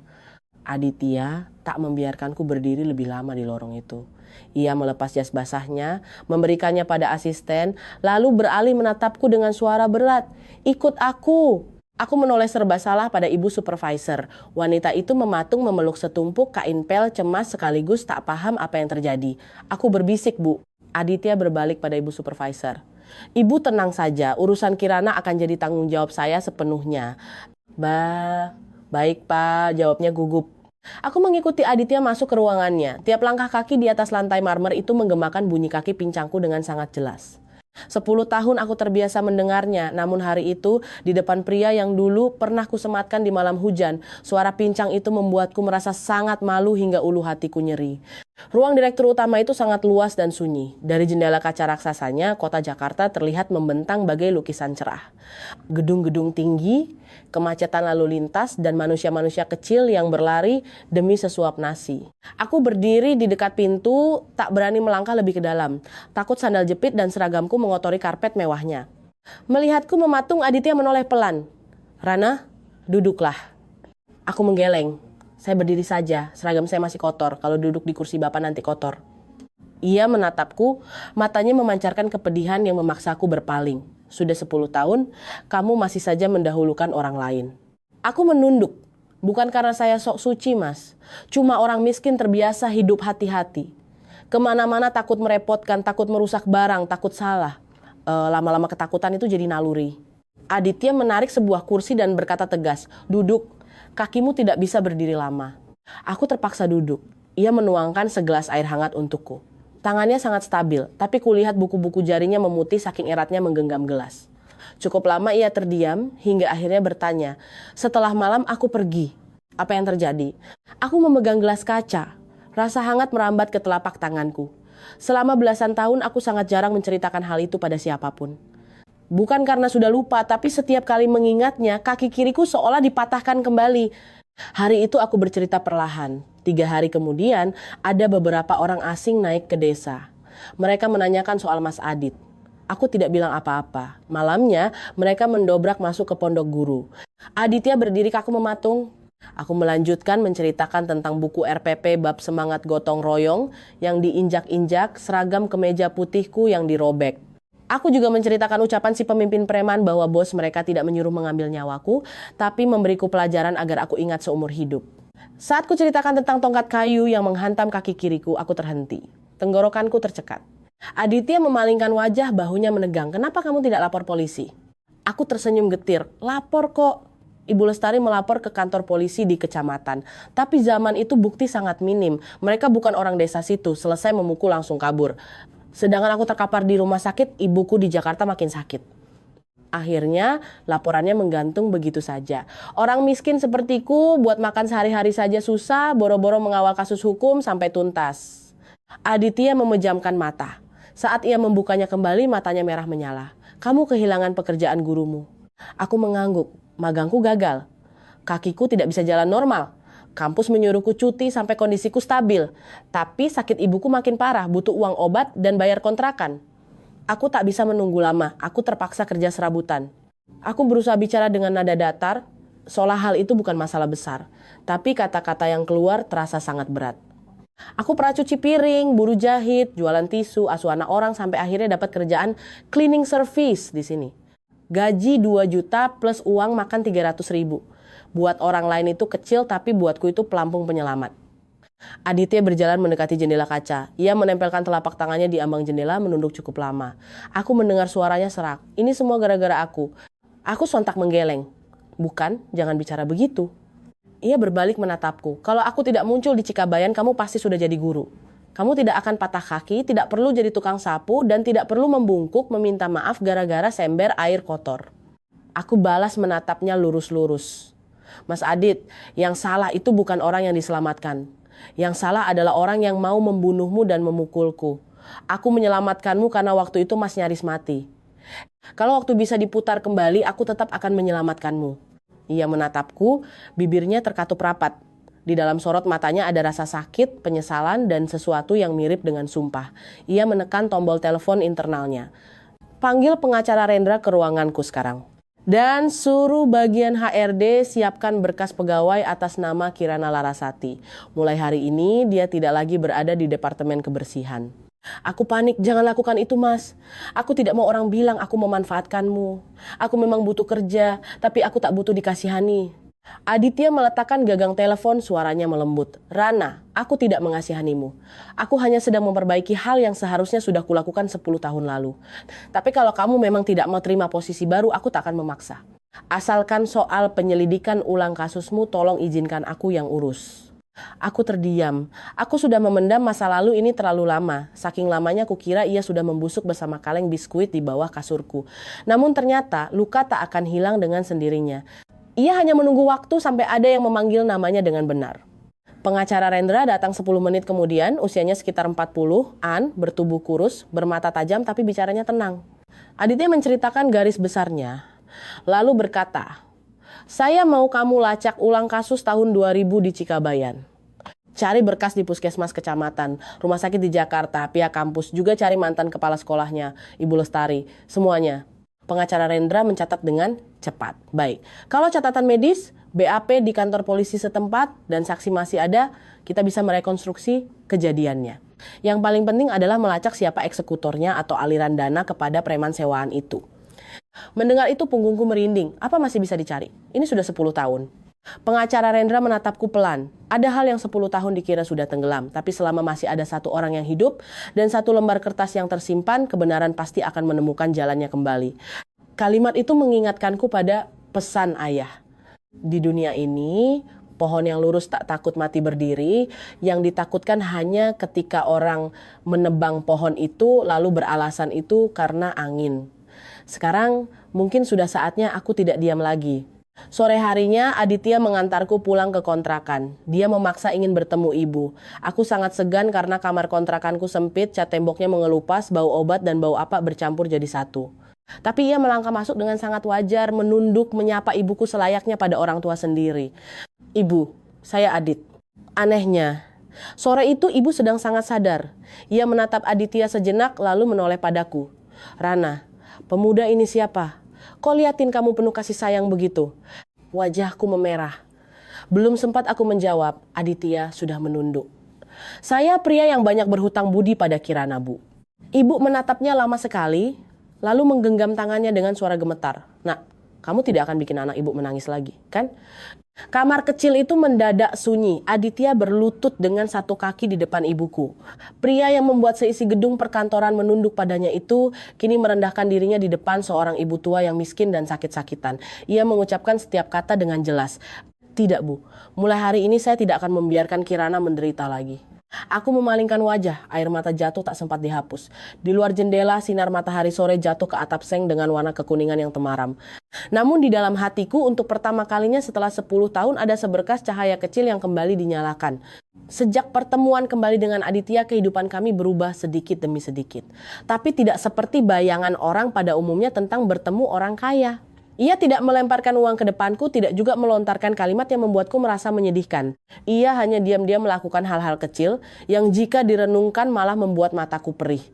Aditya tak membiarkanku berdiri lebih lama di lorong itu. Ia melepas jas basahnya, memberikannya pada asisten, lalu beralih menatapku dengan suara berat. Ikut aku. Aku menoleh serba salah pada ibu supervisor. Wanita itu mematung memeluk setumpuk kain pel cemas sekaligus tak paham apa yang terjadi. Aku berbisik, Bu. Aditya berbalik pada ibu supervisor. Ibu tenang saja, urusan Kirana akan jadi tanggung jawab saya sepenuhnya. Baik Pak, jawabnya gugup. Aku mengikuti Aditya masuk ke ruangannya. Tiap langkah kaki di atas lantai marmer itu menggemakan bunyi kaki pincangku dengan sangat jelas. 10 tahun aku terbiasa mendengarnya, namun hari itu di depan pria yang dulu pernah kusematkan di malam hujan, suara pincang itu membuatku merasa sangat malu hingga ulu hatiku nyeri. Ruang direktur utama itu sangat luas dan sunyi. Dari jendela kaca raksasanya, kota Jakarta terlihat membentang bagai lukisan cerah. Gedung-gedung tinggi, kemacetan lalu lintas, dan manusia-manusia kecil yang berlari demi sesuap nasi. Aku berdiri di dekat pintu, tak berani melangkah lebih ke dalam. Takut sandal jepit dan seragamku mengotori karpet mewahnya. Melihatku mematung, Aditya menoleh pelan. Rana, duduklah. Aku menggeleng. Saya berdiri saja, seragam saya masih kotor. Kalau duduk di kursi Bapak nanti kotor. Ia menatapku, matanya memancarkan kepedihan yang memaksaku berpaling. Sudah 10 tahun, kamu masih saja mendahulukan orang lain. Aku menunduk, bukan karena saya sok suci, Mas. Cuma orang miskin terbiasa hidup hati-hati. Kemana-mana takut merepotkan, takut merusak barang, takut salah. Lama-lama ketakutan itu jadi naluri. Aditya menarik sebuah kursi dan berkata tegas, duduk. Kakimu tidak bisa berdiri lama. Aku terpaksa duduk. Ia menuangkan segelas air hangat untukku. Tangannya sangat stabil, tapi kulihat buku-buku jarinya memutih saking eratnya menggenggam gelas. Cukup lama ia terdiam, hingga akhirnya bertanya, setelah malam aku pergi. Apa yang terjadi? Aku memegang gelas kaca. Rasa hangat merambat ke telapak tanganku. Selama belasan tahun aku sangat jarang menceritakan hal itu pada siapapun. Bukan karena sudah lupa, tapi setiap kali mengingatnya, kaki kiriku seolah dipatahkan kembali. Hari itu aku bercerita perlahan. 3 hari kemudian, ada beberapa orang asing naik ke desa. Mereka menanyakan soal Mas Adit. Aku tidak bilang apa-apa. Malamnya, mereka mendobrak masuk ke pondok guru. Aditya berdiri kaku mematung. Aku melanjutkan menceritakan tentang buku RPP bab semangat gotong royong yang diinjak-injak, seragam kemeja putihku yang dirobek. Aku juga menceritakan ucapan si pemimpin preman bahwa bos mereka tidak menyuruh mengambil nyawaku, tapi memberiku pelajaran agar aku ingat seumur hidup. Saat ku ceritakan tentang tongkat kayu yang menghantam kaki kiriku, aku terhenti. Tenggorokanku tercekat. Aditya memalingkan wajah, bahunya menegang. Kenapa kamu tidak lapor polisi? Aku tersenyum getir. Lapor kok. Ibu Lestari melapor ke kantor polisi di kecamatan. Tapi zaman itu bukti sangat minim. Mereka bukan orang desa situ. Selesai memukul langsung kabur. Sedangkan aku terkapar di rumah sakit, ibuku di Jakarta makin sakit. Akhirnya laporannya menggantung begitu saja. Orang miskin sepertiku buat makan sehari-hari saja susah, boro-boro mengawal kasus hukum sampai tuntas. Aditya memejamkan mata. Saat ia membukanya kembali, matanya merah menyala. Kamu kehilangan pekerjaan gurumu. Aku mengangguk. Magangku gagal. Kakiku tidak bisa jalan normal. Kampus menyuruhku cuti sampai kondisiku stabil. Tapi sakit ibuku makin parah, butuh uang obat dan bayar kontrakan. Aku tak bisa menunggu lama, aku terpaksa kerja serabutan. Aku berusaha bicara dengan nada datar, seolah hal itu bukan masalah besar. Tapi kata-kata yang keluar terasa sangat berat. Aku pernah cuci piring, buru jahit, jualan tisu, asuh anak orang sampai akhirnya dapat kerjaan cleaning service di sini. Gaji 2 juta plus uang makan 300 ribu. Buat orang lain itu kecil tapi buatku itu pelampung penyelamat. Aditya berjalan mendekati jendela kaca. Ia menempelkan telapak tangannya di ambang jendela menunduk cukup lama. Aku mendengar suaranya serak. Ini semua gara-gara aku. Aku sontak menggeleng. Bukan, jangan bicara begitu. Ia berbalik menatapku. Kalau aku tidak muncul di Cikabayan, kamu pasti sudah jadi guru. Kamu tidak akan patah kaki, tidak perlu jadi tukang sapu, dan tidak perlu membungkuk meminta maaf gara-gara sember air kotor. Aku balas menatapnya lurus-lurus. Mas Adit, yang salah itu bukan orang yang diselamatkan. Yang salah adalah orang yang mau membunuhmu dan memukulku. Aku menyelamatkanmu karena waktu itu Mas nyaris mati. Kalau waktu bisa diputar kembali, aku tetap akan menyelamatkanmu. Ia menatapku, bibirnya terkatup rapat. Di dalam sorot matanya ada rasa sakit, penyesalan, dan sesuatu yang mirip dengan sumpah. Ia menekan tombol telepon internalnya. Panggil pengacara Rendra ke ruanganku sekarang. Dan suruh bagian HRD siapkan berkas pegawai atas nama Kirana Larasati. Mulai hari ini dia tidak lagi berada di Departemen Kebersihan. Aku panik, jangan lakukan itu Mas. Aku tidak mau orang bilang aku memanfaatkanmu. Aku memang butuh kerja, tapi aku tak butuh dikasihani. Aditya meletakkan gagang telepon, suaranya melembut. Rana, aku tidak mengasihanimu. Aku hanya sedang memperbaiki hal yang seharusnya sudah kulakukan 10 tahun lalu. Tapi kalau kamu memang tidak mau terima posisi baru, aku tak akan memaksa. Asalkan soal penyelidikan ulang kasusmu, tolong izinkan aku yang urus. Aku terdiam. Aku sudah memendam masa lalu ini terlalu lama. Saking lamanya kukira ia sudah membusuk bersama kaleng biskuit di bawah kasurku. Namun ternyata luka tak akan hilang dengan sendirinya. Ia hanya menunggu waktu sampai ada yang memanggil namanya dengan benar. Pengacara Rendra datang 10 menit kemudian, usianya sekitar 40-an, bertubuh kurus, bermata tajam tapi bicaranya tenang. Aditya menceritakan garis besarnya, lalu berkata, saya mau kamu lacak ulang kasus tahun 2000 di Cikabayan. Cari berkas di puskesmas kecamatan, rumah sakit di Jakarta, pihak kampus, juga cari mantan kepala sekolahnya, Ibu Lestari, semuanya. Pengacara Rendra mencatat dengan cepat. Baik, kalau catatan medis, BAP di kantor polisi setempat, dan saksi masih ada, kita bisa merekonstruksi kejadiannya. Yang paling penting adalah melacak siapa eksekutornya atau aliran dana kepada preman sewaan itu. Mendengar itu punggungku merinding. Apa masih bisa dicari? Ini sudah 10 tahun. Pengacara Rendra menatapku pelan. Ada hal yang 10 tahun dikira sudah tenggelam, tapi selama masih ada satu orang yang hidup dan satu lembar kertas yang tersimpan, kebenaran pasti akan menemukan jalannya kembali. Kalimat itu mengingatkanku pada pesan ayah. Di dunia ini, pohon yang lurus tak takut mati berdiri, yang ditakutkan hanya ketika orang menebang pohon itu lalu beralasan itu karena angin. Sekarang mungkin sudah saatnya aku tidak diam lagi. Sore harinya Aditya mengantarku pulang ke kontrakan. Dia memaksa ingin bertemu ibu. Aku sangat segan karena kamar kontrakanku sempit, cat temboknya mengelupas, bau obat dan bau apa bercampur jadi satu. Tapi ia melangkah masuk dengan sangat wajar, menunduk, menyapa ibuku selayaknya pada orang tua sendiri. Ibu, saya Adit. Anehnya, sore itu ibu sedang sangat sadar. Ia menatap Aditya sejenak lalu menoleh padaku. Rana, pemuda ini siapa? Kok liatin kamu penuh kasih sayang begitu? Wajahku memerah. Belum sempat aku menjawab, Aditya sudah menunduk. Saya pria yang banyak berhutang budi pada Kirana, Bu. Ibu menatapnya lama sekali, lalu menggenggam tangannya dengan suara gemetar. Nak, kamu tidak akan bikin anak ibu menangis lagi, kan? Kamar kecil itu mendadak sunyi. Aditya berlutut dengan satu kaki di depan ibuku. Pria yang membuat seisi gedung perkantoran menunduk padanya itu kini merendahkan dirinya di depan seorang ibu tua yang miskin dan sakit-sakitan. Ia mengucapkan setiap kata dengan jelas. Tidak, Bu. Mulai hari ini saya tidak akan membiarkan Kirana menderita lagi. Aku memalingkan wajah, air mata jatuh tak sempat dihapus. Di luar jendela, sinar matahari sore jatuh ke atap seng dengan warna kekuningan yang temaram. Namun di dalam hatiku, untuk pertama kalinya setelah 10 tahun ada seberkas cahaya kecil yang kembali dinyalakan. Sejak pertemuan kembali dengan Aditya, kehidupan kami berubah sedikit demi sedikit. Tapi tidak seperti bayangan orang pada umumnya tentang bertemu orang kaya. Ia tidak melemparkan uang ke depanku, tidak juga melontarkan kalimat yang membuatku merasa menyedihkan. Ia hanya diam-diam melakukan hal-hal kecil yang jika direnungkan malah membuat mataku perih.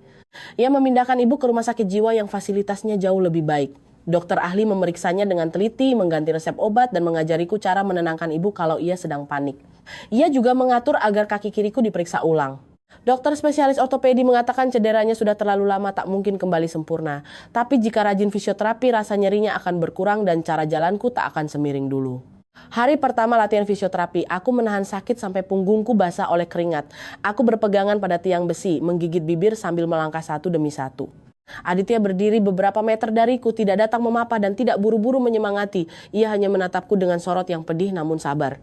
Ia memindahkan ibu ke rumah sakit jiwa yang fasilitasnya jauh lebih baik. Dokter ahli memeriksanya dengan teliti, mengganti resep obat, dan mengajariku cara menenangkan ibu kalau ia sedang panik. Ia juga mengatur agar kaki kiriku diperiksa ulang. Dokter spesialis ortopedi mengatakan cederanya sudah terlalu lama tak mungkin kembali sempurna. Tapi jika rajin fisioterapi, rasa nyerinya akan berkurang dan cara jalanku tak akan semiring dulu. Hari pertama latihan fisioterapi, aku menahan sakit sampai punggungku basah oleh keringat. Aku berpegangan pada tiang besi, menggigit bibir sambil melangkah satu demi satu. Aditya berdiri beberapa meter dariku, tidak datang memapa dan tidak buru-buru menyemangati. Ia hanya menatapku dengan sorot yang pedih namun sabar.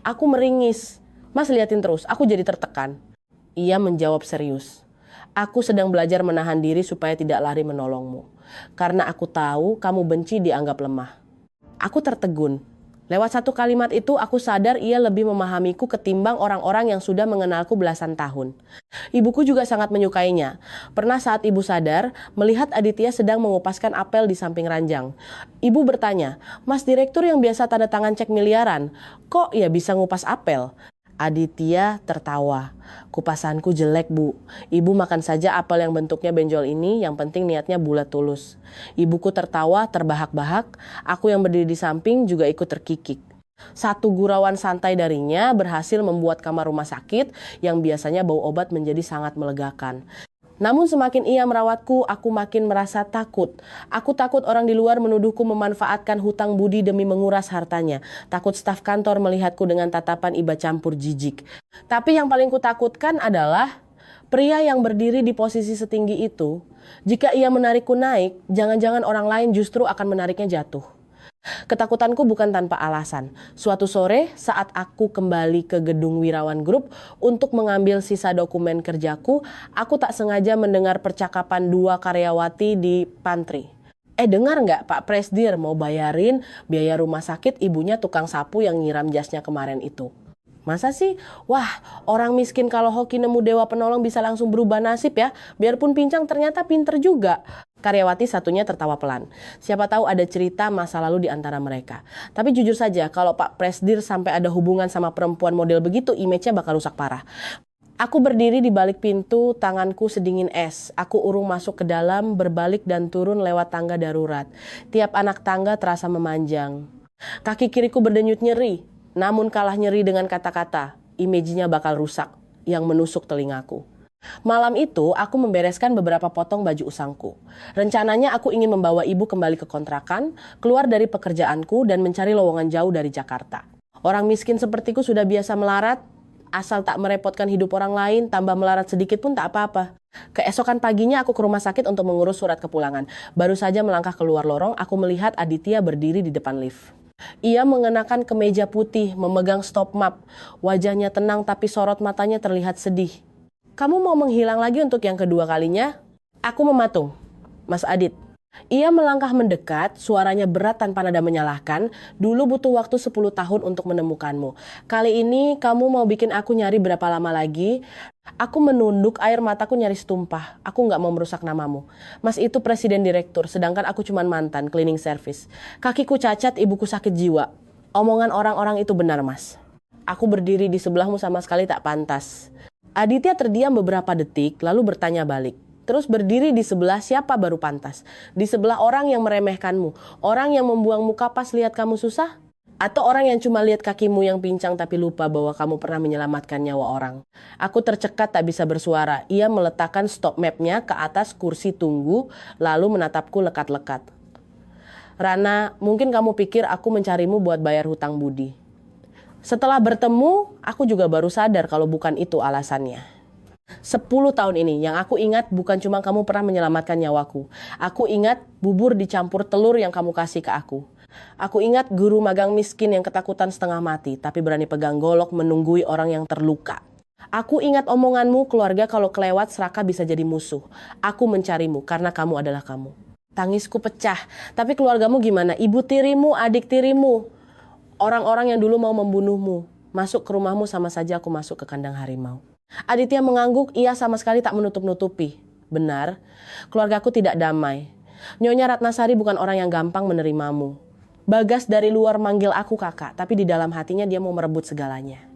Aku meringis. Mas, liatin terus, aku jadi tertekan. Ia menjawab serius. Aku sedang belajar menahan diri supaya tidak lari menolongmu. Karena aku tahu kamu benci dianggap lemah. Aku tertegun. Lewat satu kalimat itu aku sadar ia lebih memahamiku ketimbang orang-orang yang sudah mengenalku belasan tahun. Ibuku juga sangat menyukainya. Pernah saat ibu sadar, melihat Aditya sedang mengupaskan apel di samping ranjang. Ibu bertanya, "Mas direktur yang biasa tanda tangan cek miliaran, kok ya bisa ngupas apel?" Aditya tertawa. "Kupasanku jelek, Bu. Ibu makan saja apel yang bentuknya benjol ini, yang penting niatnya bulat tulus." Ibuku tertawa terbahak-bahak, aku yang berdiri di samping juga ikut terkikik. Satu gurauan santai darinya berhasil membuat kamar rumah sakit yang biasanya bau obat menjadi sangat melegakan. Namun semakin ia merawatku, aku makin merasa takut. Aku takut orang di luar menuduhku memanfaatkan hutang budi demi menguras hartanya. Takut staf kantor melihatku dengan tatapan iba campur jijik. Tapi yang paling kutakutkan adalah pria yang berdiri di posisi setinggi itu. Jika ia menarikku naik, jangan-jangan orang lain justru akan menariknya jatuh. Ketakutanku bukan tanpa alasan. Suatu sore saat aku kembali ke gedung Wirawan Group untuk mengambil sisa dokumen kerjaku, aku tak sengaja mendengar percakapan dua karyawati di pantry. Dengar nggak Pak Presdir mau bayarin biaya rumah sakit ibunya tukang sapu yang nyiram jasnya kemarin itu? Masa sih? Wah, orang miskin kalau hoki nemu dewa penolong bisa langsung berubah nasib ya. Biarpun pincang ternyata pinter juga. Karyawati satunya tertawa pelan. Siapa tahu ada cerita masa lalu di antara mereka. Tapi jujur saja, kalau Pak Presdir sampai ada hubungan sama perempuan model begitu, image-nya bakal rusak parah. Aku berdiri di balik pintu, tanganku sedingin es. Aku urung masuk ke dalam, berbalik dan turun lewat tangga darurat. Tiap anak tangga terasa memanjang. Kaki kiriku berdenyut nyeri. Namun kalah nyeri dengan kata-kata, image-nya bakal rusak, yang menusuk telingaku. Malam itu, aku membereskan beberapa potong baju usangku. Rencananya aku ingin membawa ibu kembali ke kontrakan, keluar dari pekerjaanku, dan mencari lowongan jauh dari Jakarta. Orang miskin sepertiku sudah biasa melarat, asal tak merepotkan hidup orang lain, tambah melarat sedikit pun tak apa-apa. Keesokan paginya aku ke rumah sakit untuk mengurus surat kepulangan. Baru saja melangkah keluar lorong, aku melihat Aditya berdiri di depan lift. Ia mengenakan kemeja putih, memegang stop map. Wajahnya tenang tapi sorot matanya terlihat sedih. "Kamu mau menghilang lagi untuk yang kedua kalinya?" Aku mematung. "Mas Adit." Ia melangkah mendekat, suaranya berat tanpa nada menyalahkan. "Dulu butuh waktu 10 tahun untuk menemukanmu. Kali ini kamu mau bikin aku nyari berapa lama lagi?" Aku menunduk, air mataku nyaris tumpah. Aku nggak mau merusak namamu. Mas itu presiden direktur, sedangkan aku cuma mantan cleaning service. Kakiku cacat, ibuku sakit jiwa. Omongan orang-orang itu benar, Mas. Aku berdiri di sebelahmu sama sekali tak pantas. Aditya terdiam beberapa detik, lalu bertanya balik. Terus berdiri di sebelah siapa baru pantas? Di sebelah orang yang meremehkanmu, orang yang membuangmu kapas lihat kamu susah? Atau orang yang cuma lihat kakimu yang pincang tapi lupa bahwa kamu pernah menyelamatkan nyawa orang? Aku tercekat tak bisa bersuara. Ia meletakkan stop map-nya ke atas kursi tunggu, lalu menatapku lekat-lekat. "Rana, mungkin kamu pikir aku mencarimu buat bayar hutang budi. Setelah bertemu, aku juga baru sadar kalau bukan itu alasannya. 10 tahun ini yang aku ingat bukan cuma kamu pernah menyelamatkan nyawaku. Aku ingat bubur dicampur telur yang kamu kasih ke aku. Aku ingat guru magang miskin yang ketakutan setengah mati tapi berani pegang golok menunggui orang yang terluka. Aku ingat omonganmu, keluarga kalau kelewat serakah bisa jadi musuh. Aku mencarimu karena kamu adalah kamu. Tangisku pecah. Tapi keluargamu gimana? Ibu tirimu, adik tirimu, orang-orang yang dulu mau membunuhmu, masuk ke rumahmu sama saja aku masuk ke kandang harimau. Aditya mengangguk, ia sama sekali tak menutup-nutupi. Benar, keluargaku tidak damai. Nyonya Ratnasari bukan orang yang gampang menerimamu. Bagas dari luar manggil aku kakak, tapi di dalam hatinya dia mau merebut segalanya.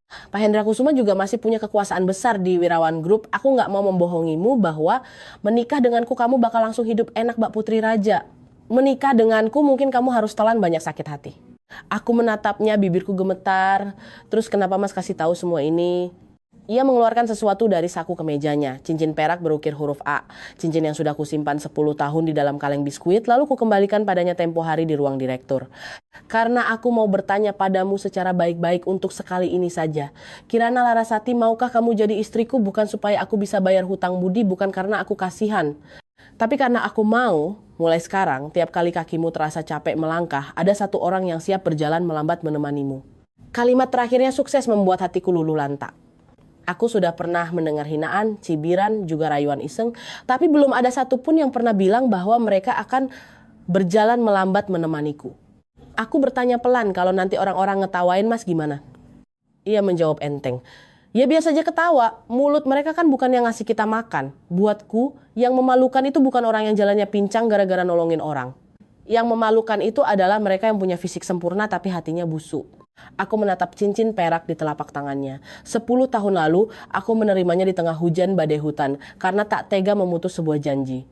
Pak Hendra Kusuma juga masih punya kekuasaan besar di Wirawan Group. Aku nggak mau membohongimu bahwa menikah denganku kamu bakal langsung hidup enak Mbak Putri Raja. Menikah denganku mungkin kamu harus telan banyak sakit hati. Aku menatapnya, bibirku gemetar. Terus kenapa Mas kasih tahu semua ini? Ia mengeluarkan sesuatu dari saku kemejanya, cincin perak berukir huruf A, cincin yang sudah kusimpan 10 tahun di dalam kaleng biskuit, lalu kukembalikan padanya tempo hari di ruang direktur. Karena aku mau bertanya padamu secara baik-baik untuk sekali ini saja. Kirana Larasati, maukah kamu jadi istriku bukan supaya aku bisa bayar hutang budi, bukan karena aku kasihan. Tapi karena aku mau, mulai sekarang, tiap kali kakimu terasa capek melangkah, ada satu orang yang siap berjalan melambat menemanimu. Kalimat terakhirnya sukses membuat hatiku luluh lantak. Aku sudah pernah mendengar hinaan, cibiran, juga rayuan iseng, tapi belum ada satupun yang pernah bilang bahwa mereka akan berjalan melambat menemaniku. Aku bertanya pelan, kalau nanti orang-orang ngetawain Mas gimana? Ia menjawab enteng. Ya biasa aja ketawa, mulut mereka kan bukan yang ngasih kita makan. Buatku, yang memalukan itu bukan orang yang jalannya pincang gara-gara nolongin orang. Yang memalukan itu adalah mereka yang punya fisik sempurna tapi hatinya busuk. Aku menatap cincin perak di telapak tangannya. 10 tahun lalu, aku menerimanya di tengah hujan badai hutan karena tak tega memutus sebuah janji.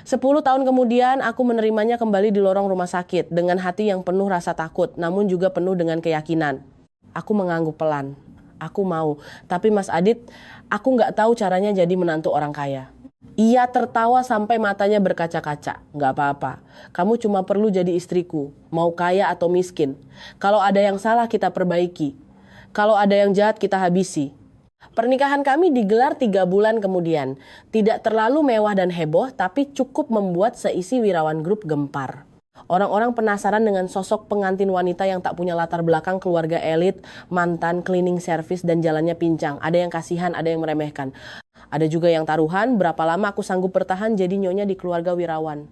10 tahun kemudian, aku menerimanya kembali di lorong rumah sakit dengan hati yang penuh rasa takut, namun juga penuh dengan keyakinan. Aku mengangguk pelan. Aku mau, tapi Mas Adit, aku nggak tahu caranya jadi menantu orang kaya. Ia tertawa sampai matanya berkaca-kaca. Nggak apa-apa, kamu cuma perlu jadi istriku, mau kaya atau miskin. Kalau ada yang salah kita perbaiki. Kalau ada yang jahat kita habisi. Pernikahan kami digelar 3 bulan kemudian. Tidak terlalu mewah dan heboh, tapi cukup membuat seisi Wirawan Group gempar. Orang-orang penasaran dengan sosok pengantin wanita yang tak punya latar belakang keluarga elit, mantan, cleaning service, dan jalannya pincang. Ada yang kasihan, ada yang meremehkan. Ada juga yang taruhan, berapa lama aku sanggup bertahan jadi nyonya di keluarga Wirawan.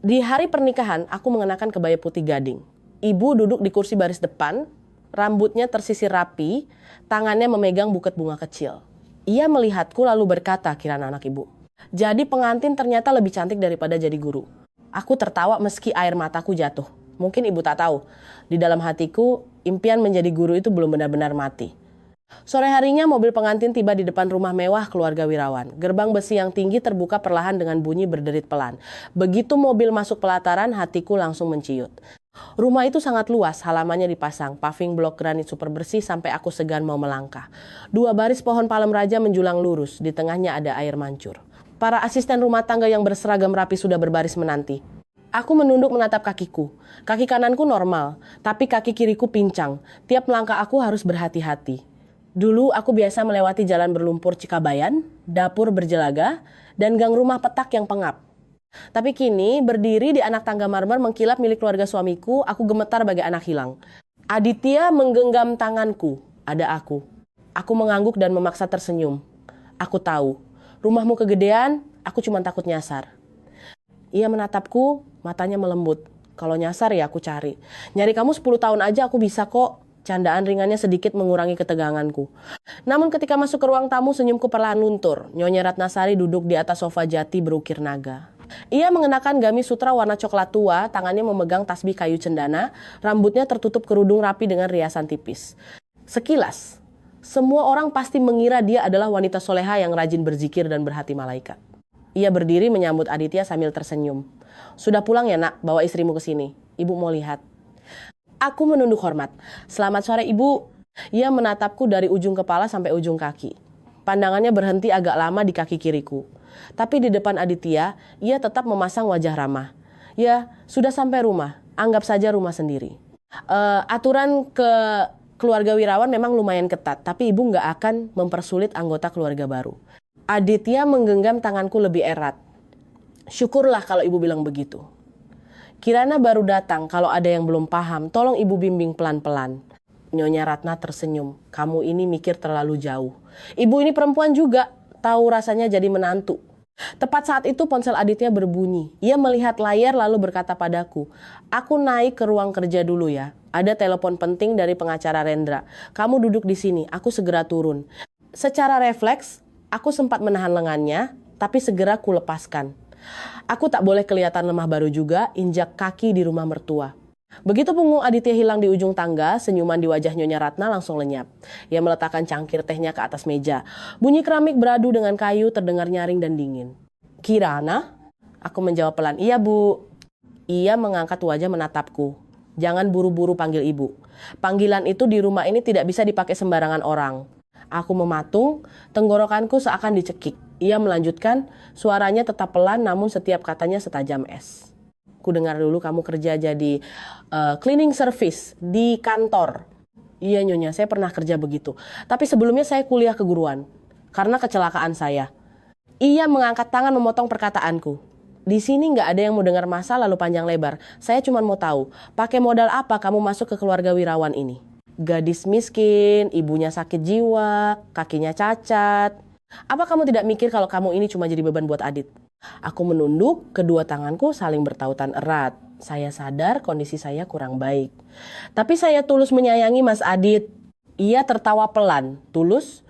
Di hari pernikahan, aku mengenakan kebaya putih gading. Ibu duduk di kursi baris depan, rambutnya tersisir rapi, tangannya memegang buket bunga kecil. Ia melihatku lalu berkata, Kirana anak ibu. Jadi pengantin ternyata lebih cantik daripada jadi guru. Aku tertawa meski air mataku jatuh. Mungkin ibu tak tahu, di dalam hatiku, impian menjadi guru itu belum benar-benar mati. Sore harinya mobil pengantin tiba di depan rumah mewah keluarga Wirawan. Gerbang besi yang tinggi terbuka perlahan dengan bunyi berderit pelan. Begitu mobil masuk pelataran, hatiku langsung menciut. Rumah itu sangat luas, halamannya dipasang, paving blok granit super bersih sampai aku segan mau melangkah. 2 baris pohon palem raja menjulang lurus, di tengahnya ada air mancur. Para asisten rumah tangga yang berseragam rapi sudah berbaris menanti. Aku menunduk menatap kakiku. Kaki kananku normal, tapi kaki kiriku pincang. Tiap melangkah aku harus berhati-hati. Dulu aku biasa melewati jalan berlumpur Cikabayan, dapur berjelaga, dan gang rumah petak yang pengap. Tapi kini berdiri di anak tangga marmer mengkilap milik keluarga suamiku, aku gemetar bagai anak hilang. Aditya menggenggam tanganku, ada aku. Aku mengangguk dan memaksa tersenyum. Aku tahu, rumahmu kegedean, aku cuma takut nyasar. Ia menatapku, matanya melembut. Kalau nyasar ya aku cari. Nyari kamu 10 tahun aja aku bisa kok. Candaan ringannya sedikit mengurangi keteganganku. Namun ketika masuk ke ruang tamu, senyumku perlahan luntur. Nyonya Ratnasari duduk di atas sofa jati berukir naga. Ia mengenakan gamis sutra warna coklat tua, tangannya memegang tasbih kayu cendana, rambutnya tertutup kerudung rapi dengan riasan tipis. Sekilas, semua orang pasti mengira dia adalah wanita soleha yang rajin berzikir dan berhati malaikat. Ia berdiri menyambut Aditya sambil tersenyum. Sudah pulang ya nak, bawa istrimu ke sini. Ibu mau lihat. Aku menunduk hormat. Selamat sore ibu. Ia menatapku dari ujung kepala sampai ujung kaki. Pandangannya berhenti agak lama di kaki kiriku. Tapi di depan Aditya, ia tetap memasang wajah ramah. Ya, sudah sampai rumah. Anggap saja rumah sendiri. Aturan ke keluarga Wirawan memang lumayan ketat, tapi ibu nggak akan mempersulit anggota keluarga baru. Aditya menggenggam tanganku lebih erat. Syukurlah kalau ibu bilang begitu. Kirana baru datang, kalau ada yang belum paham, tolong ibu bimbing pelan-pelan. Nyonya Ratna tersenyum. Kamu ini mikir terlalu jauh. Ibu ini perempuan juga, tahu rasanya jadi menantu. Tepat saat itu ponsel Aditya berbunyi. Ia melihat layar lalu berkata padaku, aku naik ke ruang kerja dulu ya. Ada telepon penting dari pengacara Rendra. Kamu duduk di sini, aku segera turun. Secara refleks, aku sempat menahan lengannya, tapi segera kulepaskan. Aku tak boleh kelihatan lemah baru juga, injak kaki di rumah mertua. Begitu punggung Aditya hilang di ujung tangga, senyuman di wajah Nyonya Ratna langsung lenyap. Ia meletakkan cangkir tehnya ke atas meja. Bunyi keramik beradu dengan kayu terdengar nyaring dan dingin. Kirana? Aku menjawab pelan, iya bu. Ia mengangkat wajah menatapku. Jangan buru-buru panggil ibu. Panggilan itu di rumah ini tidak bisa dipakai sembarangan orang. Aku mematung, tenggorokanku seakan dicekik. Ia melanjutkan, suaranya tetap pelan namun setiap katanya setajam es. Ku dengar dulu kamu kerja jadi cleaning service di kantor. Iya Nyonya, saya pernah kerja begitu. Tapi sebelumnya saya kuliah keguruan karena kecelakaan saya. Ia mengangkat tangan memotong perkataanku. Di sini nggak ada yang mau dengar masa lalu panjang lebar. Saya cuma mau tahu, pakai modal apa kamu masuk ke keluarga wirawan ini? Gadis miskin, ibunya sakit jiwa, kakinya cacat. Apa kamu tidak mikir kalau kamu ini cuma jadi beban buat Adit? Aku menunduk, kedua tanganku saling bertautan erat. Saya sadar kondisi saya kurang baik. Tapi saya tulus menyayangi Mas Adit. Ia tertawa pelan. Tulus?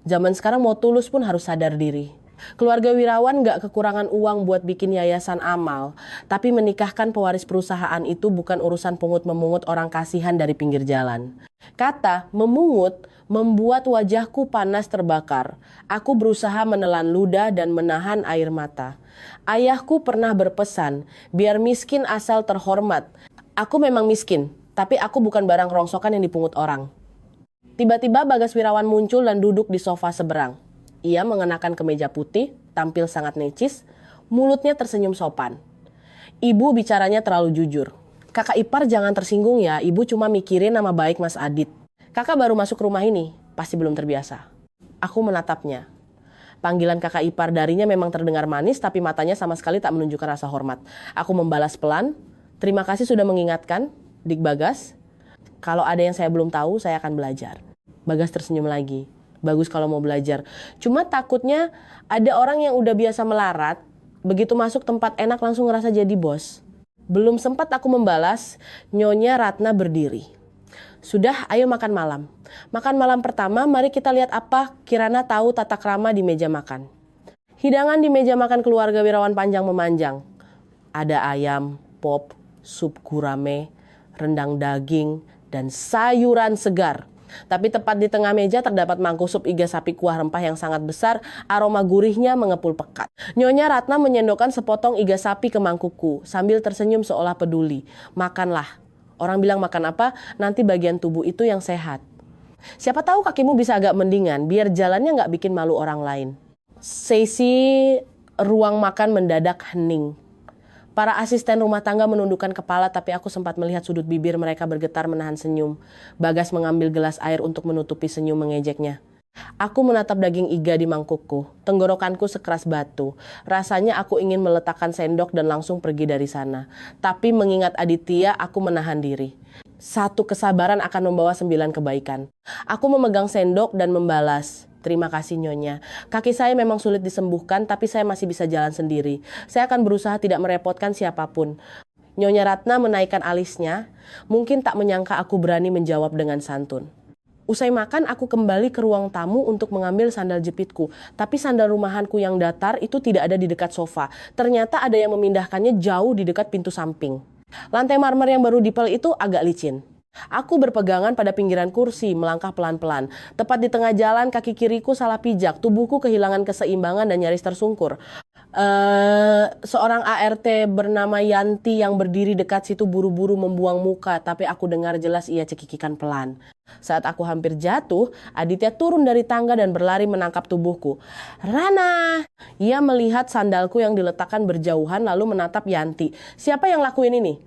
Zaman sekarang mau tulus pun harus sadar diri. Keluarga wirawan gak kekurangan uang buat bikin yayasan amal. Tapi menikahkan pewaris perusahaan itu bukan urusan pungut-memungut orang kasihan dari pinggir jalan. Kata memungut membuat wajahku panas terbakar. Aku berusaha menelan ludah dan menahan air mata. Ayahku pernah berpesan, biar miskin asal terhormat. Aku memang miskin, tapi aku bukan barang rongsokan yang dipungut orang. Tiba-tiba Bagas Wirawan muncul dan duduk di sofa seberang. Ia mengenakan kemeja putih, tampil sangat necis, mulutnya tersenyum sopan. Ibu bicaranya terlalu jujur. Kakak ipar jangan tersinggung ya, ibu cuma mikirin nama baik Mas Adit. Kakak baru masuk rumah ini, pasti belum terbiasa. Aku menatapnya. Panggilan kakak ipar darinya memang terdengar manis, tapi matanya sama sekali tak menunjukkan rasa hormat. Aku membalas pelan, terima kasih sudah mengingatkan, Dik Bagas. Kalau ada yang saya belum tahu, saya akan belajar. Bagas tersenyum lagi. Bagus kalau mau belajar. Cuma takutnya ada orang yang udah biasa melarat, begitu masuk tempat enak langsung ngerasa jadi bos. Belum sempat aku membalas, Nyonya Ratna berdiri. Sudah, ayo makan malam. Makan malam pertama, mari kita lihat apa Kirana tahu tata krama di meja makan. Hidangan di meja makan keluarga Wirawan panjang memanjang. Ada ayam, pop, sup gurame, rendang daging, dan sayuran segar. Tapi tepat di tengah meja terdapat mangkuk sup iga sapi kuah rempah yang sangat besar, aroma gurihnya mengepul pekat. Nyonya Ratna menyendokkan sepotong iga sapi ke mangkukku, sambil tersenyum seolah peduli. Makanlah. Orang bilang makan apa, nanti bagian tubuh itu yang sehat. Siapa tahu kakimu bisa agak mendingan, biar jalannya nggak bikin malu orang lain. Sesi ruang makan mendadak hening. Para asisten rumah tangga menundukkan kepala, tapi aku sempat melihat sudut bibir mereka bergetar menahan senyum. Bagas mengambil gelas air untuk menutupi senyum mengejeknya. Aku menatap daging iga di mangkukku. Tenggorokanku sekeras batu. Rasanya aku ingin meletakkan sendok dan langsung pergi dari sana. Tapi mengingat Aditya, aku menahan diri. Satu kesabaran akan membawa 9 kebaikan. Aku memegang sendok dan membalas. Terima kasih Nyonya. Kaki saya memang sulit disembuhkan, tapi saya masih bisa jalan sendiri. Saya akan berusaha tidak merepotkan siapapun. Nyonya Ratna menaikkan alisnya. Mungkin tak menyangka aku berani menjawab dengan santun. Usai makan, aku kembali ke ruang tamu untuk mengambil sandal jepitku. Tapi sandal rumahanku yang datar itu tidak ada di dekat sofa. Ternyata ada yang memindahkannya jauh di dekat pintu samping. Lantai marmer yang baru dipel itu agak licin. Aku berpegangan pada pinggiran kursi, melangkah pelan-pelan. Tepat di tengah jalan, kaki kiriku salah pijak, tubuhku kehilangan keseimbangan dan nyaris tersungkur. Seorang ART bernama Yanti yang berdiri dekat situ buru-buru membuang muka, tapi aku dengar jelas ia cekikikan pelan. Saat aku hampir jatuh, Aditya turun dari tangga dan berlari menangkap tubuhku. Rana! Ia melihat sandalku yang diletakkan berjauhan lalu menatap Yanti. Siapa yang lakuin ini?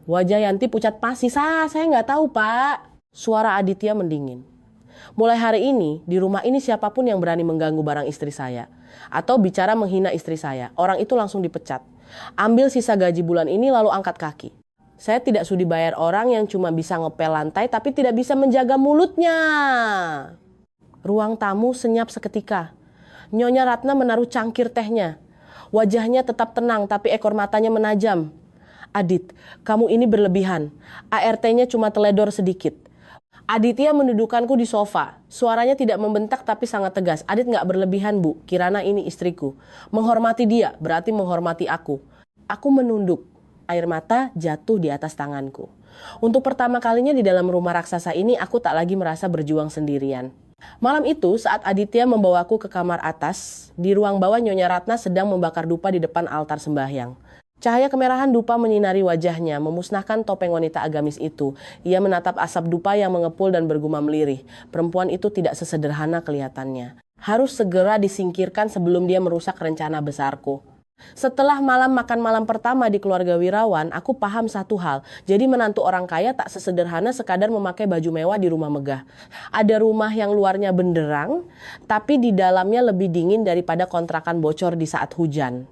Wajah Yanti pucat pasi. Saya nggak tahu pak. Suara Aditya mendingin. Mulai hari ini, di rumah ini siapapun yang berani mengganggu barang istri saya atau bicara menghina istri saya, orang itu langsung dipecat. Ambil sisa gaji bulan ini lalu angkat kaki. Saya tidak sudi bayar orang yang cuma bisa ngepel lantai tapi tidak bisa menjaga mulutnya. Ruang tamu senyap seketika. Nyonya Ratna menaruh cangkir tehnya. Wajahnya tetap tenang tapi ekor matanya menajam. Adit, kamu ini berlebihan. ART-nya cuma teledor sedikit. Aditya mendudukkanku di sofa. Suaranya tidak membentak tapi sangat tegas. Adit nggak berlebihan, Bu. Kirana ini istriku. Menghormati dia berarti menghormati aku. Aku menunduk. Air mata jatuh di atas tanganku. Untuk pertama kalinya di dalam rumah raksasa ini aku tak lagi merasa berjuang sendirian. Malam itu saat Aditya membawaku ke kamar atas, di ruang bawah Nyonya Ratna sedang membakar dupa di depan altar sembahyang. Cahaya kemerahan dupa menyinari wajahnya, memusnahkan topeng wanita agamis itu. Ia menatap asap dupa yang mengepul dan bergumam lirih. Perempuan itu tidak sesederhana kelihatannya. Harus segera disingkirkan sebelum dia merusak rencana besarku. Setelah malam makan malam pertama di keluarga Wirawan, aku paham satu hal. Jadi menantu orang kaya tak sesederhana sekadar memakai baju mewah di rumah megah. Ada rumah yang luarnya benderang, tapi di dalamnya lebih dingin daripada kontrakan bocor di saat hujan.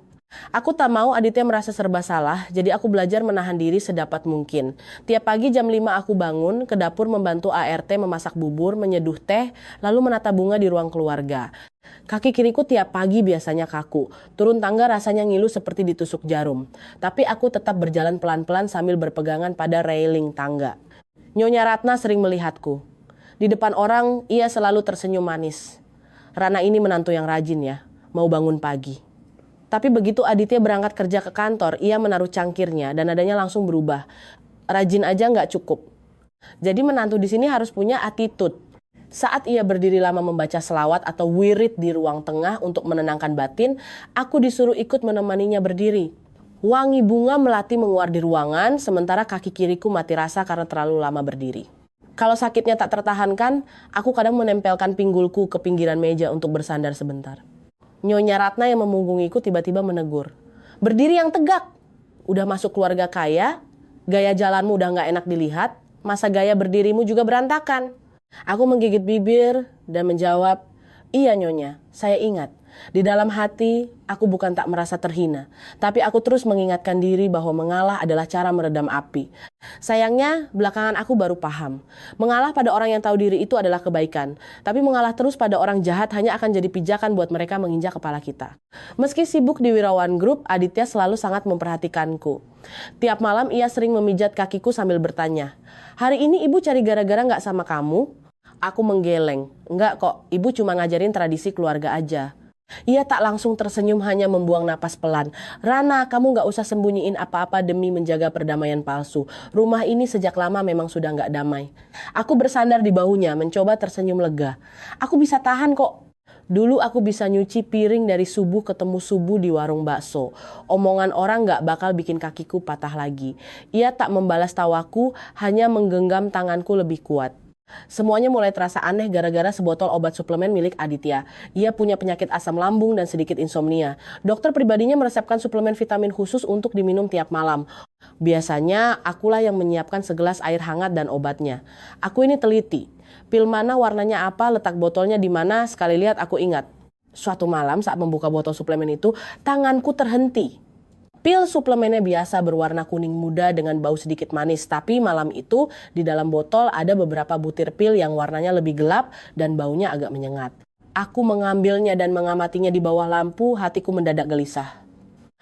Aku tak mau Aditya merasa serba salah, jadi aku belajar menahan diri sedapat mungkin. Tiap pagi jam 5 aku bangun, ke dapur membantu ART memasak bubur, menyeduh teh, lalu menata bunga di ruang keluarga. Kaki kiriku tiap pagi biasanya kaku, turun tangga rasanya ngilu seperti ditusuk jarum. Tapi aku tetap berjalan pelan-pelan sambil berpegangan pada railing tangga. Nyonya Ratna sering melihatku. Di depan orang, ia selalu tersenyum manis. Rana ini menantu yang rajin ya, mau bangun pagi. Tapi begitu Aditya berangkat kerja ke kantor, ia menaruh cangkirnya dan nadanya langsung berubah. Rajin aja nggak cukup. Jadi menantu di sini harus punya attitude. Saat ia berdiri lama membaca selawat atau wirid di ruang tengah untuk menenangkan batin, aku disuruh ikut menemaninya berdiri. Wangi bunga melati menguar di ruangan, sementara kaki kiriku mati rasa karena terlalu lama berdiri. Kalau sakitnya tak tertahankan, aku kadang menempelkan pinggulku ke pinggiran meja untuk bersandar sebentar. Nyonya Ratna yang memunggungiku tiba-tiba menegur. Berdiri yang tegak. Udah masuk keluarga kaya, gaya jalanmu udah gak enak dilihat, masa gaya berdirimu juga berantakan. Aku menggigit bibir dan menjawab, iya Nyonya, saya ingat. Di dalam hati, aku bukan tak merasa terhina, tapi aku terus mengingatkan diri bahwa mengalah adalah cara meredam api. Sayangnya, belakangan aku baru paham. Mengalah pada orang yang tahu diri itu adalah kebaikan, tapi mengalah terus pada orang jahat hanya akan jadi pijakan buat mereka menginjak kepala kita. Meski sibuk di Wirawan Group, Aditya selalu sangat memperhatikanku. Tiap malam ia sering memijat kakiku sambil bertanya, hari ini ibu cari gara-gara nggak sama kamu? Aku menggeleng, enggak kok, ibu cuma ngajarin tradisi keluarga aja. Ia tak langsung tersenyum, hanya membuang napas pelan. Rana, kamu gak usah sembunyiin apa-apa demi menjaga perdamaian palsu. Rumah ini sejak lama memang sudah gak damai. Aku bersandar di bahunya, mencoba tersenyum lega. Aku bisa tahan kok. Dulu aku bisa nyuci piring dari subuh ketemu subuh di warung bakso. Omongan orang gak bakal bikin kakiku patah lagi. Ia tak membalas tawaku, hanya menggenggam tanganku lebih kuat. Semuanya mulai terasa aneh gara-gara sebotol obat suplemen milik Aditya. Ia punya penyakit asam lambung dan sedikit insomnia. Dokter pribadinya meresepkan suplemen vitamin khusus untuk diminum tiap malam. Biasanya akulah yang menyiapkan segelas air hangat dan obatnya. Aku ini teliti. Pil mana, warnanya apa, letak botolnya di mana, sekali lihat aku ingat. Suatu malam saat membuka botol suplemen itu, tanganku terhenti. Pil suplemennya biasa berwarna kuning muda dengan bau sedikit manis, tapi malam itu di dalam botol ada beberapa butir pil yang warnanya lebih gelap dan baunya agak menyengat. Aku mengambilnya dan mengamatinya di bawah lampu, hatiku mendadak gelisah.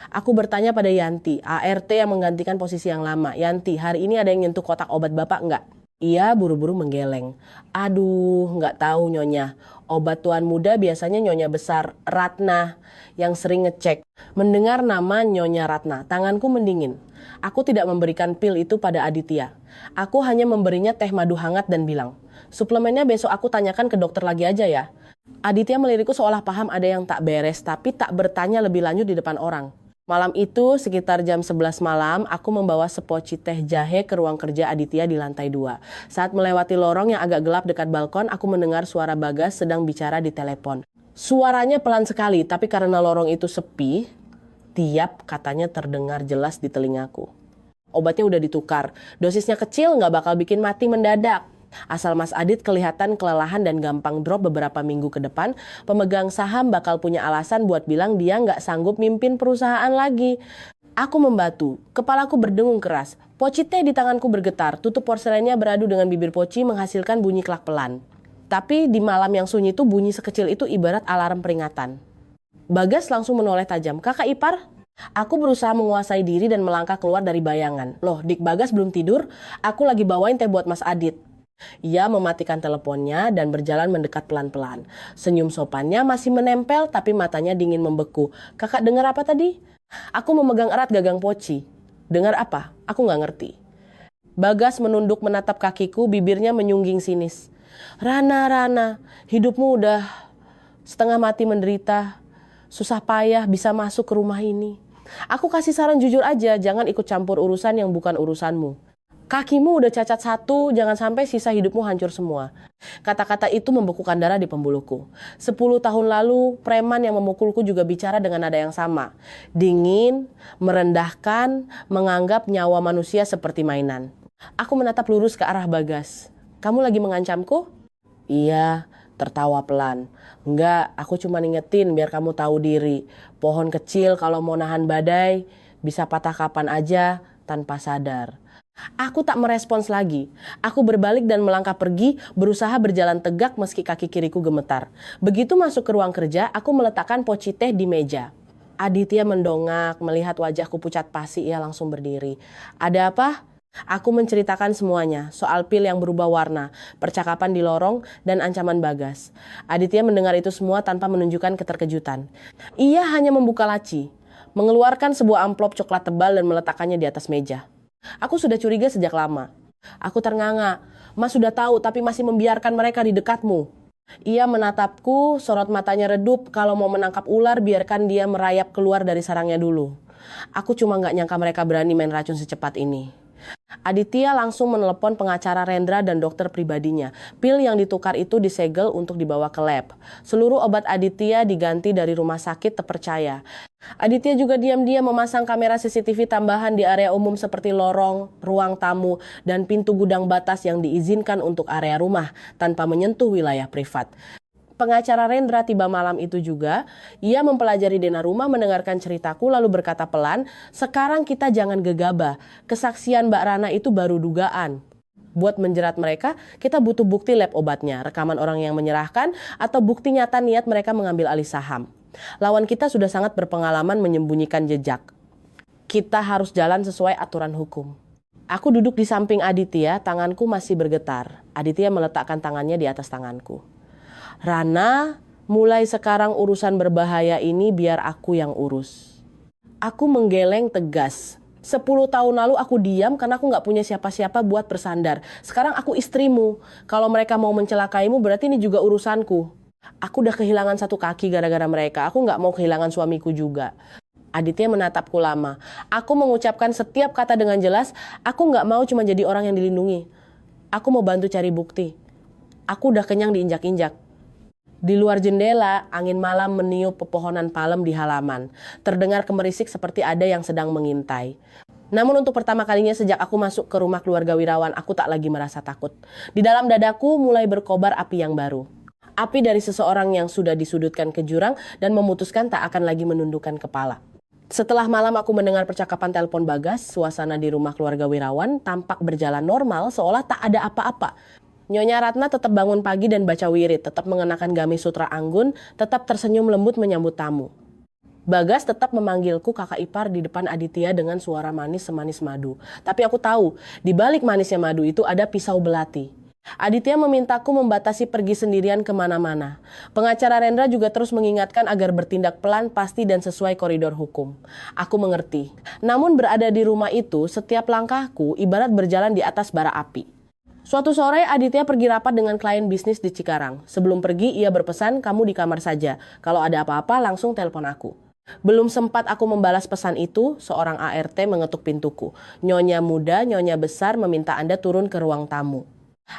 Aku bertanya pada Yanti, ART yang menggantikan posisi yang lama. Yanti, hari ini ada yang nyentuh kotak obat Bapak enggak? Ia buru-buru menggeleng. Aduh, nggak tahu Nyonya. Obat tuan muda biasanya Nyonya besar, Ratna, yang sering ngecek. Mendengar nama Nyonya Ratna, tanganku mendingin. Aku tidak memberikan pil itu pada Aditya. Aku hanya memberinya teh madu hangat dan bilang, suplemennya besok aku tanyakan ke dokter lagi aja ya. Aditya melirikku seolah paham ada yang tak beres, tapi tak bertanya lebih lanjut di depan orang. Malam itu, sekitar jam 11 malam, aku membawa sepoci teh jahe ke ruang kerja Aditya di lantai 2. Saat melewati lorong yang agak gelap dekat balkon, aku mendengar suara Bagas sedang bicara di telepon. Suaranya pelan sekali, tapi karena lorong itu sepi, tiap katanya terdengar jelas di telingaku. Obatnya udah ditukar, dosisnya kecil nggak bakal bikin mati mendadak. Asal Mas Adit kelihatan kelelahan dan gampang drop beberapa minggu ke depan, pemegang saham bakal punya alasan buat bilang dia nggak sanggup mimpin perusahaan lagi. Aku membatu, kepalaku berdengung keras. Poci teh di tanganku bergetar, tutup porselennya beradu dengan bibir Poci menghasilkan bunyi kelak pelan. Tapi di malam yang sunyi itu bunyi sekecil itu ibarat alarm peringatan. Bagas langsung menoleh tajam. Kakak ipar? Aku berusaha menguasai diri dan melangkah keluar dari bayangan. Loh, Dik Bagas belum tidur? Aku lagi bawain teh buat Mas Adit. Ia mematikan teleponnya dan berjalan mendekat pelan-pelan. Senyum sopannya masih menempel tapi matanya dingin membeku. Kakak dengar apa tadi? Aku memegang erat gagang Poci. Dengar apa? Aku nggak ngerti. Bagas menunduk menatap kakiku, bibirnya menyungging sinis. Rana, hidupmu udah setengah mati menderita. Susah payah bisa masuk ke rumah ini. Aku kasih saran jujur aja, jangan ikut campur urusan yang bukan urusanmu. Kakimu udah cacat satu, jangan sampai sisa hidupmu hancur semua. Kata-kata itu membekukan darah di pembuluhku. 10 tahun lalu, preman yang memukulku juga bicara dengan nada yang sama. Dingin, merendahkan, menganggap nyawa manusia seperti mainan. Aku menatap lurus ke arah Bagas. Kamu lagi mengancamku? Iya, tertawa pelan. Enggak, aku cuma ingetin biar kamu tahu diri. Pohon kecil kalau mau nahan badai, bisa patah kapan aja tanpa sadar. Aku tak merespons lagi. Aku berbalik dan melangkah pergi, berusaha berjalan tegak meski kaki kiriku gemetar. Begitu masuk ke ruang kerja, aku meletakkan poci teh di meja. Aditya mendongak, melihat wajahku pucat pasi, ia langsung berdiri. Ada apa? Aku menceritakan semuanya, soal pil yang berubah warna, percakapan di lorong, dan ancaman Bagas. Aditya mendengar itu semua tanpa menunjukkan keterkejutan. Ia hanya membuka laci, mengeluarkan sebuah amplop coklat tebal dan meletakkannya di atas meja. Aku sudah curiga sejak lama. Aku ternganga. Mas sudah tahu tapi masih membiarkan mereka di dekatmu. Ia menatapku, sorot matanya redup. Kalau mau menangkap ular, biarkan dia merayap keluar dari sarangnya dulu. Aku cuma gak nyangka mereka berani main racun secepat ini. Aditya langsung menelepon pengacara Rendra dan dokter pribadinya. Pil yang ditukar itu disegel untuk dibawa ke lab. Seluruh obat Aditya diganti dari rumah sakit terpercaya. Aditya juga diam-diam memasang kamera CCTV tambahan di area umum seperti lorong, ruang tamu, dan pintu gudang batas yang diizinkan untuk area rumah tanpa menyentuh wilayah privat. Pengacara Rendra tiba malam itu juga. Ia mempelajari denah rumah, mendengarkan ceritaku lalu berkata pelan, sekarang kita jangan gegabah. Kesaksian Mbak Rana itu baru dugaan. Buat menjerat mereka, kita butuh bukti lab obatnya, rekaman orang yang menyerahkan, atau bukti nyata niat mereka mengambil alih saham. Lawan kita sudah sangat berpengalaman menyembunyikan jejak. Kita harus jalan sesuai aturan hukum. Aku duduk di samping Aditya, tanganku masih bergetar. Aditya meletakkan tangannya di atas tanganku. Rana, mulai sekarang urusan berbahaya ini biar aku yang urus. Aku menggeleng tegas. 10 tahun lalu aku diam karena aku gak punya siapa-siapa buat bersandar. Sekarang aku istrimu. Kalau mereka mau mencelakaimu berarti ini juga urusanku. Aku udah kehilangan satu kaki gara-gara mereka. Aku gak mau kehilangan suamiku juga. Aditya menatapku lama. Aku mengucapkan setiap kata dengan jelas. Aku gak mau cuma jadi orang yang dilindungi. Aku mau bantu cari bukti. Aku udah kenyang diinjak-injak. Di luar jendela, angin malam meniup pepohonan palem di halaman. Terdengar kemerisik seperti ada yang sedang mengintai. Namun untuk pertama kalinya sejak aku masuk ke rumah keluarga Wirawan, aku tak lagi merasa takut. Di dalam dadaku mulai berkobar api yang baru. Api dari seseorang yang sudah disudutkan ke jurang dan memutuskan tak akan lagi menundukkan kepala. Setelah malam aku mendengar percakapan telepon Bagas, suasana di rumah keluarga Wirawan tampak berjalan normal seolah tak ada apa-apa. Nyonya Ratna tetap bangun pagi dan baca wirid, tetap mengenakan gamis sutra anggun, tetap tersenyum lembut menyambut tamu. Bagas tetap memanggilku kakak ipar di depan Aditya dengan suara manis semanis madu. Tapi aku tahu, di balik manisnya madu itu ada pisau belati. Aditya memintaku membatasi pergi sendirian kemana-mana. Pengacara Rendra juga terus mengingatkan agar bertindak pelan, pasti dan sesuai koridor hukum. Aku mengerti. Namun berada di rumah itu, setiap langkahku ibarat berjalan di atas bara api. Suatu sore Aditya pergi rapat dengan klien bisnis di Cikarang. Sebelum pergi ia berpesan, kamu di kamar saja. Kalau ada apa-apa langsung telepon aku. Belum sempat aku membalas pesan itu, seorang ART mengetuk pintuku. Nyonya muda, nyonya besar meminta Anda turun ke ruang tamu.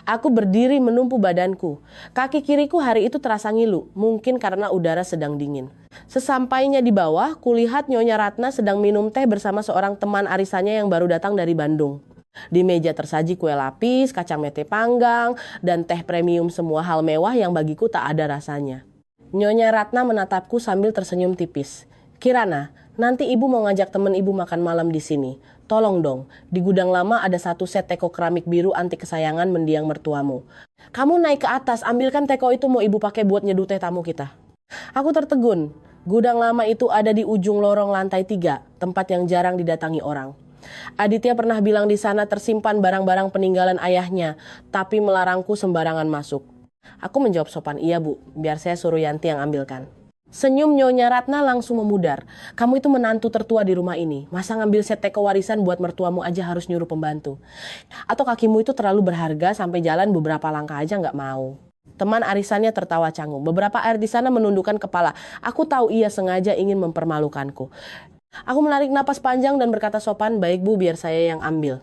Aku berdiri menumpu badanku. Kaki kiriku hari itu terasa ngilu, mungkin karena udara sedang dingin. Sesampainya di bawah, kulihat Nyonya Ratna sedang minum teh bersama seorang teman arisannya yang baru datang dari Bandung. Di meja tersaji kue lapis, kacang mete panggang, dan teh premium, semua hal mewah yang bagiku tak ada rasanya. Nyonya Ratna menatapku sambil tersenyum tipis. Kirana, Nanti ibu mau ngajak temen ibu makan malam di sini. Tolong dong, di gudang lama ada satu set teko keramik biru antik kesayangan mendiang mertuamu. Kamu naik ke atas, ambilkan teko itu mau ibu pakai buat nyeduh teh tamu kita. Aku tertegun. Gudang lama itu ada di ujung lorong lantai 3, tempat yang jarang didatangi orang. Aditya pernah bilang di sana tersimpan barang-barang peninggalan ayahnya, tapi melarangku sembarangan masuk. Aku menjawab sopan, iya bu, biar saya suruh Yanti yang ambilkan. Senyum Nyonya Ratna langsung memudar. Kamu itu menantu tertua di rumah ini. Masa ngambil set teko warisan buat mertuamu aja harus nyuruh pembantu? Atau kakimu itu terlalu berharga sampai jalan beberapa langkah aja nggak mau? Teman arisannya tertawa canggung. Beberapa air di sana menundukkan kepala. Aku tahu ia sengaja ingin mempermalukanku. Aku menarik napas panjang dan berkata sopan, baik bu, biar saya yang ambil.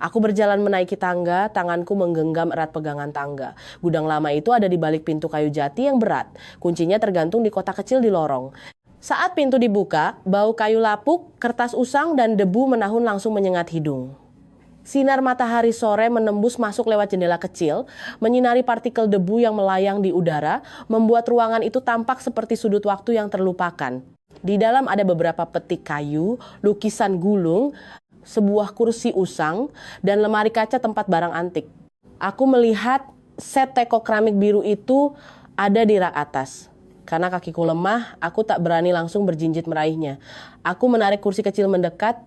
Aku berjalan menaiki tangga, tanganku menggenggam erat pegangan tangga. Gudang lama itu ada di balik pintu kayu jati yang berat. Kuncinya tergantung di kotak kecil di lorong. Saat pintu dibuka, bau kayu lapuk, kertas usang, dan debu menahun langsung menyengat hidung. Sinar matahari sore menembus masuk lewat jendela kecil, menyinari partikel debu yang melayang di udara, membuat ruangan itu tampak seperti sudut waktu yang terlupakan. Di dalam ada beberapa petik kayu, lukisan gulung, sebuah kursi usang, dan lemari kaca tempat barang antik. Aku melihat set teko keramik biru itu ada di rak atas. Karena kakiku lemah, aku tak berani langsung berjinjit meraihnya. Aku menarik kursi kecil mendekat.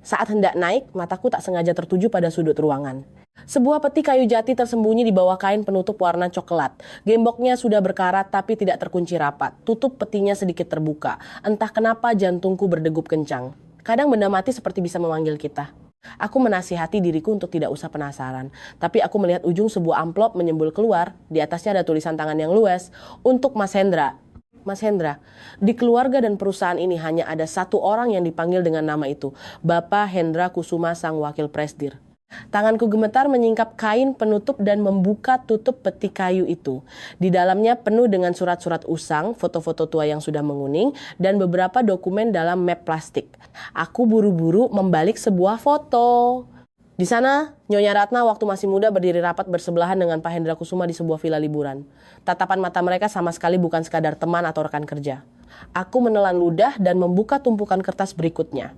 Saat hendak naik, mataku tak sengaja tertuju pada sudut ruangan. Sebuah peti kayu jati tersembunyi di bawah kain penutup warna coklat. Gemboknya sudah berkarat tapi tidak terkunci rapat. Tutup petinya sedikit terbuka. Entah kenapa jantungku berdegup kencang. Kadang benda mati seperti bisa memanggil kita. Aku menasihati diriku untuk tidak usah penasaran. Tapi aku melihat ujung sebuah amplop menyembul keluar. Di atasnya ada tulisan tangan yang luas. Untuk Mas Hendra. Mas Hendra, di keluarga dan perusahaan ini hanya ada satu orang yang dipanggil dengan nama itu. Bapak Hendra Kusuma sang wakil presdir. Tanganku gemetar menyingkap kain penutup dan membuka tutup peti kayu itu. Di dalamnya penuh dengan surat-surat usang, foto-foto tua yang sudah menguning, dan beberapa dokumen dalam map plastik. Aku buru-buru membalik sebuah foto. Di sana, Nyonya Ratna waktu masih muda berdiri rapat bersebelahan dengan Pak Hendra Kusuma di sebuah villa liburan. Tatapan mata mereka sama sekali bukan sekadar teman atau rekan kerja. Aku menelan ludah dan membuka tumpukan kertas berikutnya.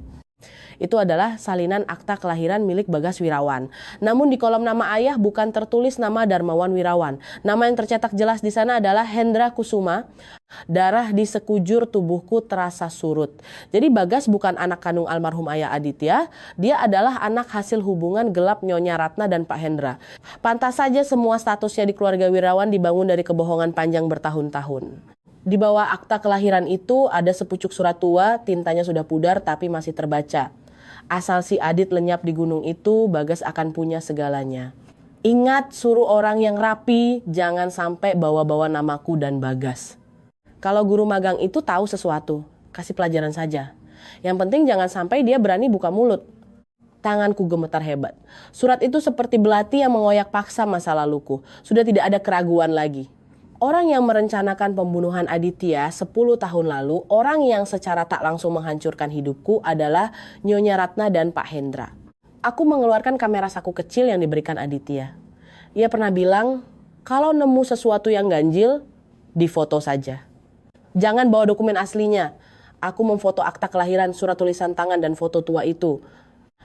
Itu adalah salinan akta kelahiran milik Bagas Wirawan. Namun di kolom nama ayah bukan tertulis nama Darmawan Wirawan. Nama yang tercetak jelas di sana adalah Hendra Kusuma. Darah di sekujur tubuhku terasa surut. Jadi Bagas bukan anak kandung almarhum ayah Aditya. Dia adalah anak hasil hubungan gelap Nyonya Ratna dan Pak Hendra. Pantas saja semua statusnya di keluarga Wirawan dibangun dari kebohongan panjang bertahun-tahun. Di bawah akta kelahiran itu ada sepucuk surat tua, tintanya sudah pudar tapi masih terbaca. Asal si Adit lenyap di gunung itu, Bagas akan punya segalanya. Ingat, suruh orang yang rapi, jangan sampai bawa-bawa namaku dan Bagas. Kalau guru magang itu tahu sesuatu, kasih pelajaran saja. Yang penting jangan sampai dia berani buka mulut. Tanganku gemetar hebat. Surat itu seperti belati yang mengoyak paksa masa laluku. Sudah tidak ada keraguan lagi. Orang yang merencanakan pembunuhan Aditya 10 tahun lalu, orang yang secara tak langsung menghancurkan hidupku adalah Nyonya Ratna dan Pak Hendra. Aku mengeluarkan kamera saku kecil yang diberikan Aditya. Ia pernah bilang, kalau nemu sesuatu yang ganjil, difoto saja. Jangan bawa dokumen aslinya. Aku memfoto akta kelahiran, surat tulisan tangan, dan foto tua itu.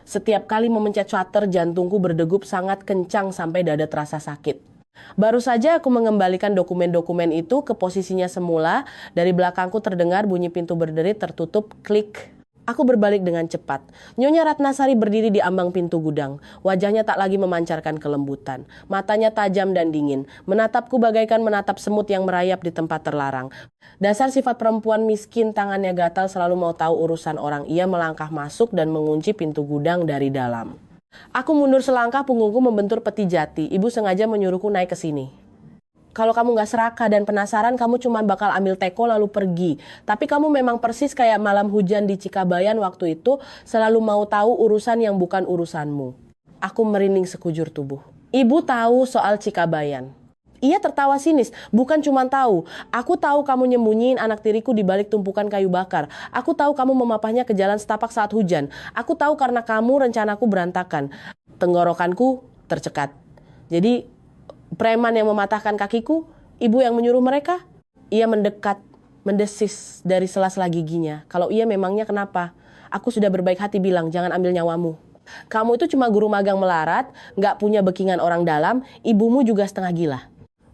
Setiap kali memencet shutter, jantungku berdegup sangat kencang sampai dada terasa sakit. Baru saja aku mengembalikan dokumen-dokumen itu ke posisinya semula, dari belakangku terdengar bunyi pintu berderit tertutup, klik. Aku berbalik dengan cepat. Nyonya Ratnasari berdiri di ambang pintu gudang. Wajahnya tak lagi memancarkan kelembutan. Matanya tajam dan dingin. Menatapku bagaikan menatap semut yang merayap di tempat terlarang. Dasar sifat perempuan miskin, tangannya gatal, selalu mau tahu urusan orang. Ia melangkah masuk dan mengunci pintu gudang dari dalam. Aku mundur selangkah, punggungku membentur peti jati. Ibu sengaja menyuruhku naik ke sini. Kalau kamu gak serakah dan penasaran, kamu cuma bakal ambil teko lalu pergi. Tapi kamu memang persis kayak malam hujan di Cikabayan waktu itu, selalu mau tahu urusan yang bukan urusanmu. Aku merinding sekujur tubuh. Ibu tahu soal Cikabayan. Ia tertawa sinis. Bukan cuma tahu. Aku tahu kamu nyembunyiin anak tiriku di balik tumpukan kayu bakar. Aku tahu kamu memapahnya ke jalan setapak saat hujan. Aku tahu karena kamu rencanaku berantakan. Tenggorokanku tercekat. Jadi preman yang mematahkan kakiku, ibu yang menyuruh mereka. Ia mendekat. mendesis dari sela-sela giginya. Kalau iya memangnya kenapa? Aku sudah berbaik hati bilang, jangan ambil nyawamu. Kamu itu cuma guru magang melarat, nggak punya backingan orang dalam, ibumu juga setengah gila.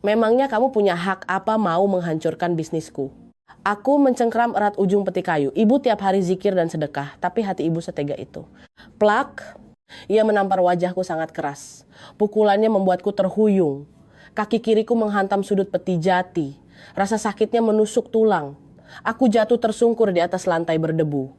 Memangnya kamu punya hak apa mau menghancurkan bisnisku? Aku mencengkram erat ujung peti kayu. Ibu tiap hari zikir dan sedekah, tapi hati ibu setega itu. Plak, ia menampar wajahku sangat keras. Pukulannya membuatku terhuyung. Kaki kiriku menghantam sudut peti jati. Rasa sakitnya menusuk tulang. Aku jatuh tersungkur di atas lantai berdebu.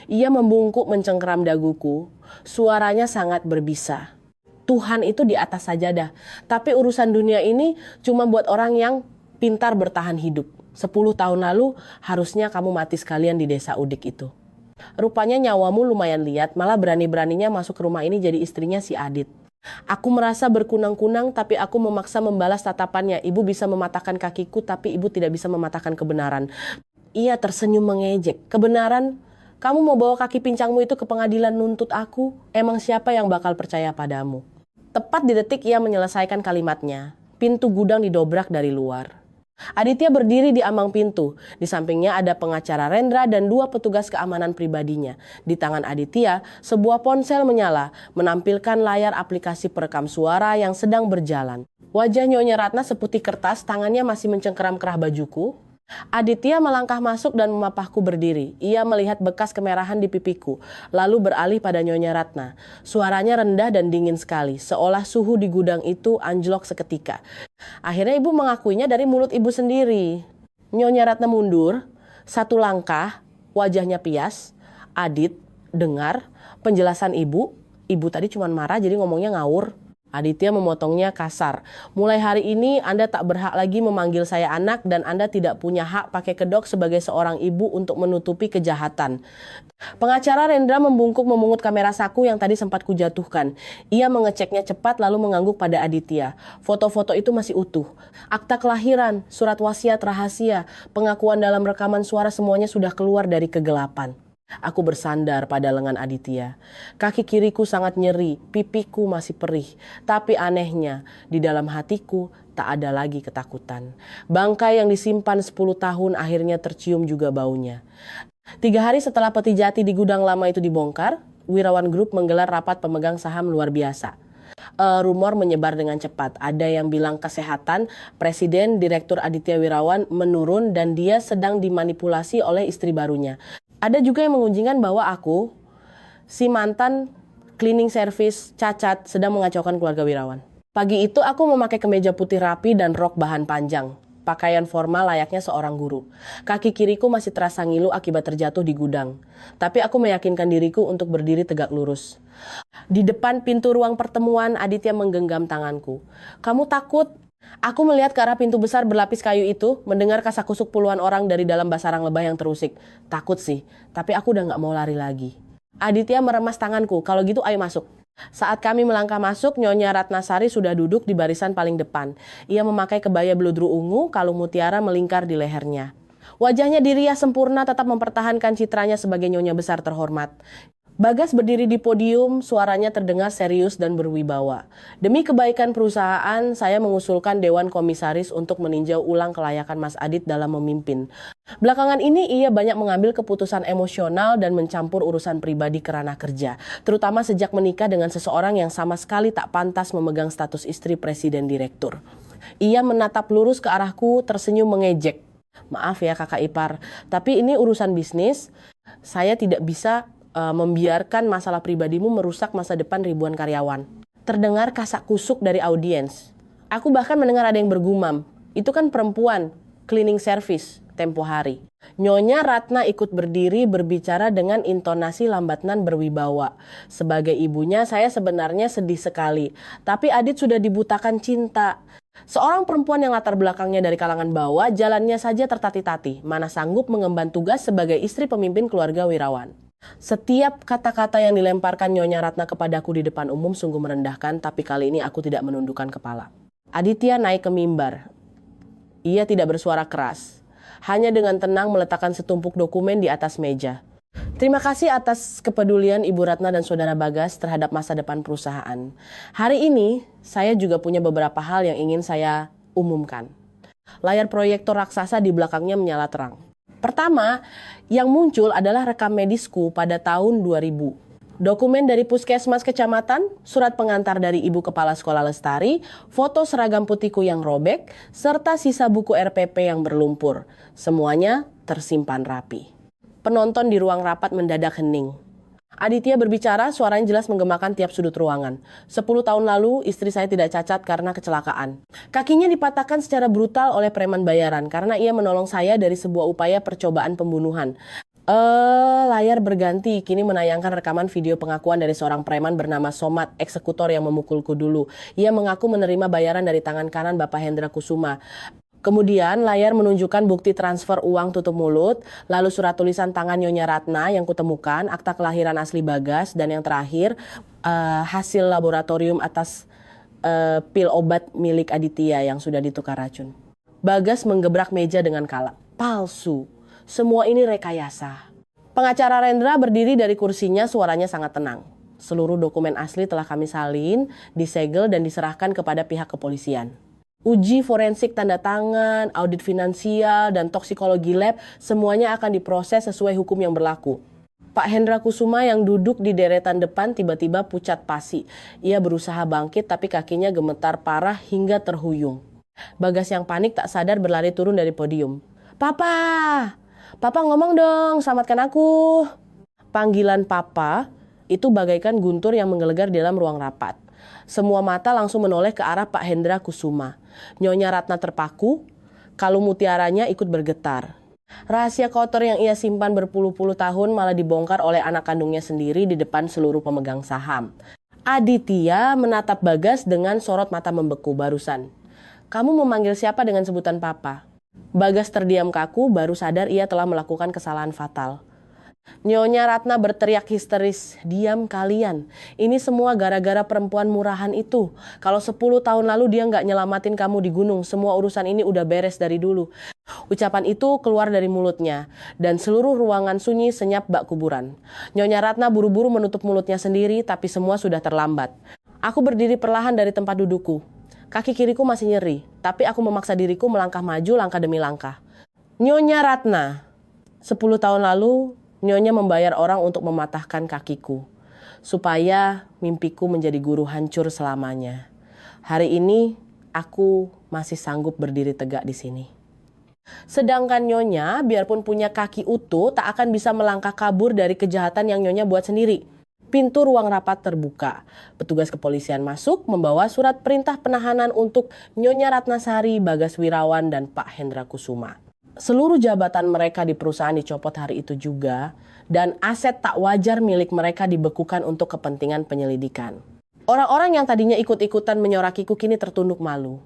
Ia membungkuk mencengkeram daguku. Suaranya sangat berbisa. Tuhan itu di atas sajadah. Tapi urusan dunia ini cuma buat orang yang pintar bertahan hidup. 10 tahun lalu harusnya kamu mati sekalian di desa Udik itu. Rupanya nyawamu lumayan liat, malah berani-beraninya masuk ke rumah ini jadi istrinya si Adit. Aku merasa berkunang-kunang, tapi aku memaksa membalas tatapannya. Ibu bisa mematahkan kakiku, tapi ibu tidak bisa mematahkan kebenaran. Ia tersenyum mengejek. Kebenaran? Kamu mau bawa kaki pincangmu itu ke pengadilan nuntut aku? Emang siapa yang bakal percaya padamu? Tepat di detik ia menyelesaikan kalimatnya. Pintu gudang didobrak dari luar. Aditya berdiri di ambang pintu. Di sampingnya ada pengacara Rendra dan 2 petugas keamanan pribadinya. Di tangan Aditya, sebuah ponsel menyala, menampilkan layar aplikasi perekam suara yang sedang berjalan. Wajah Nyonya Ratna seputih kertas, tangannya masih mencengkeram kerah bajuku. Aditya melangkah masuk dan memapahku berdiri. Ia melihat bekas kemerahan di pipiku, lalu beralih pada Nyonya Ratna. Suaranya rendah dan dingin sekali, seolah suhu di gudang itu anjlok seketika. Akhirnya ibu mengakuinya dari mulut ibu sendiri. Nyonya Ratna mundur, 1 langkah, wajahnya pias. Adit, dengar penjelasan ibu. Ibu tadi cuma marah jadi ngomongnya ngawur. Aditya memotongnya kasar. Mulai hari ini Anda tak berhak lagi memanggil saya anak dan Anda tidak punya hak pakai kedok sebagai seorang ibu untuk menutupi kejahatan. Pengacara Rendra membungkuk memungut kamera saku yang tadi sempat kujatuhkan. Ia mengeceknya cepat lalu mengangguk pada Aditya. Foto-foto itu masih utuh. Akta kelahiran, surat wasiat rahasia, pengakuan dalam rekaman suara semuanya sudah keluar dari kegelapan. Aku bersandar pada lengan Aditya. Kaki kiriku sangat nyeri, pipiku masih perih. Tapi anehnya, di dalam hatiku tak ada lagi ketakutan. Bangkai yang disimpan 10 tahun akhirnya tercium juga baunya. 3 hari setelah peti jati di gudang lama itu dibongkar, Wirawan Group menggelar rapat pemegang saham luar biasa. Rumor menyebar dengan cepat. Ada yang bilang kesehatan Presiden Direktur Aditya Wirawan menurun dan dia sedang dimanipulasi oleh istri barunya. Ada juga yang mengunjingkan bahwa aku, si mantan cleaning service cacat, sedang mengacaukan keluarga Wirawan. Pagi itu aku memakai kemeja putih rapi dan rok bahan panjang. Pakaian formal layaknya seorang guru. Kaki kiriku masih terasa ngilu akibat terjatuh di gudang. Tapi aku meyakinkan diriku untuk berdiri tegak lurus. Di depan pintu ruang pertemuan, Aditya menggenggam tanganku. Kamu takut? Aku melihat ke arah pintu besar berlapis kayu itu, mendengar kasakusuk puluhan orang dari dalam basarang lebah yang terusik. Takut sih, tapi aku udah gak mau lari lagi. Aditya meremas tanganku, kalau gitu ayo masuk. Saat kami melangkah masuk, Nyonya Ratnasari sudah duduk di barisan paling depan. Ia memakai kebaya bludru ungu, kalung mutiara melingkar di lehernya. Wajahnya dirias sempurna tetap mempertahankan citranya sebagai nyonya besar terhormat. Bagas berdiri di podium, suaranya terdengar serius dan berwibawa. Demi kebaikan perusahaan, saya mengusulkan Dewan Komisaris untuk meninjau ulang kelayakan Mas Adit dalam memimpin. Belakangan ini ia banyak mengambil keputusan emosional dan mencampur urusan pribadi ke ranah kerja, terutama sejak menikah dengan seseorang yang sama sekali tak pantas memegang status istri presiden direktur. Ia menatap lurus ke arahku, tersenyum mengejek. Maaf ya kakak ipar, tapi ini urusan bisnis, saya tidak bisa membiarkan masalah pribadimu merusak masa depan ribuan karyawan. Terdengar kasak kusuk dari audiens. Aku bahkan mendengar ada yang bergumam. Itu kan perempuan, cleaning service, tempo hari. Nyonya Ratna ikut berdiri berbicara dengan intonasi lambatnan berwibawa. Sebagai ibunya saya sebenarnya sedih sekali. Tapi Adit sudah dibutakan cinta. Seorang perempuan yang latar belakangnya dari kalangan bawah, jalannya saja tertati-tati. Mana sanggup mengemban tugas sebagai istri pemimpin keluarga Wirawan. Setiap kata-kata yang dilemparkan Nyonya Ratna kepadaku di depan umum sungguh merendahkan, tapi kali ini aku tidak menundukkan kepala. Aditya naik ke mimbar. Ia tidak bersuara keras, hanya dengan tenang meletakkan setumpuk dokumen di atas meja. Terima kasih atas kepedulian Ibu Ratna dan Saudara Bagas terhadap masa depan perusahaan. Hari ini, saya juga punya beberapa hal yang ingin saya umumkan. Layar proyektor raksasa di belakangnya menyala terang. Pertama, yang muncul adalah rekam medisku pada tahun 2000. Dokumen dari puskesmas kecamatan, surat pengantar dari ibu kepala sekolah lestari, foto seragam putihku yang robek, serta sisa buku RPP yang berlumpur. Semuanya tersimpan rapi. Penonton di ruang rapat mendadak hening. Aditya berbicara, suaranya jelas menggemakan tiap sudut ruangan. 10 tahun lalu, istri saya tidak cacat karena kecelakaan. Kakinya dipatahkan secara brutal oleh preman bayaran karena ia menolong saya dari sebuah upaya percobaan pembunuhan. Layar berganti, kini menayangkan rekaman video pengakuan dari seorang preman bernama Somad, eksekutor yang memukulku dulu. Ia mengaku menerima bayaran dari tangan kanan Bapak Hendra Kusuma. Kemudian layar menunjukkan bukti transfer uang tutup mulut, lalu surat tulisan tangan Nyonya Ratna yang kutemukan, akta kelahiran asli Bagas, dan yang terakhir hasil laboratorium atas pil obat milik Aditya yang sudah ditukar racun. Bagas menggebrak meja dengan kalap. Palsu. Semua ini rekayasa. Pengacara Rendra berdiri dari kursinya, suaranya sangat tenang. Seluruh dokumen asli telah kami salin, disegel dan diserahkan kepada pihak kepolisian. Uji forensik tanda tangan, audit finansial, dan toksikologi lab semuanya akan diproses sesuai hukum yang berlaku. Pak Hendra Kusuma yang duduk di deretan depan tiba-tiba pucat pasi. Ia berusaha bangkit tapi kakinya gemetar parah hingga terhuyung. Bagas yang panik tak sadar berlari turun dari podium. Papa! Papa ngomong dong, selamatkan aku. Panggilan Papa itu bagaikan guntur yang menggelegar di dalam ruang rapat. Semua mata langsung menoleh ke arah Pak Hendra Kusuma. Nyonya Ratna terpaku, kalung mutiaranya ikut bergetar. Rahasia kotor yang ia simpan berpuluh-puluh tahun malah dibongkar oleh anak kandungnya sendiri di depan seluruh pemegang saham. Aditya menatap Bagas dengan sorot mata membeku barusan. Kamu memanggil siapa dengan sebutan Papa? Bagas terdiam kaku, baru sadar ia telah melakukan kesalahan fatal. Nyonya Ratna berteriak histeris, diam kalian. Ini semua gara-gara perempuan murahan itu. Kalau 10 tahun lalu dia nggak nyelamatin kamu di gunung, semua urusan ini udah beres dari dulu. Ucapan itu keluar dari mulutnya, dan seluruh ruangan sunyi senyap bak kuburan. Nyonya Ratna buru-buru menutup mulutnya sendiri, tapi semua sudah terlambat. Aku berdiri perlahan dari tempat dudukku. Kaki kiriku masih nyeri, tapi aku memaksa diriku melangkah maju langkah demi langkah. Nyonya Ratna, 10 tahun lalu Nyonya membayar orang untuk mematahkan kakiku, supaya mimpiku menjadi guru hancur selamanya. Hari ini aku masih sanggup berdiri tegak di sini. Sedangkan Nyonya, biarpun punya kaki utuh, tak akan bisa melangkah kabur dari kejahatan yang Nyonya buat sendiri. Pintu ruang rapat terbuka. Petugas kepolisian masuk membawa surat perintah penahanan untuk Nyonya Ratnasari, Bagas Wirawan, dan Pak Hendra Kusuma. Seluruh jabatan mereka di perusahaan dicopot hari itu juga, dan aset tak wajar milik mereka dibekukan untuk kepentingan penyelidikan. Orang-orang yang tadinya ikut-ikutan menyorakiku kini tertunduk malu.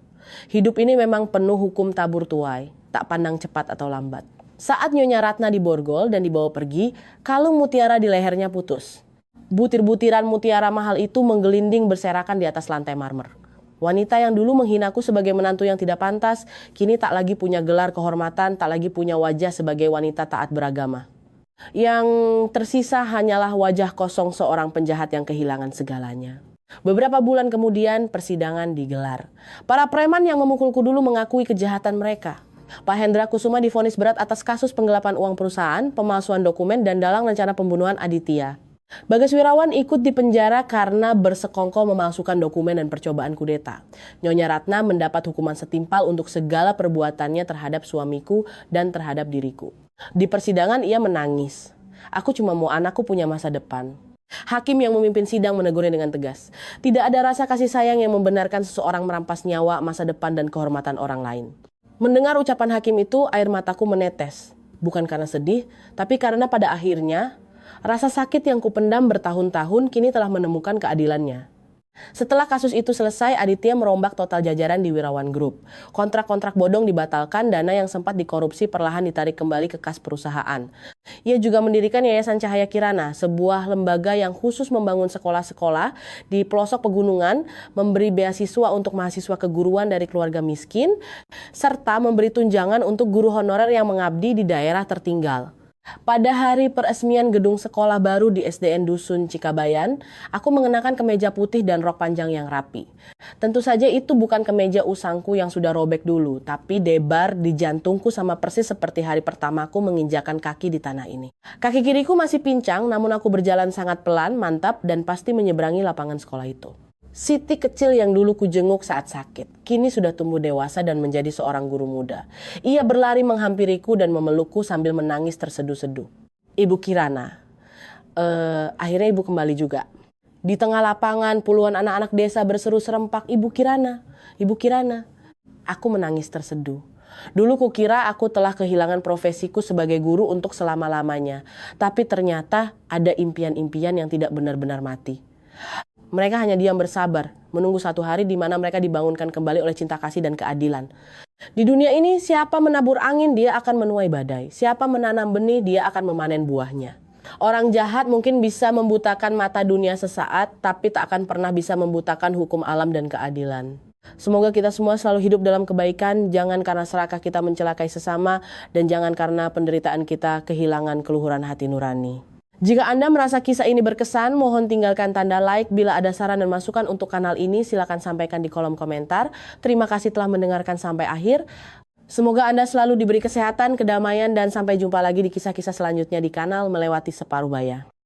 Hidup ini memang penuh hukum tabur tuai, tak pandang cepat atau lambat. Saat Nyonya Ratna diborgol dan dibawa pergi, kalung mutiara di lehernya putus. Butir-butiran mutiara mahal itu menggelinding berserakan di atas lantai marmer. Wanita yang dulu menghinaku sebagai menantu yang tidak pantas, kini tak lagi punya gelar kehormatan, tak lagi punya wajah sebagai wanita taat beragama. Yang tersisa hanyalah wajah kosong seorang penjahat yang kehilangan segalanya. Beberapa bulan kemudian persidangan digelar. Para preman yang memukulku dulu mengakui kejahatan mereka. Pak Hendra Kusuma divonis berat atas kasus penggelapan uang perusahaan, pemalsuan dokumen, dan dalang rencana pembunuhan Aditya. Bagas Wirawan ikut di penjara karena bersekongkol memalsukan dokumen dan percobaan kudeta. Nyonya Ratna mendapat hukuman setimpal untuk segala perbuatannya terhadap suamiku dan terhadap diriku. Di persidangan ia menangis. Aku cuma mau anakku punya masa depan. Hakim yang memimpin sidang menegurnya dengan tegas. Tidak ada rasa kasih sayang yang membenarkan seseorang merampas nyawa, masa depan, dan kehormatan orang lain. Mendengar ucapan hakim itu, air mataku menetes. Bukan karena sedih, tapi karena pada akhirnya rasa sakit yang kupendam bertahun-tahun kini telah menemukan keadilannya. Setelah kasus itu selesai, Aditya merombak total jajaran di Wirawan Group. Kontrak-kontrak bodong dibatalkan, dana yang sempat dikorupsi perlahan ditarik kembali ke kas perusahaan. Ia juga mendirikan Yayasan Cahaya Kirana, sebuah lembaga yang khusus membangun sekolah-sekolah di pelosok pegunungan, memberi beasiswa untuk mahasiswa keguruan dari keluarga miskin, serta memberi tunjangan untuk guru honorer yang mengabdi di daerah tertinggal. Pada hari peresmian gedung sekolah baru di SDN Dusun Cikabayan, aku mengenakan kemeja putih dan rok panjang yang rapi. Tentu saja itu bukan kemeja usangku yang sudah robek dulu, tapi debar di jantungku sama persis seperti hari pertamaku menginjakan kaki di tanah ini. Kaki kiriku masih pincang, namun aku berjalan sangat pelan, mantap, dan pasti menyeberangi lapangan sekolah itu. Siti kecil yang dulu kujenguk saat sakit, kini sudah tumbuh dewasa dan menjadi seorang guru muda. Ia berlari menghampiriku dan memelukku sambil menangis terseduh-seduh. Ibu Kirana. Akhirnya ibu kembali juga. Di tengah lapangan puluhan anak-anak desa berseru serempak, "Ibu Kirana, Ibu Kirana." Aku menangis terseduh. Dulu kukira aku telah kehilangan profesiku sebagai guru untuk selama-lamanya. Tapi ternyata ada impian-impian yang tidak benar-benar mati. Mereka hanya diam bersabar, menunggu satu hari di mana mereka dibangunkan kembali oleh cinta kasih dan keadilan. Di dunia ini, siapa menabur angin, dia akan menuai badai. Siapa menanam benih, dia akan memanen buahnya. Orang jahat mungkin bisa membutakan mata dunia sesaat, tapi tak akan pernah bisa membutakan hukum alam dan keadilan. Semoga kita semua selalu hidup dalam kebaikan, jangan karena serakah kita mencelakai sesama, dan jangan karena penderitaan kita kehilangan keluhuran hati nurani. Jika Anda merasa kisah ini berkesan, mohon tinggalkan tanda like. Bila ada saran dan masukan untuk kanal ini, silakan sampaikan di kolom komentar. Terima kasih telah mendengarkan sampai akhir. Semoga Anda selalu diberi kesehatan, kedamaian, dan sampai jumpa lagi di kisah-kisah selanjutnya di kanal Melewati Separuh Baya.